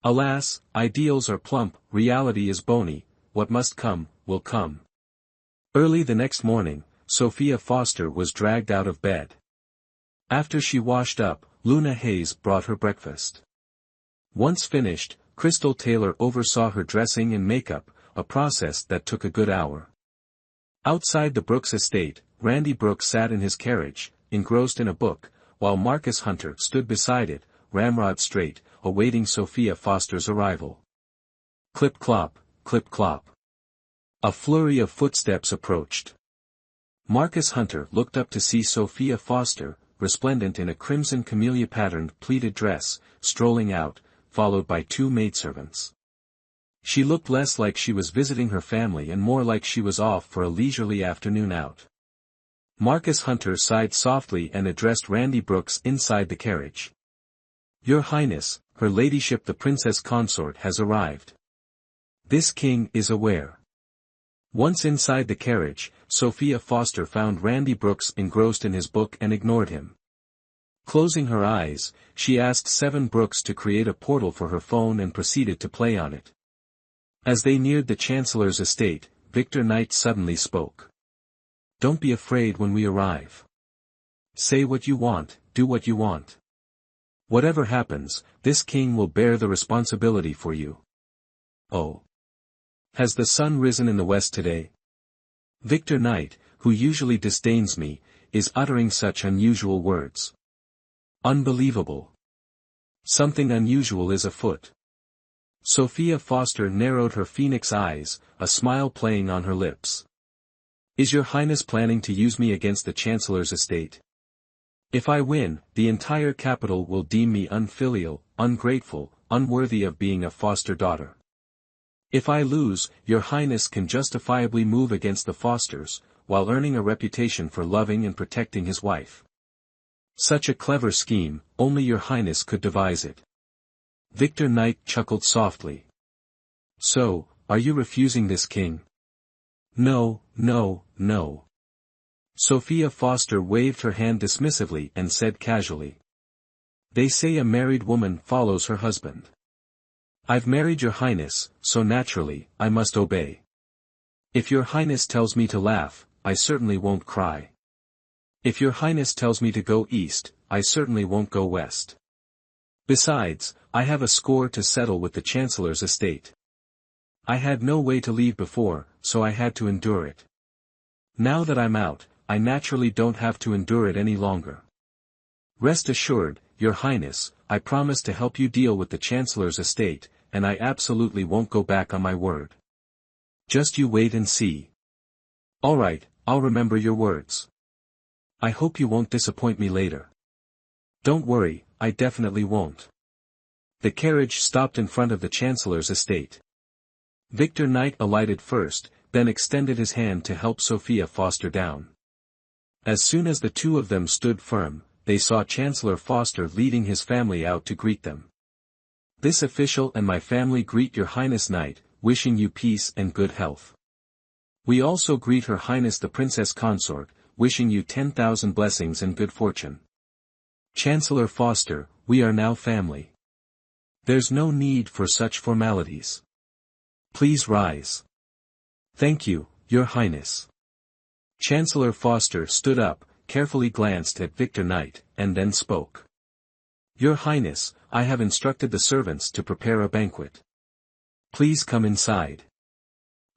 Alas, ideals are plump, reality is bony, what must come, will come. Early the next morning, Sophia Foster was dragged out of bed. After she washed up, Luna Hayes brought her breakfast. Once finished, Crystal Taylor oversaw her dressing and makeup, a process that took a good hour. Outside the Brooks estate, Randy Brooks sat in his carriage, engrossed in a book, while Marcus Hunter stood beside it, ramrod straight, awaiting Sophia Foster's arrival. Clip-clop, clip-clop. A flurry of footsteps approached. Marcus Hunter looked up to see Sophia Foster, resplendent in a crimson camellia-patterned pleated dress, strolling out, followed by two maidservants. She looked less like she was visiting her family and more like she was off for a leisurely afternoon out. Marcus Hunter sighed softly and addressed Randy Brooks inside the carriage. "Your Highness, Her Ladyship the Princess Consort has arrived. This king is aware." Once inside the carriage, Sophia Foster found Randy Brooks engrossed in his book and ignored him. Closing her eyes, she asked Seven Brooks to create a portal for her phone and proceeded to play on it. As they neared the Chancellor's estate, Victor Knight suddenly spoke. "Don't be afraid when we arrive. Say what you want, do what you want. Whatever happens, this king will bear the responsibility for you." "Oh. Has the sun risen in the west today? Victor Knight, who usually disdains me, is uttering such unusual words. Unbelievable. Something unusual is afoot." Sophia Foster narrowed her phoenix eyes, a smile playing on her lips. "Is your Highness planning to use me against the Chancellor's estate? If I win, the entire capital will deem me unfilial, ungrateful, unworthy of being a foster daughter. If I lose, your Highness can justifiably move against the Fosters, while earning a reputation for loving and protecting his wife. Such a clever scheme, only your Highness could devise it." Victor Knight chuckled softly. "So, are you refusing this king?" "No, no, no." Sophia Foster waved her hand dismissively and said casually. "They say a married woman follows her husband. I've married your Highness, so naturally, I must obey. If your Highness tells me to laugh, I certainly won't cry. If your Highness tells me to go east, I certainly won't go west. Besides, I have a score to settle with the Chancellor's estate. I had no way to leave before, so I had to endure it. Now that I'm out, I naturally don't have to endure it any longer. Rest assured, Your Highness, I promise to help you deal with the Chancellor's estate, and I absolutely won't go back on my word. Just you wait and see. All right, I'll remember your words. I hope you won't disappoint me later. Don't worry, I definitely won't. The carriage stopped in front of the Chancellor's estate. Victor Knight alighted first, then extended his hand to help Sophia Foster down. As soon as the two of them stood firm, they saw Chancellor Foster leading his family out to greet them. This official and my family greet Your Highness Knight, wishing you peace and good health. We also greet Her Highness the Princess Consort, wishing you 10,000 blessings and good fortune. Chancellor Foster, we are now family. There's no need for such formalities. Please rise. Thank you, Your Highness. Chancellor Foster stood up, carefully glanced at Victor Knight, and then spoke. Your Highness, I have instructed the servants to prepare a banquet. Please come inside.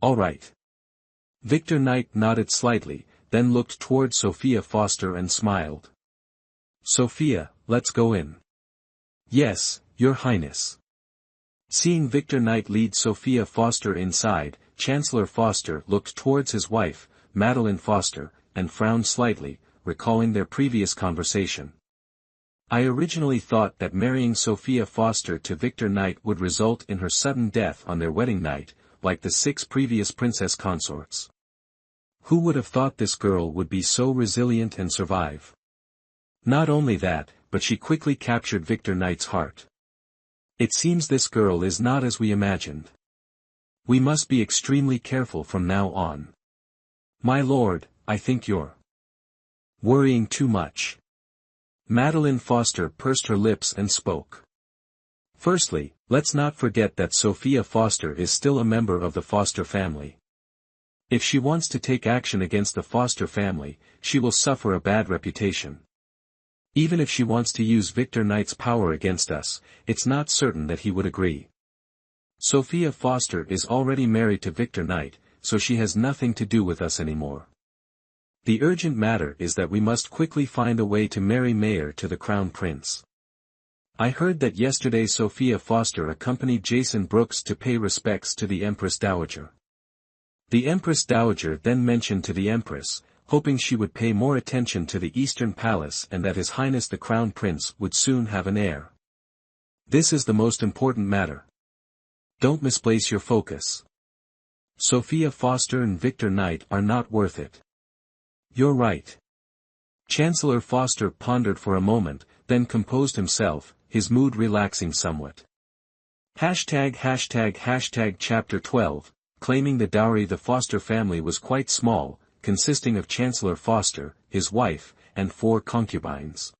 All right. Victor Knight nodded slightly, then looked toward Sophia Foster and smiled. Sophia, let's go in. Yes, Your Highness. Seeing Victor Knight lead Sophia Foster inside, Chancellor Foster looked towards his wife, Madeline Foster, and frowned slightly, recalling their previous conversation. I originally thought that marrying Sophia Foster to Victor Knight would result in her sudden death on their wedding night, like the 6 previous princess consorts. Who would have thought this girl would be so resilient and survive? Not only that, but she quickly captured Victor Knight's heart. It seems this girl is not as we imagined. We must be extremely careful from now on. My lord, I think you're worrying too much. Madeline Foster pursed her lips and spoke. Firstly, let's not forget that Sophia Foster is still a member of the Foster family. If she wants to take action against the Foster family, she will suffer a bad reputation. Even if she wants to use Victor Knight's power against us, it's not certain that he would agree. Sophia Foster is already married to Victor Knight, so she has nothing to do with us anymore. The urgent matter is that we must quickly find a way to marry Mayer to the Crown Prince. I heard that yesterday Sophia Foster accompanied Jason Brooks to pay respects to the Empress Dowager. The Empress Dowager then mentioned to the Empress, hoping she would pay more attention to the Eastern Palace and that His Highness the Crown Prince would soon have an heir. This is the most important matter. Don't misplace your focus. Sophia Foster and Victor Knight are not worth it. You're right. Chancellor Foster pondered for a moment, then composed himself, his mood relaxing somewhat. #### Chapter 12, claiming the dowry. The Foster family was quite small, consisting of Chancellor Foster, his wife, and 4 concubines.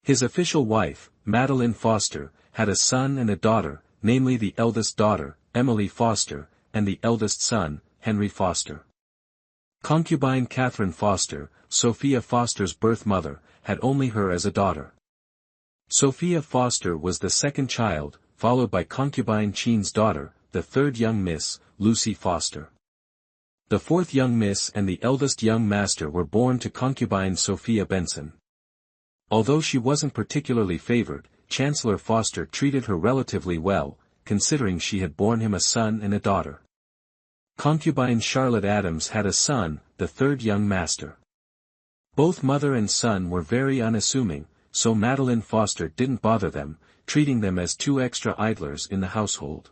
His official wife, Madeline Foster, had a son and a daughter, namely the eldest daughter, Emily Foster, and the eldest son, Henry Foster. Concubine Catherine Foster, Sophia Foster's birth mother, had only her as a daughter. Sophia Foster was the second child, followed by concubine Cheen's daughter, the third young Miss, Lucy Foster. The fourth young Miss and the eldest young Master were born to concubine Sophia Benson. Although she wasn't particularly favored, Chancellor Foster treated her relatively well, considering she had borne him a son and a daughter. Concubine Charlotte Adams had a son, the third young Master. Both mother and son were very unassuming, so Madeline Foster didn't bother them, treating them as 2 extra idlers in the household.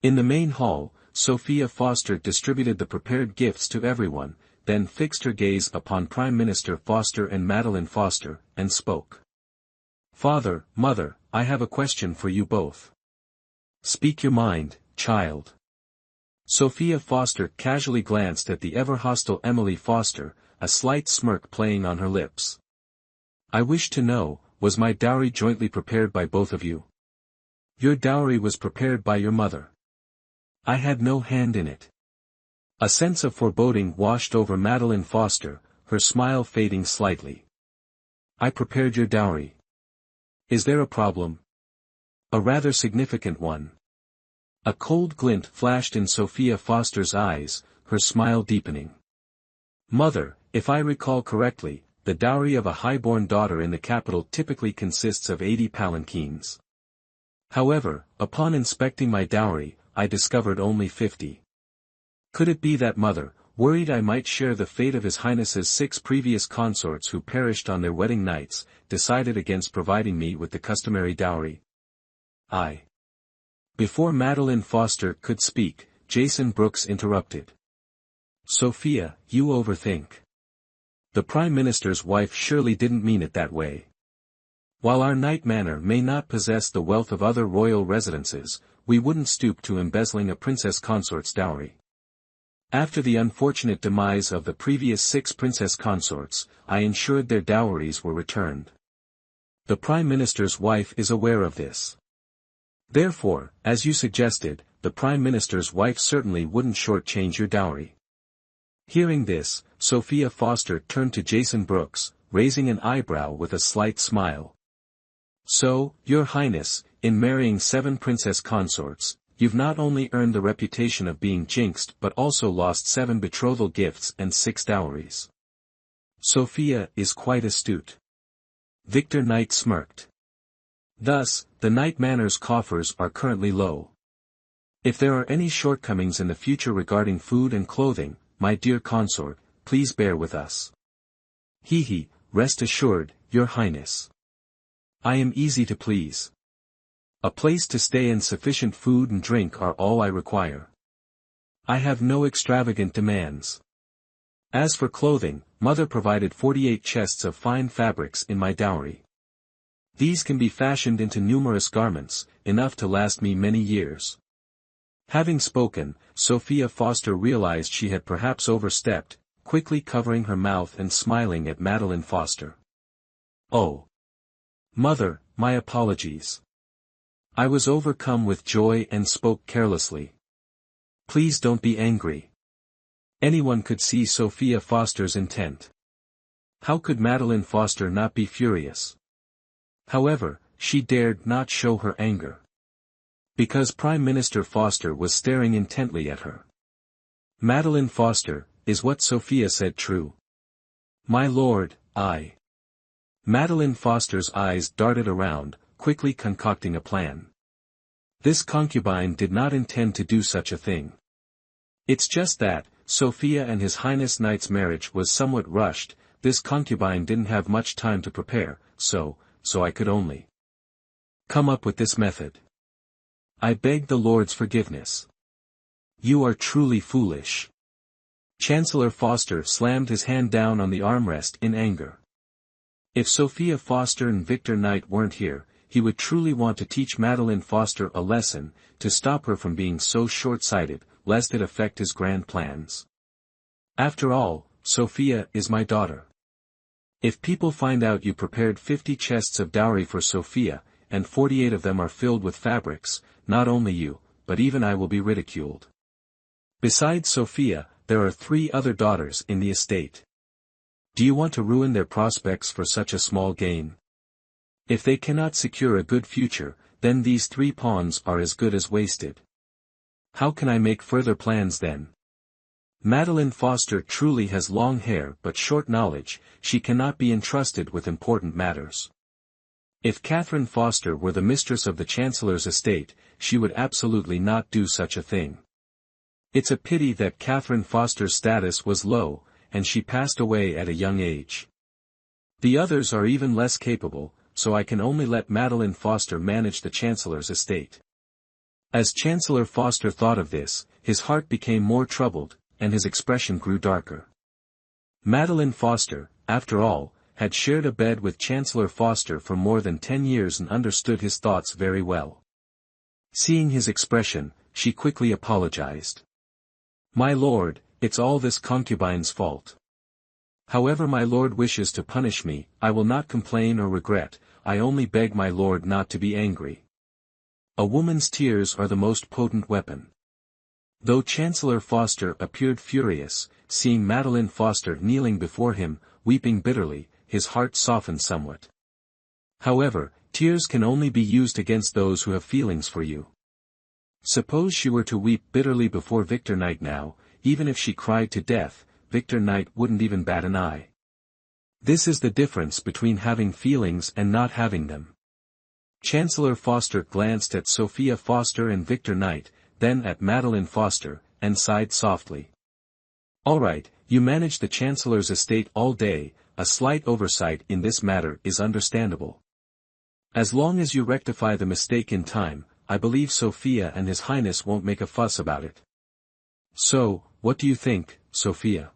In the main hall, Sophia Foster distributed the prepared gifts to everyone, then fixed her gaze upon Prime Minister Foster and Madeline Foster, and spoke. Father, Mother, I have a question for you both. Speak your mind, child. Sophia Foster casually glanced at the ever-hostile Emily Foster, a slight smirk playing on her lips. I wish to know, was my dowry jointly prepared by both of you? Your dowry was prepared by your mother. I had no hand in it. A sense of foreboding washed over Madeline Foster, her smile fading slightly. I prepared your dowry. Is there a problem? A rather significant one. A cold glint flashed in Sophia Foster's eyes, her smile deepening. Mother, if I recall correctly, the dowry of a high-born daughter in the capital typically consists of 80 palanquins. However, upon inspecting my dowry, I discovered only 50. Could it be that mother, worried I might share the fate of His Highness's 6 previous consorts who perished on their wedding nights, decided against providing me with the customary dowry? Before Madeline Foster could speak, Jason Brooks interrupted. Sophia, you overthink. The Prime Minister's wife surely didn't mean it that way. While our Knight Manor may not possess the wealth of other royal residences, we wouldn't stoop to embezzling a princess consort's dowry. After the unfortunate demise of the previous 6 princess consorts, I ensured their dowries were returned. The Prime Minister's wife is aware of this. Therefore, as you suggested, the Prime Minister's wife certainly wouldn't shortchange your dowry. Hearing this, Sophia Foster turned to Jason Brooks, raising an eyebrow with a slight smile. So, Your Highness, in marrying 7 princess consorts, you've not only earned the reputation of being jinxed but also lost 7 betrothal gifts and 6 dowries. Sophia is quite astute. Victor Knight smirked. Thus, the Knight Manor's coffers are currently low. If there are any shortcomings in the future regarding food and clothing, my dear consort, please bear with us. Rest assured, Your Highness. I am easy to please. A place to stay and sufficient food and drink are all I require. I have no extravagant demands. As for clothing, Mother provided 48 chests of fine fabrics in my dowry. These can be fashioned into numerous garments, enough to last me many years. Having spoken, Sophia Foster realized she had perhaps overstepped, quickly covering her mouth and smiling at Madeline Foster. Oh! Mother, my apologies. I was overcome with joy and spoke carelessly. Please don't be angry. Anyone could see Sophia Foster's intent. How could Madeline Foster not be furious? However, she dared not show her anger. Because Prime Minister Foster was staring intently at her. Madeline Foster, is what Sophia said true? My lord, Madeline Foster's eyes darted around, quickly concocting a plan. This concubine did not intend to do such a thing. It's just that, Sophia and His Highness Knight's marriage was somewhat rushed, this concubine didn't have much time to prepare, so I could only come up with this method. I beg the Lord's forgiveness. You are truly foolish. Chancellor Foster slammed his hand down on the armrest in anger. If Sophia Foster and Victor Knight weren't here, he would truly want to teach Madeline Foster a lesson, to stop her from being so short-sighted, lest it affect his grand plans. After all, Sophia is my daughter. If people find out you prepared 50 chests of dowry for Sophia, and 48 of them are filled with fabrics, not only you, but even I will be ridiculed. Besides Sophia, there are 3 other daughters in the estate. Do you want to ruin their prospects for such a small gain? If they cannot secure a good future, then these 3 pawns are as good as wasted. How can I make further plans then? Madeline Foster truly has long hair but short knowledge, she cannot be entrusted with important matters. If Catherine Foster were the mistress of the Chancellor's estate, she would absolutely not do such a thing. It's a pity that Catherine Foster's status was low, and she passed away at a young age. The others are even less capable, so I can only let Madeline Foster manage the Chancellor's estate. As Chancellor Foster thought of this, his heart became more troubled, and his expression grew darker. Madeline Foster, after all, had shared a bed with Chancellor Foster for more than 10 years and understood his thoughts very well. Seeing his expression, she quickly apologized. My lord, it's all this concubine's fault. However my lord wishes to punish me, I will not complain or regret, I only beg my lord not to be angry. A woman's tears are the most potent weapon. Though Chancellor Foster appeared furious, seeing Madeline Foster kneeling before him, weeping bitterly, his heart softened somewhat. However, tears can only be used against those who have feelings for you. Suppose she were to weep bitterly before Victor Knight now, even if she cried to death, Victor Knight wouldn't even bat an eye. This is the difference between having feelings and not having them. Chancellor Foster glanced at Sophia Foster and Victor Knight, then at Madeline Foster, and sighed softly. All right, you manage the Chancellor's estate all day, a slight oversight in this matter is understandable. As long as you rectify the mistake in time, I believe Sophia and His Highness won't make a fuss about it. So, what do you think, Sophia?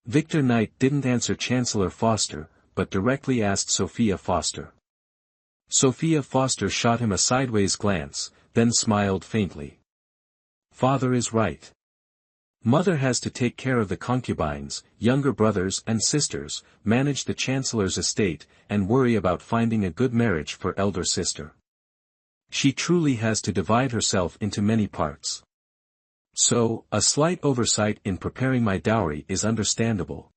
Victor Knight didn't answer Chancellor Foster, but directly asked Sophia Foster. Sophia Foster shot him a sideways glance, then smiled faintly. Father is right. Mother has to take care of the concubines, younger brothers and sisters, manage the Chancellor's estate, and worry about finding a good marriage for elder sister. She truly has to divide herself into many parts. So, a slight oversight in preparing my dowry is understandable.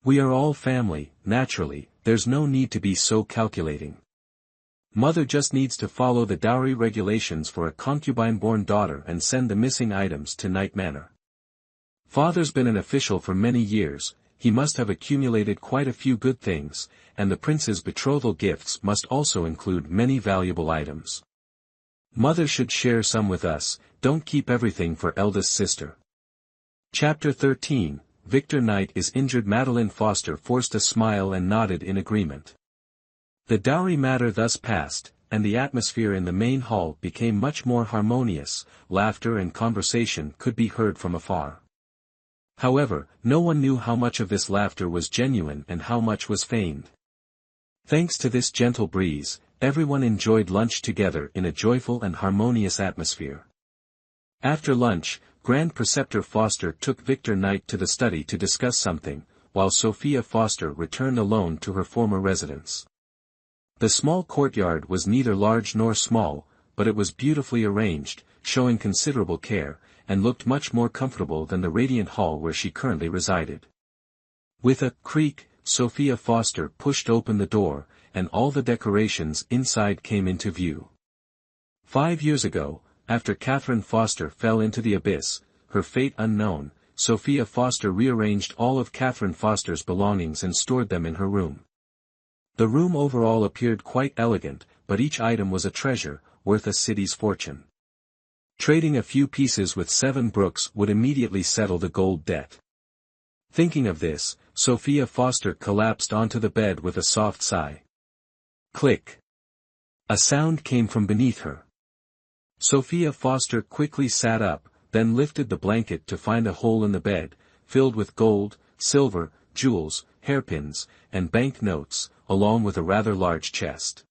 We are all family, naturally, there's no need to be so calculating. Mother just needs to follow the dowry regulations for a concubine-born daughter and send the missing items to Knight Manor. Father's been an official for many years, he must have accumulated quite a few good things, and the prince's betrothal gifts must also include many valuable items. Mother should share some with us, don't keep everything for eldest sister. Chapter 13, Victor Knight is injured. Madeline Foster forced a smile and nodded in agreement. The dowry matter thus passed, and the atmosphere in the main hall became much more harmonious, laughter and conversation could be heard from afar. However, no one knew how much of this laughter was genuine and how much was feigned. Thanks to this gentle breeze, everyone enjoyed lunch together in a joyful and harmonious atmosphere. After lunch, Grand Preceptor Foster took Victor Knight to the study to discuss something, while Sophia Foster returned alone to her former residence. The small courtyard was neither large nor small, but it was beautifully arranged, showing considerable care, and looked much more comfortable than the radiant hall where she currently resided. With a creak, Sophia Foster pushed open the door, and all the decorations inside came into view. 5 years ago, after Catherine Foster fell into the abyss, her fate unknown, Sophia Foster rearranged all of Catherine Foster's belongings and stored them in her room. The room overall appeared quite elegant, but each item was a treasure, worth a city's fortune. Trading a few pieces with 7 Brooks would immediately settle the gold debt. Thinking of this, Sophia Foster collapsed onto the bed with a soft sigh. Click. A sound came from beneath her. Sophia Foster quickly sat up, then lifted the blanket to find a hole in the bed, filled with gold, silver, jewels, hairpins, and bank notes, along with a rather large chest.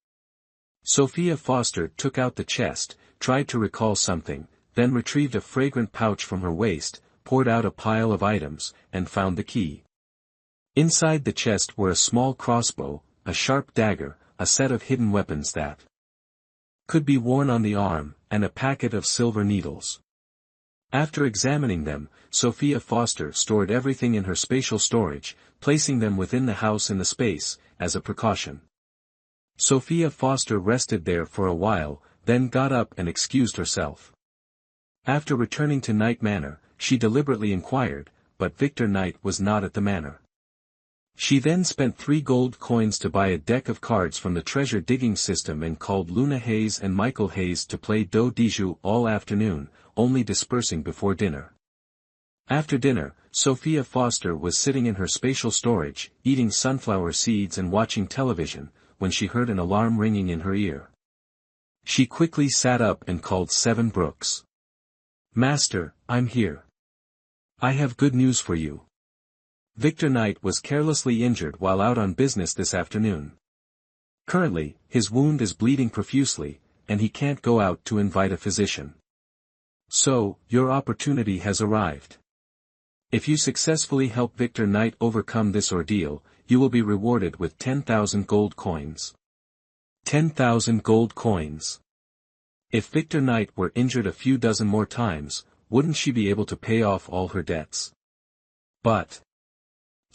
Sophia Foster took out the chest, tried to recall something, then retrieved a fragrant pouch from her waist, poured out a pile of items, and found the key. Inside the chest were a small crossbow, a sharp dagger, a set of hidden weapons that could be worn on the arm, and a packet of silver needles. After examining them, Sophia Foster stored everything in her spatial storage, placing them within the house in the space, as a precaution. Sophia Foster rested there for a while, then got up and excused herself. After returning to Knight Manor, she deliberately inquired, but Victor Knight was not at the manor. She then spent 3 gold coins to buy a deck of cards from the treasure digging system and called Luna Hayes and Michael Hayes to play do dijou all afternoon, only dispersing before dinner. After dinner, Sophia Foster was sitting in her spatial storage, eating sunflower seeds and watching television, when she heard an alarm ringing in her ear. She quickly sat up and called 7 Brooks. Master, I'm here. I have good news for you. Victor Knight was carelessly injured while out on business this afternoon. Currently, his wound is bleeding profusely, and he can't go out to invite a physician. So, your opportunity has arrived. If you successfully help Victor Knight overcome this ordeal, you will be rewarded with 10,000 gold coins. 10,000 gold coins. If Victor Knight were injured a few dozen more times, wouldn't she be able to pay off all her debts? But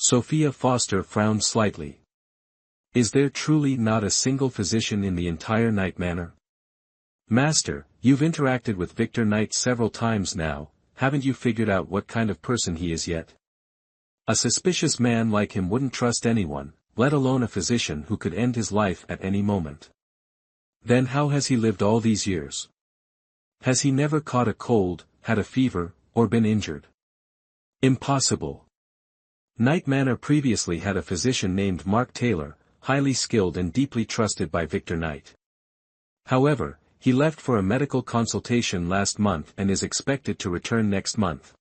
Sophia Foster frowned slightly. Is there truly not a single physician in the entire Knight Manor? Master, you've interacted with Victor Knight several times now, haven't you figured out what kind of person he is yet? A suspicious man like him wouldn't trust anyone, let alone a physician who could end his life at any moment. Then how has he lived all these years? Has he never caught a cold, had a fever, or been injured? Impossible. Night Manor previously had a physician named Mark Taylor, highly skilled and deeply trusted by Victor Knight. However, he left for a medical consultation last month and is expected to return next month.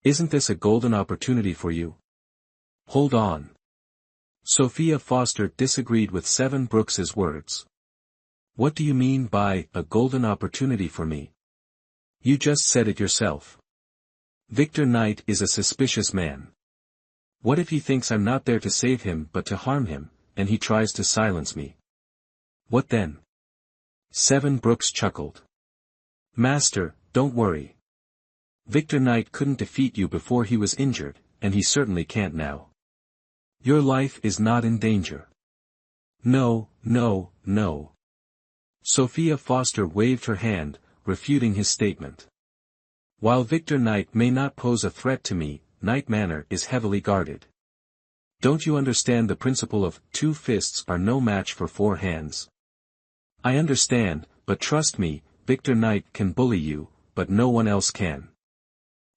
Isn't this a golden opportunity for you? Hold on. Sophia Foster disagreed with Seven Brooks's words. What do you mean by a golden opportunity for me? You just said it yourself. Victor Knight is a suspicious man. What if he thinks I'm not there to save him but to harm him, and he tries to silence me? What then? Seven Brooks chuckled. Master, don't worry. Victor Knight couldn't defeat you before he was injured, and he certainly can't now. Your life is not in danger. No, no, no. Sophia Foster waved her hand, refuting his statement. While Victor Knight may not pose a threat to me, Night Manor is heavily guarded. Don't you understand the principle of 2 fists are no match for 4 hands? I understand, but trust me, Victor Knight can bully you, but no one else can.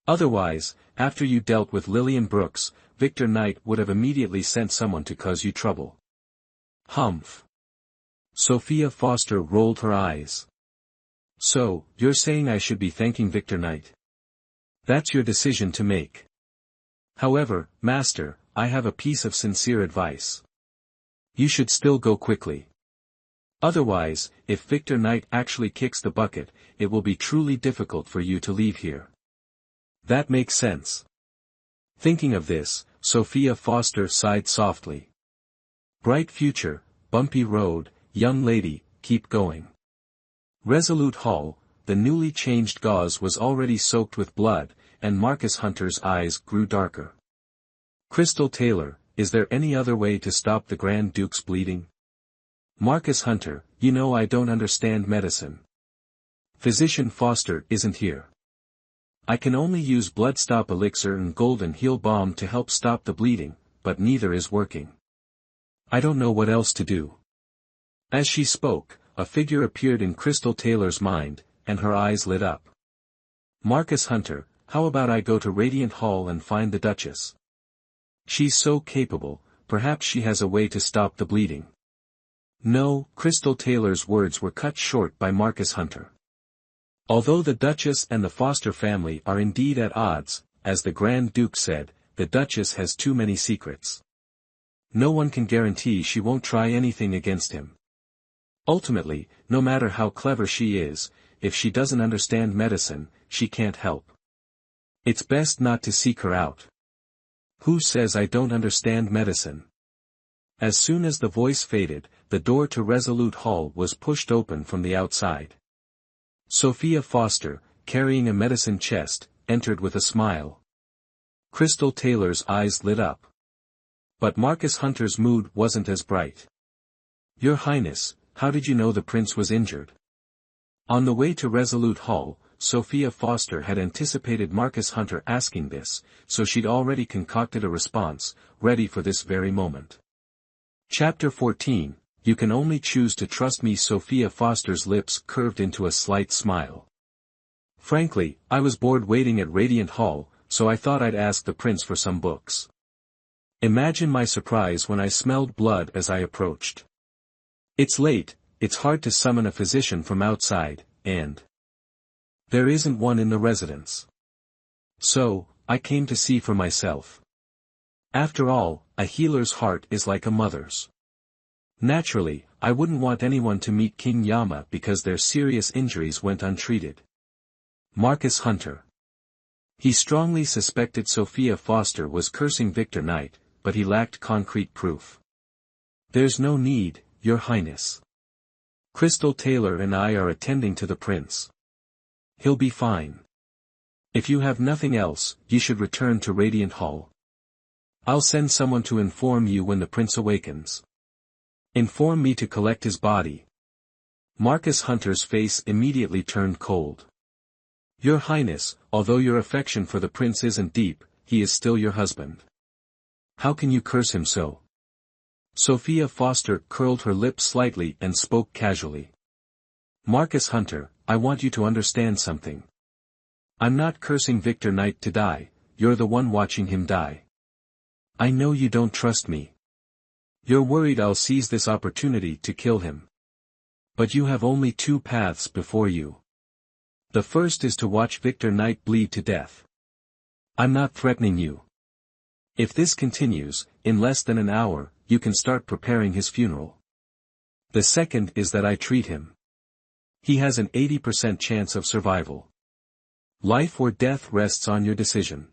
Otherwise, after you dealt with Lillian Brooks, Victor Knight would have immediately sent someone to cause you trouble. Humph. Sophia Foster rolled her eyes. So, you're saying I should be thanking Victor Knight? That's your decision to make. However, Master, I have a piece of sincere advice. You should still go quickly. Otherwise, if Victor Knight actually kicks the bucket, it will be truly difficult for you to leave here. That makes sense. Thinking of this, Sophia Foster sighed softly. Bright future, bumpy road, young lady, keep going. Resolute Hall, the newly changed gauze was already soaked with blood, and Marcus Hunter's eyes grew darker. Crystal Taylor, is there any other way to stop the Grand Duke's bleeding? Marcus Hunter, you know I don't understand medicine. Physician Foster isn't here. I can only use blood-stop elixir and golden heal balm to help stop the bleeding, but neither is working. I don't know what else to do. As she spoke, a figure appeared in Crystal Taylor's mind, and her eyes lit up. Marcus Hunter, how about I go to Radiant Hall and find the Duchess? She's so capable, perhaps she has a way to stop the bleeding. No, Crystal Taylor's words were cut short by Marcus Hunter. Although the Duchess and the Foster family are indeed at odds, as the Grand Duke said, the Duchess has too many secrets. No one can guarantee she won't try anything against him. Ultimately, no matter how clever she is, if she doesn't understand medicine, she can't help. It's best not to seek her out. Who says I don't understand medicine? As soon as the voice faded, the door to Resolute Hall was pushed open from the outside. Sophia Foster, carrying a medicine chest, entered with a smile. Crystal Taylor's eyes lit up. But Marcus Hunter's mood wasn't as bright. Your Highness, how did you know the prince was injured? On the way to Resolute Hall, Sophia Foster had anticipated Marcus Hunter asking this, so she'd already concocted a response, ready for this very moment. Chapter 14, You Can Only Choose to Trust Me. Sophia Foster's lips curved into a slight smile. Frankly, I was bored waiting at Radiant Hall, so I thought I'd ask the prince for some books. Imagine my surprise when I smelled blood as I approached. It's late, it's hard to summon a physician from outside, and there isn't one in the residence. So, I came to see for myself. After all, a healer's heart is like a mother's. Naturally, I wouldn't want anyone to meet King Yama because their serious injuries went untreated. Marcus Hunter. He strongly suspected Sophia Foster was cursing Victor Knight, but he lacked concrete proof. There's no need, Your Highness. Crystal Taylor and I are attending to the prince. He'll be fine. If you have nothing else, you should return to Radiant Hall. I'll send someone to inform you when the prince awakens. Inform me to collect his body. Marcus Hunter's face immediately turned cold. Your Highness, although your affection for the prince isn't deep, he is still your husband. How can you curse him so? Sophia Foster curled her lip slightly and spoke casually. Marcus Hunter, I want you to understand something. I'm not cursing Victor Knight to die, you're the one watching him die. I know you don't trust me. You're worried I'll seize this opportunity to kill him. But you have only two paths before you. The first is to watch Victor Knight bleed to death. I'm not threatening you. If this continues, in less than an hour, you can start preparing his funeral. The second is that I treat him. He has an 80% chance of survival. Life or death rests on your decision.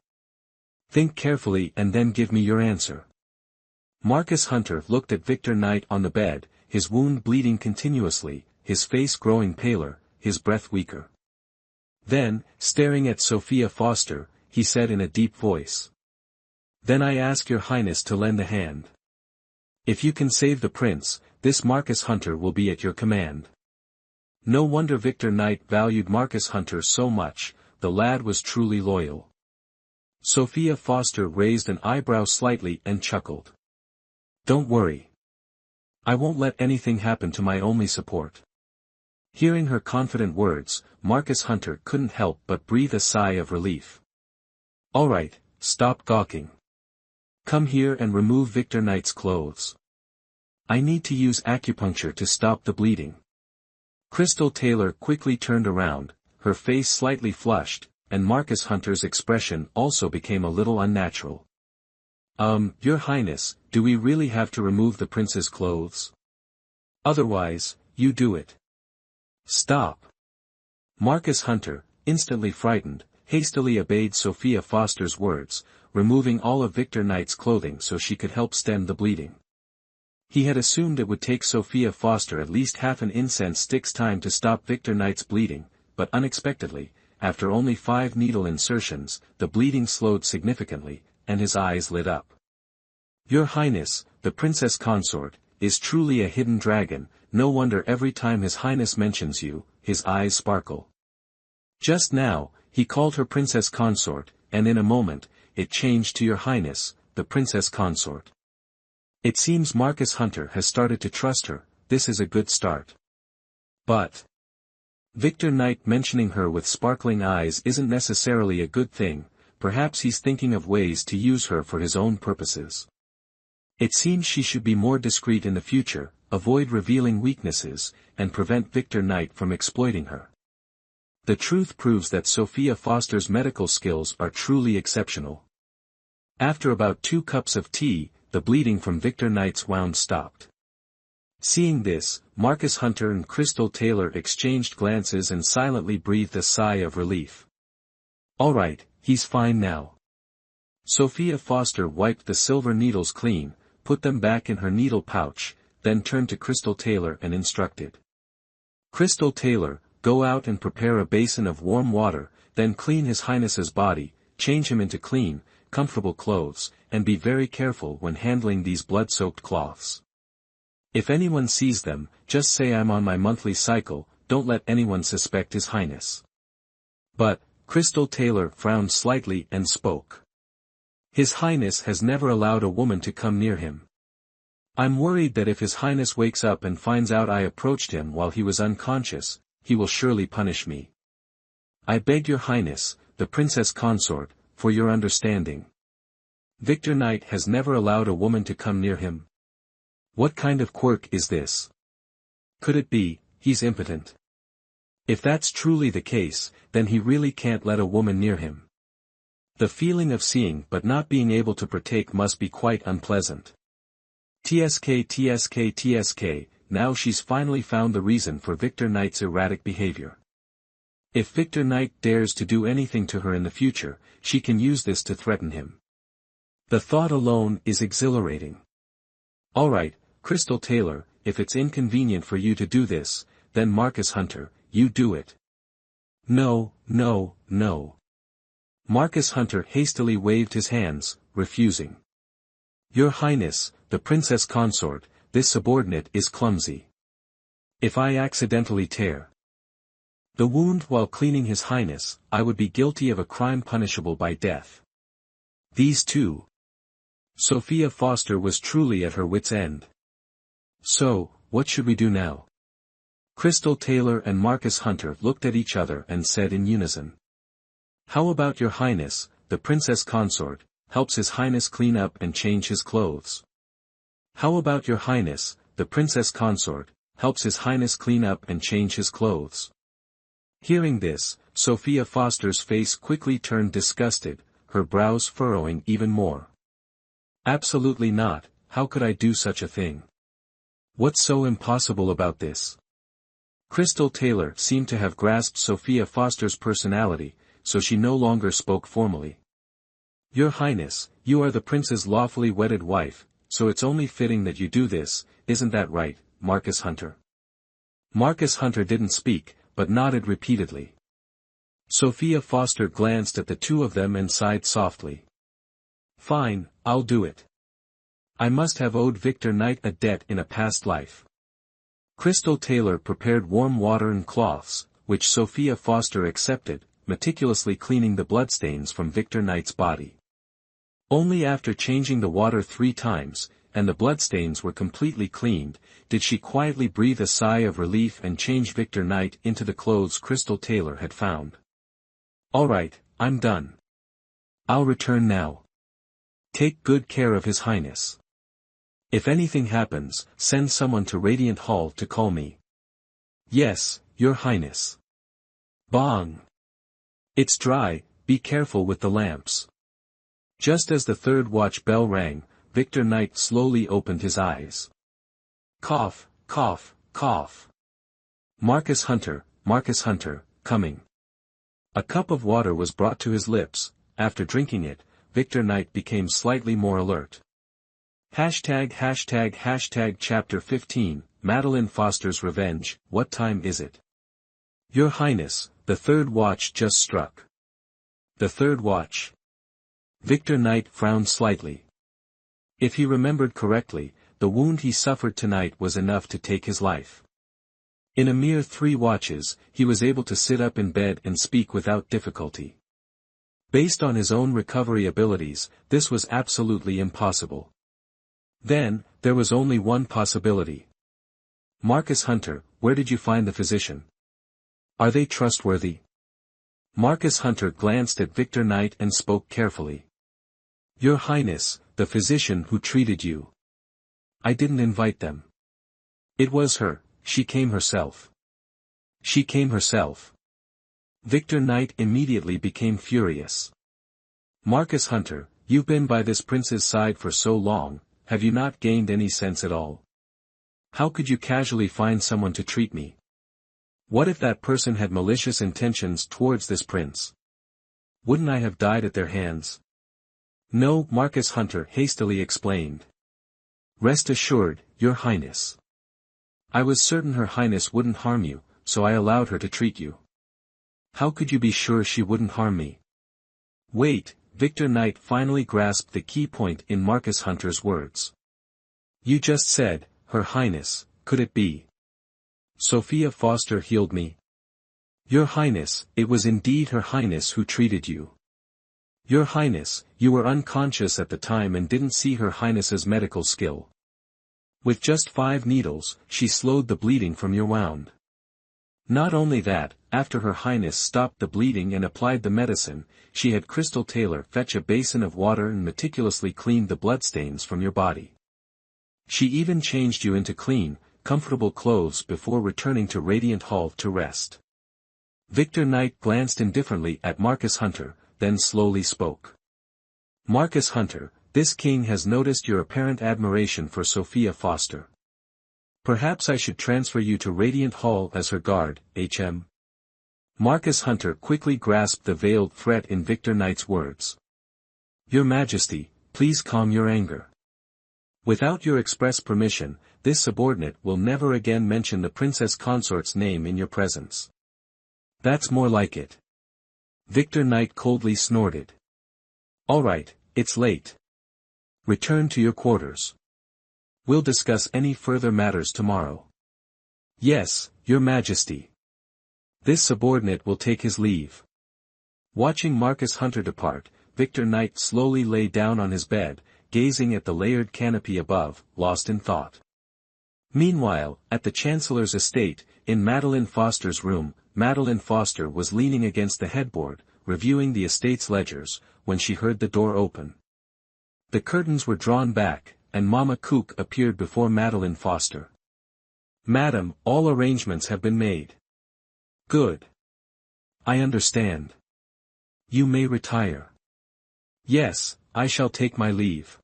Think carefully and then give me your answer. Marcus Hunter looked at Victor Knight on the bed, his wound bleeding continuously, his face growing paler, his breath weaker. Then, staring at Sophia Foster, he said in a deep voice. Then I ask your highness to lend a hand. If you can save the prince, this Marcus Hunter will be at your command. No wonder Victor Knight valued Marcus Hunter so much, the lad was truly loyal. Sophia Foster raised an eyebrow slightly and chuckled. Don't worry. I won't let anything happen to my only support. Hearing her confident words, Marcus Hunter couldn't help but breathe a sigh of relief. All right, stop gawking. Come here and remove Victor Knight's clothes. I need to use acupuncture to stop the bleeding. Crystal Taylor quickly turned around, her face slightly flushed, and Marcus Hunter's expression also became a little unnatural. Your Highness, do we really have to remove the prince's clothes? Otherwise, you do it. Stop. Marcus Hunter, instantly frightened, hastily obeyed Sophia Foster's words, removing all of Victor Knight's clothing so she could help stem the bleeding. He had assumed it would take Sophia Foster at least half an incense stick's time to stop Victor Knight's bleeding, but unexpectedly, after only 5 needle insertions, the bleeding slowed significantly, and his eyes lit up. Your Highness, the Princess Consort, is truly a hidden dragon, no wonder every time His Highness mentions you, his eyes sparkle. Just now, he called her Princess Consort, and in a moment, it changed to Your Highness, the Princess Consort. It seems Marcus Hunter has started to trust her, this is a good start. But Victor Knight mentioning her with sparkling eyes isn't necessarily a good thing, perhaps he's thinking of ways to use her for his own purposes. It seems she should be more discreet in the future, avoid revealing weaknesses, and prevent Victor Knight from exploiting her. The truth proves that Sophia Foster's medical skills are truly exceptional. After about 2 cups of tea, the bleeding from Victor Knight's wound stopped. Seeing this, Marcus Hunter and Crystal Taylor exchanged glances and silently breathed a sigh of relief. All right, he's fine now. Sophia Foster wiped the silver needles clean, put them back in her needle pouch, then turned to Crystal Taylor and instructed. Crystal Taylor, go out and prepare a basin of warm water, then clean His Highness's body, change him into clean, comfortable clothes, and be very careful when handling these blood-soaked cloths. If anyone sees them, just say I'm on my monthly cycle, don't let anyone suspect His Highness. But, Crystal Taylor frowned slightly and spoke. His Highness has never allowed a woman to come near him. I'm worried that if His Highness wakes up and finds out I approached him while he was unconscious, he will surely punish me. I beg Your Highness, the Princess Consort, for your understanding. Victor Knight has never allowed a woman to come near him. What kind of quirk is this? Could it be, he's impotent? If that's truly the case, then he really can't let a woman near him. The feeling of seeing but not being able to partake must be quite unpleasant. TSK, now she's finally found the reason for Victor Knight's erratic behavior. If Victor Knight dares to do anything to her in the future, she can use this to threaten him. The thought alone is exhilarating. All right, Crystal Taylor, if it's inconvenient for you to do this, then Marcus Hunter, you do it. No. Marcus Hunter hastily waved his hands, refusing. Your Highness, the Princess Consort, this subordinate is clumsy. If I accidentally tear the wound while cleaning His Highness, I would be guilty of a crime punishable by death. These two Sophia Foster was truly at her wit's end. So, what should we do now? Crystal Taylor and Marcus Hunter looked at each other and said in unison. How about your Highness, the Princess Consort, helps His Highness clean up and change his clothes? How about your Highness, the Princess Consort, helps His Highness clean up and change his clothes? Hearing this, Sophia Foster's face quickly turned disgusted, her brows furrowing even more. Absolutely not, how could I do such a thing? What's so impossible about this? Crystal Taylor seemed to have grasped Sophia Foster's personality, so she no longer spoke formally. Your Highness, you are the prince's lawfully wedded wife, so it's only fitting that you do this, isn't that right, Marcus Hunter? Marcus Hunter didn't speak, but nodded repeatedly. Sophia Foster glanced at the two of them and sighed softly. Fine, I'll do it. I must have owed Victor Knight a debt in a past life. Crystal Taylor prepared warm water and cloths, which Sophia Foster accepted, meticulously cleaning the bloodstains from Victor Knight's body. Only after changing the water 3 times, and the bloodstains were completely cleaned, did she quietly breathe a sigh of relief and change Victor Knight into the clothes Crystal Taylor had found. All right, I'm done. I'll return now. Take good care of His Highness. If anything happens, send someone to Radiant Hall to call me. Yes, Your Highness. Bong! It's dry, be careful with the lamps. Just as the 3rd watch bell rang, Victor Knight slowly opened his eyes. Cough, cough, cough. Marcus Hunter, coming. A cup of water was brought to his lips. After drinking it, Victor Knight became slightly more alert. ###Chapter 15, Madeline Foster's Revenge, what time is it? Your Highness, the 3rd watch just struck. The 3rd watch? Victor Knight frowned slightly. If he remembered correctly, the wound he suffered tonight was enough to take his life. In a mere 3 watches, he was able to sit up in bed and speak without difficulty. Based on his own recovery abilities, this was absolutely impossible. Then, there was only one possibility. Marcus Hunter, where did you find the physician? Are they trustworthy? Marcus Hunter glanced at Victor Knight and spoke carefully. Your Highness, the physician who treated you. I didn't invite them. It was her, she came herself. She came herself. Victor Knight immediately became furious. Marcus Hunter, you've been by this prince's side for so long, have you not gained any sense at all? How could you casually find someone to treat me? What if that person had malicious intentions towards this prince? Wouldn't I have died at their hands? No, Marcus Hunter hastily explained. Rest assured, Your Highness. I was certain Her Highness wouldn't harm you, so I allowed her to treat you. How could you be sure she wouldn't harm me? Wait, Victor Knight finally grasped the key point in Marcus Hunter's words. You just said, Her Highness, could it be? Sophia Foster healed me. Your Highness, it was indeed Her Highness who treated you. Your Highness, you were unconscious at the time and didn't see Her Highness's medical skill. With just 5 needles, she slowed the bleeding from your wound. Not only that, after Her Highness stopped the bleeding and applied the medicine, she had Crystal Taylor fetch a basin of water and meticulously cleaned the bloodstains from your body. She even changed you into clean, comfortable clothes before returning to Radiant Hall to rest. Victor Knight glanced indifferently at Marcus Hunter, then slowly spoke. Marcus Hunter, this king has noticed your apparent admiration for Sophia Foster. Perhaps I should transfer you to Radiant Hall as her guard, HM. Marcus Hunter quickly grasped the veiled threat in Victor Knight's words. Your Majesty, please calm your anger. Without your express permission, this subordinate will never again mention the princess consort's name in your presence. That's more like it. Victor Knight coldly snorted. All right, it's late. Return to your quarters. We'll discuss any further matters tomorrow. Yes, Your Majesty. This subordinate will take his leave. Watching Marcus Hunter depart, Victor Knight slowly lay down on his bed, gazing at the layered canopy above, lost in thought. Meanwhile, at the Chancellor's estate, in Madeline Foster's room, Madeline Foster was leaning against the headboard, reviewing the estate's ledgers, when she heard the door open. The curtains were drawn back, and Mama Cook appeared before Madeline Foster. "Madam, all arrangements have been made." "Good. I understand. You may retire." "Yes, I shall take my leave."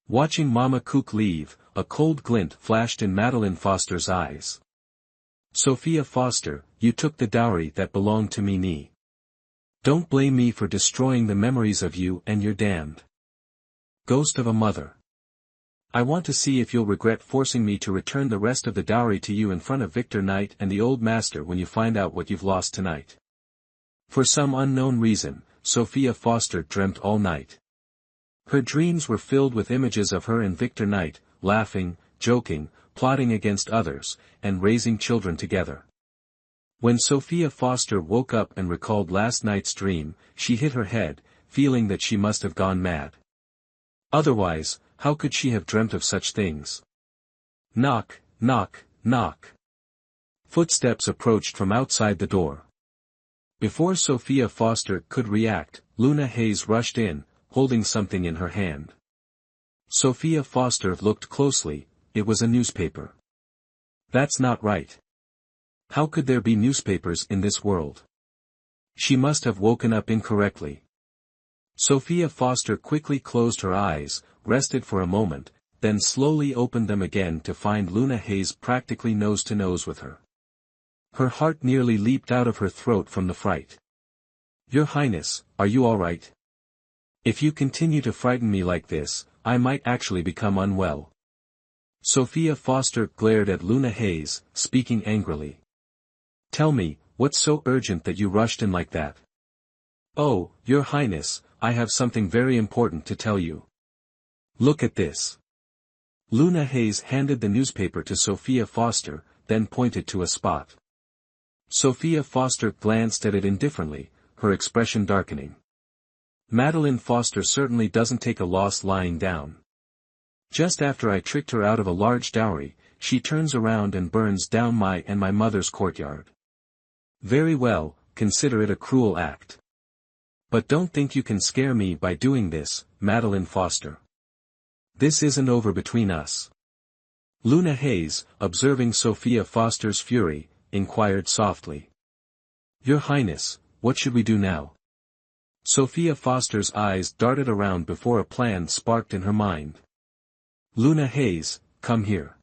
Watching Mama Cook leave, a cold glint flashed in Madeline Foster's eyes. "Sophia Foster, you took the dowry that belonged to me. Don't blame me for destroying the memories of you and your damned ghost of a mother. I want to see if you'll regret forcing me to return the rest of the dowry to you in front of Victor Knight and the old master when you find out what you've lost tonight." For some unknown reason, Sophia Foster dreamt all night. Her dreams were filled with images of her and Victor Knight, laughing, joking, plotting against others, and raising children together. When Sophia Foster woke up and recalled last night's dream, she hit her head, feeling that she must have gone mad. Otherwise, how could she have dreamt of such things? Knock, knock, knock. Footsteps approached from outside the door. Before Sophia Foster could react, Luna Hayes rushed in, holding something in her hand. Sophia Foster looked closely. It was a newspaper. "That's not right. How could there be newspapers in this world? She must have woken up incorrectly." Sophia Foster quickly closed her eyes, rested for a moment, then slowly opened them again to find Luna Hayes practically nose to nose with her. Her heart nearly leaped out of her throat from the fright. "Your Highness, are you all right? If you continue to frighten me like this, I might actually become unwell." Sophia Foster glared at Luna Hayes, speaking angrily. "Tell me, what's so urgent that you rushed in like that?" "Oh, Your Highness, I have something very important to tell you. Look at this." Luna Hayes handed the newspaper to Sophia Foster, then pointed to a spot. Sophia Foster glanced at it indifferently, her expression darkening. Madeline Foster certainly doesn't take a loss lying down. Just after I tricked her out of a large dowry, she turns around and burns down my and my mother's courtyard. Very well, consider it a cruel act. But don't think you can scare me by doing this, Madeline Foster. This isn't over between us. Luna Hayes, observing Sophia Foster's fury, inquired softly. "Your Highness, what should we do now?" Sophia Foster's eyes darted around before a plan sparked in her mind. "Luna Hayes, come here.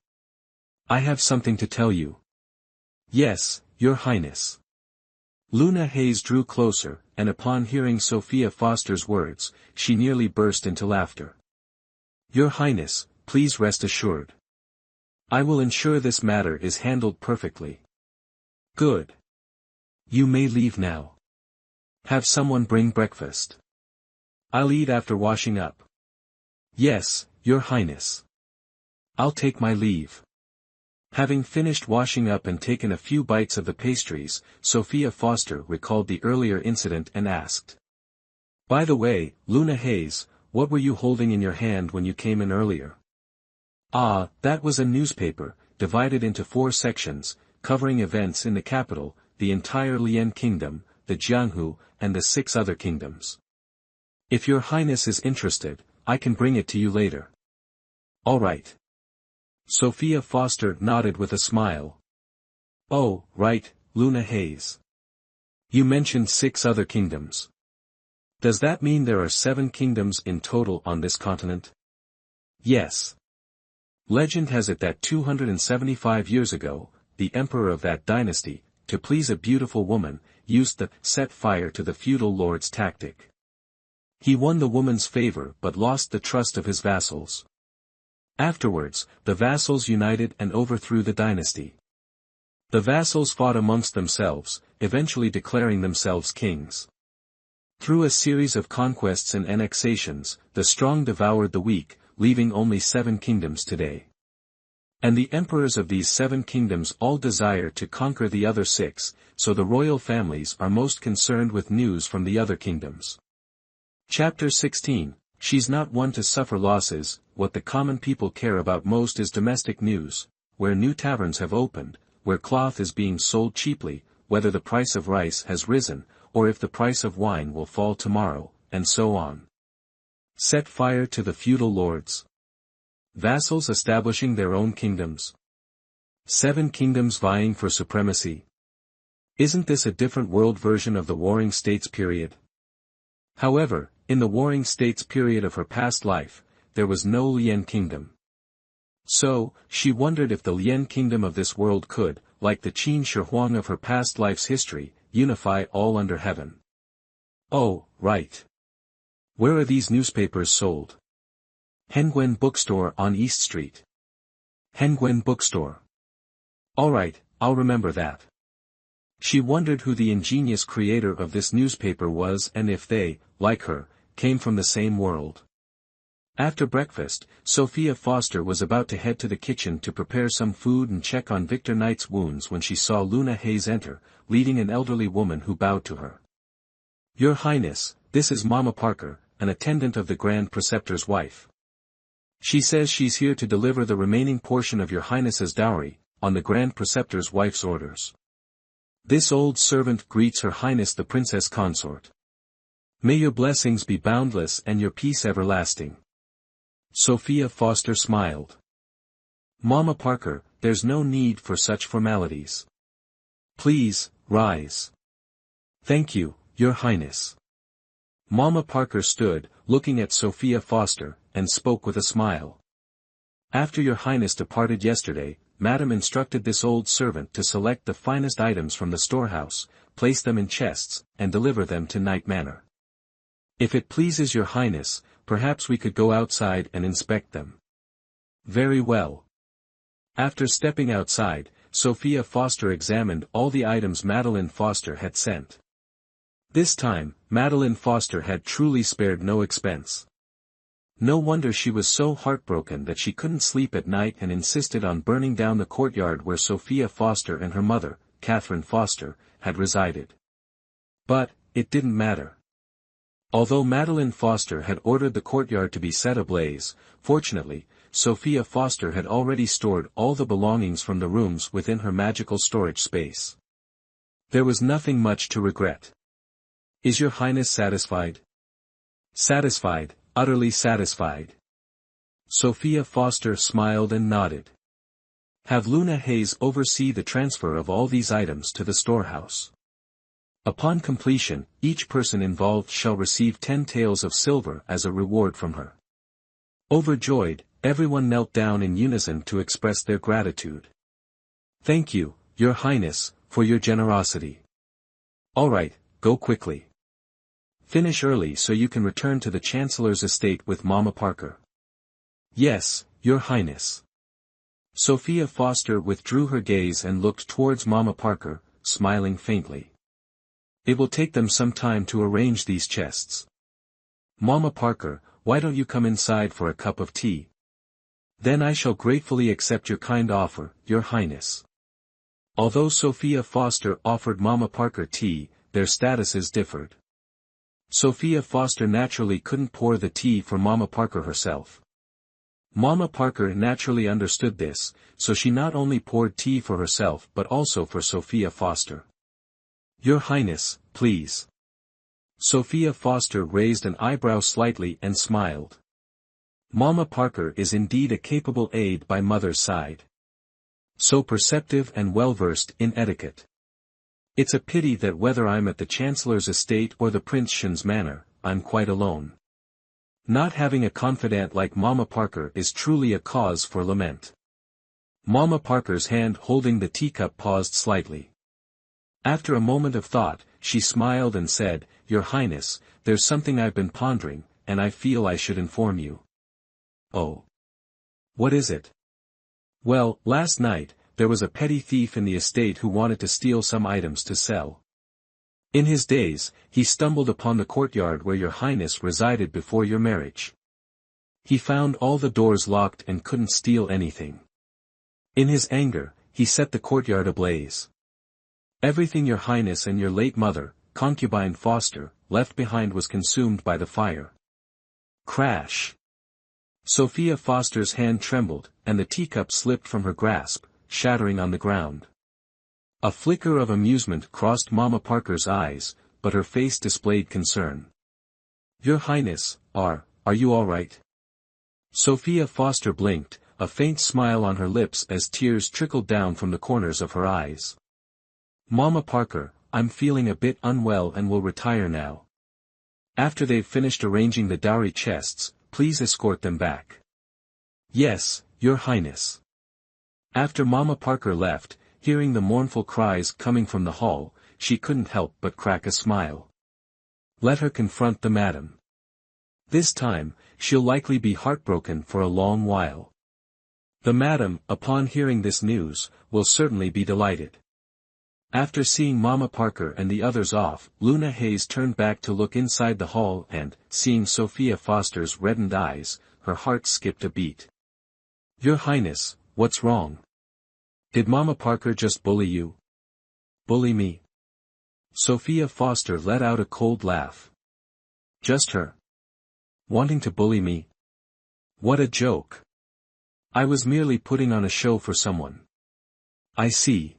I have something to tell you." "Yes, Your Highness." Luna Hayes drew closer, and upon hearing Sophia Foster's words, she nearly burst into laughter. "Your Highness, please rest assured. I will ensure this matter is handled perfectly." "Good. You may leave now. Have someone bring breakfast. I'll eat after washing up." "Yes, Your Highness." "I'll take my leave." Having finished washing up and taken a few bites of the pastries, Sophia Foster recalled the earlier incident and asked. "By the way, Luna Hayes, what were you holding in your hand when you came in earlier?" "Ah, that was a newspaper, divided into 4 sections, covering events in the capital, the entire Lian Kingdom, the Jianghu, and the 6 other kingdoms. If Your Highness is interested, I can bring it to you later." "All right." Sophia Foster nodded with a smile. "Oh, right, Luna Hayes. You mentioned 6 other kingdoms. Does that mean there are 7 kingdoms in total on this continent?" "Yes. Legend has it that 275 years ago, the emperor of that dynasty, to please a beautiful woman, used the set fire to the feudal lord's tactic. He won the woman's favor but lost the trust of his vassals. Afterwards, the vassals united and overthrew the dynasty. The vassals fought amongst themselves, eventually declaring themselves kings. Through a series of conquests and annexations, the strong devoured the weak, leaving only 7 kingdoms today. And the emperors of these 7 kingdoms all desire to conquer the other 6, so the royal families are most concerned with news from the other kingdoms." Chapter 16, She's not one to suffer losses. What the common people care about most is domestic news, where new taverns have opened, where cloth is being sold cheaply, whether the price of rice has risen, or if the price of wine will fall tomorrow, and so on. Set fire to the feudal lords. Vassals establishing their own kingdoms. 7 kingdoms vying for supremacy. Isn't this a different world version of the Warring States period? However, in the Warring States period of her past life, there was no Lien kingdom. So, she wondered if the Lien kingdom of this world could, like the Qin Shi Huang of her past life's history, unify all under heaven. Oh, right. Where are these newspapers sold? Hengwen Bookstore on East Street. Hengwen Bookstore. Alright, I'll remember that. She wondered who the ingenious creator of this newspaper was and if they, like her, came from the same world. After breakfast, Sophia Foster was about to head to the kitchen to prepare some food and check on Victor Knight's wounds when she saw Luna Hayes enter, leading an elderly woman who bowed to her. Your Highness, this is Mama Parker, an attendant of the Grand Preceptor's wife. She says she's here to deliver the remaining portion of your Highness's dowry, on the Grand Preceptor's wife's orders. This old servant greets Her Highness the Princess Consort. May your blessings be boundless and your peace everlasting. Sophia Foster smiled. Mama Parker, there's no need for such formalities. Please, rise. Thank you, Your Highness. Mama Parker stood, looking at Sophia Foster, and spoke with a smile. After Your Highness departed yesterday, Madam instructed this old servant to select the finest items from the storehouse, place them in chests, and deliver them to Night Manor. If it pleases Your Highness, perhaps we could go outside and inspect them. Very well. After stepping outside, Sophia Foster examined all the items Madeline Foster had sent. This time, Madeline Foster had truly spared no expense. No wonder she was so heartbroken that she couldn't sleep at night and insisted on burning down the courtyard where Sophia Foster and her mother, Catherine Foster, had resided. But, it didn't matter. Although Madeline Foster had ordered the courtyard to be set ablaze, fortunately, Sophia Foster had already stored all the belongings from the rooms within her magical storage space. There was nothing much to regret. Is Your Highness satisfied? Satisfied, utterly satisfied. Sophia Foster smiled and nodded. Have Luna Hayes oversee the transfer of all these items to the storehouse. Upon completion, each person involved shall receive 10 taels of silver as a reward from her. Overjoyed, everyone knelt down in unison to express their gratitude. Thank you, Your Highness, for your generosity. Alright, go quickly. Finish early so you can return to the Chancellor's estate with Mama Parker. Yes, Your Highness. Sophia Foster withdrew her gaze and looked towards Mama Parker, smiling faintly. It will take them some time to arrange these chests. Mama Parker, why don't you come inside for a cup of tea? Then I shall gratefully accept your kind offer, Your Highness. Although Sophia Foster offered Mama Parker tea, their statuses differed. Sophia Foster naturally couldn't pour the tea for Mama Parker herself. Mama Parker naturally understood this, so she not only poured tea for herself but also for Sophia Foster. Your Highness, please. Sophia Foster raised an eyebrow slightly and smiled. Mama Parker is indeed a capable aide by Mother's side. So perceptive and well-versed in etiquette. It's a pity that whether I'm at the Chancellor's estate or the Prince Shen's manor, I'm quite alone. Not having a confidant like Mama Parker is truly a cause for lament. Mama Parker's hand holding the teacup paused slightly. After a moment of thought, she smiled and said, Your Highness, there's something I've been pondering, and I feel I should inform you. Oh. What is it? Well, last night, there was a petty thief in the estate who wanted to steal some items to sell. In his daze, he stumbled upon the courtyard where Your Highness resided before your marriage. He found all the doors locked and couldn't steal anything. In his anger, he set the courtyard ablaze. Everything Your Highness and your late mother, concubine Foster, left behind was consumed by the fire. Crash! Sophia Foster's hand trembled, and the teacup slipped from her grasp, shattering on the ground. A flicker of amusement crossed Mama Parker's eyes, but her face displayed concern. "Your Highness, are you all right?" Sophia Foster blinked, a faint smile on her lips as tears trickled down from the corners of her eyes. "Mama Parker, I'm feeling a bit unwell and will retire now. After they've finished arranging the dowry chests, please escort them back." "Yes, Your Highness." After Mama Parker left, hearing the mournful cries coming from the hall, she couldn't help but crack a smile. Let her confront the madam. This time, she'll likely be heartbroken for a long while. The madam, upon hearing this news, will certainly be delighted. After seeing Mama Parker and the others off, Luna Hayes turned back to look inside the hall and, seeing Sophia Foster's reddened eyes, her heart skipped a beat. "Your Highness, what's wrong? Did Mama Parker just bully you?" "Bully me?" Sophia Foster let out a cold laugh. "Just her? Wanting to bully me? What a joke. I was merely putting on a show for someone." "I see."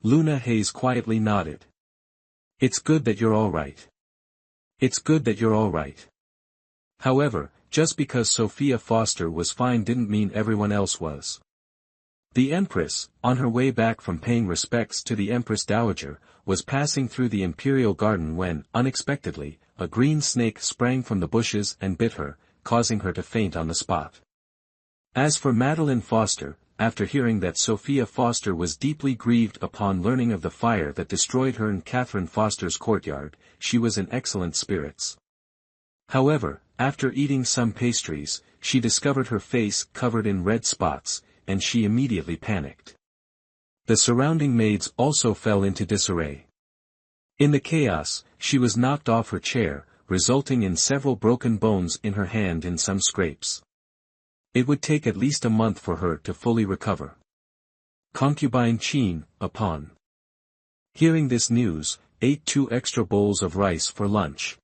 Luna Hayes quietly nodded. "It's good that you're all right. It's good that you're all right." However, just because Sophia Foster was fine didn't mean everyone else was. The Empress, on her way back from paying respects to the Empress Dowager, was passing through the Imperial Garden when, unexpectedly, a green snake sprang from the bushes and bit her, causing her to faint on the spot. As for Madeline Foster, after hearing that Sophia Foster was deeply grieved upon learning of the fire that destroyed her in Catherine Foster's courtyard, she was in excellent spirits. However, after eating some pastries, she discovered her face covered in red spots, and she immediately panicked. The surrounding maids also fell into disarray. In the chaos, she was knocked off her chair, resulting in several broken bones in her hand and some scrapes. It would take at least a month for her to fully recover. Concubine Chin, upon hearing this news, ate 2 extra bowls of rice for lunch.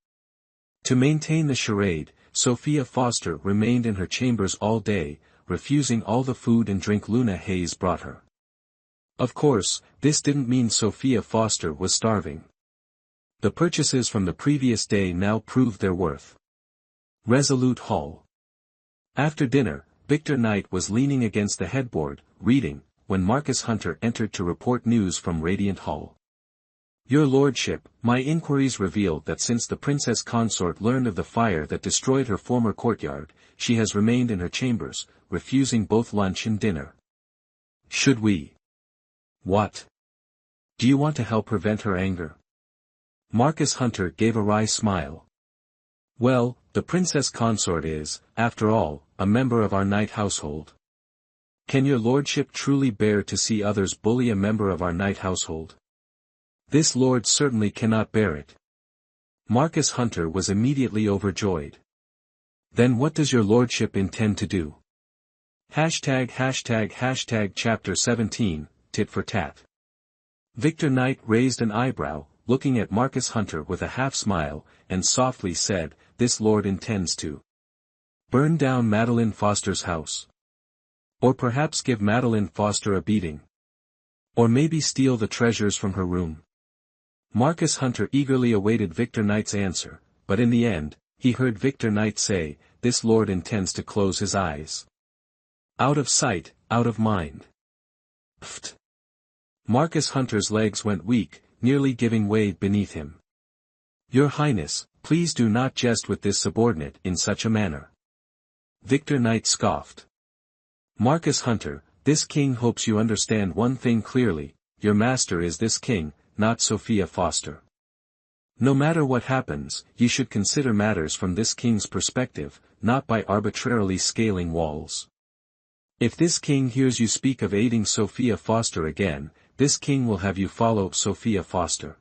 To maintain the charade, Sophia Foster remained in her chambers all day, refusing all the food and drink Luna Hayes brought her. Of course, this didn't mean Sophia Foster was starving. The purchases from the previous day now proved their worth. Resolute Hall. After dinner, Victor Knight was leaning against the headboard, reading, when Marcus Hunter entered to report news from Radiant Hall. "Your Lordship, my inquiries revealed that since the Princess Consort learned of the fire that destroyed her former courtyard, she has remained in her chambers, refusing both lunch and dinner. Should we?" "What? Do you want to help prevent her anger?" Marcus Hunter gave a wry smile. "Well, the Princess Consort is, after all, a member of our Knight household. Can your Lordship truly bear to see others bully a member of our Knight household?" "This lord certainly cannot bear it." Marcus Hunter was immediately overjoyed. "Then what does your Lordship intend to do?" Chapter 17, Tit for Tat. Victor Knight raised an eyebrow, looking at Marcus Hunter with a half-smile, and softly said, "This lord intends to burn down Madeline Foster's house. Or perhaps give Madeline Foster a beating. Or maybe steal the treasures from her room." Marcus Hunter eagerly awaited Victor Knight's answer, but in the end, he heard Victor Knight say, "This lord intends to close his eyes. Out of sight, out of mind." Pfft. Marcus Hunter's legs went weak, nearly giving way beneath him. "Your Highness, please do not jest with this subordinate in such a manner." Victor Knight scoffed. "Marcus Hunter, this king hopes you understand one thing clearly, your master is this king, not Sophia Foster. No matter what happens, you should consider matters from this king's perspective, not by arbitrarily scaling walls. If this king hears you speak of aiding Sophia Foster again, this king will have you follow Sophia Foster.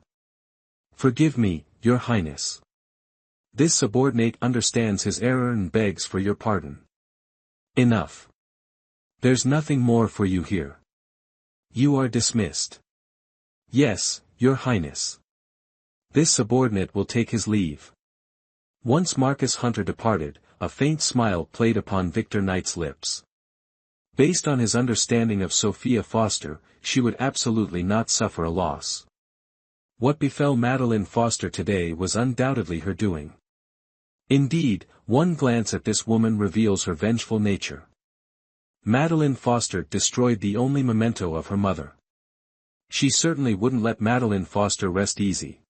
Forgive me, your Highness. This subordinate understands his error and begs for your pardon. Enough. There's nothing more for you here. You are dismissed." "Yes, your Highness." This subordinate will take his leave. Once Marcus Hunter departed, a faint smile played upon Victor Knight's lips. Based on his understanding of Sophia Foster, she would absolutely not suffer a loss. What befell Madeline Foster today was undoubtedly her doing. Indeed, one glance at this woman reveals her vengeful nature. Madeline Foster destroyed the only memento of her mother. She certainly wouldn't let Madeline Foster rest easy.